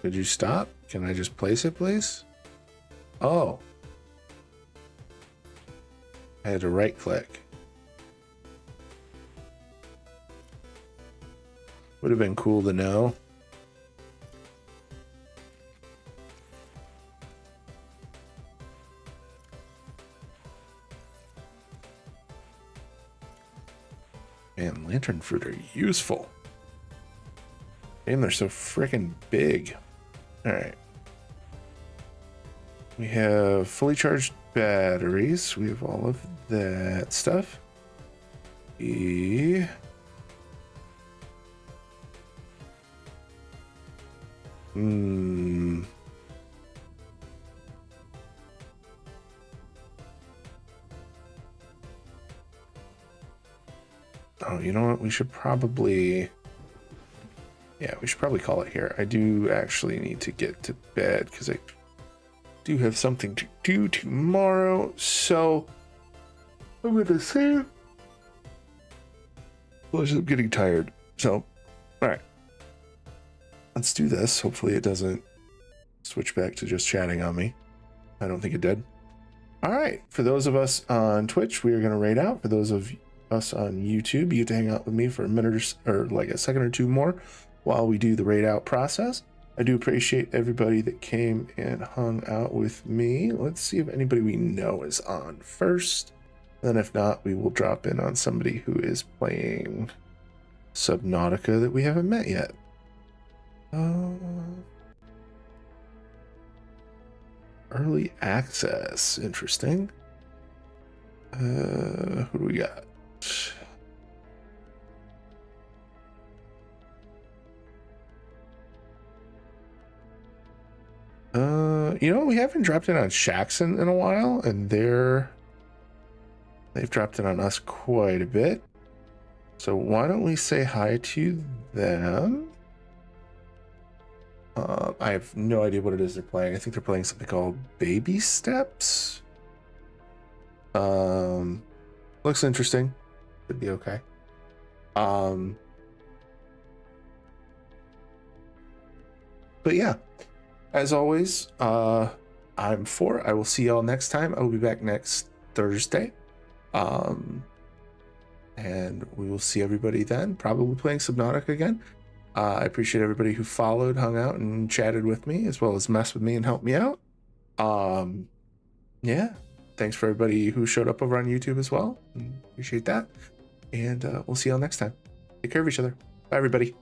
Could you stop? Can I just place it, please? Oh. I had to right click. Would have been cool to know. Man, lantern fruit are useful. And they're so freaking big. All right. We have fully charged batteries. We have all of that stuff. Oh, you know what? We should probably... Yeah, we should probably call it here. I do actually need to get to bed because I do have something to do tomorrow. So I'm going to say, well, I'm getting tired. So, all right, let's do this. Hopefully it doesn't switch back to just chatting on me. I don't think it did. All right. For those of us on Twitch, we are going to raid out. For those of us on YouTube, you get to hang out with me for a minute or like a second or two more while we do the raid out process. I do appreciate everybody that came and hung out with me. Let's see if anybody we know is on first. Then if not, we will drop in on somebody who is playing Subnautica that we haven't met yet. Early access. Interesting. Who do we got? You know, we haven't dropped in on Shaxon in a while, and they've dropped in on us quite a bit. So why don't we say hi to them? I have no idea what it is they're playing. I think they're playing something called Baby Steps. Looks interesting. Could be okay. But yeah. As always, I'm For. I will see y'all next time. I will be back next Thursday. And we will see everybody then. Probably playing Subnautica again. I appreciate everybody who followed, hung out, and chatted with me, as well as messed with me and helped me out. Yeah. Thanks for everybody who showed up over on YouTube as well. Appreciate that. And we'll see y'all next time. Take care of each other. Bye, everybody.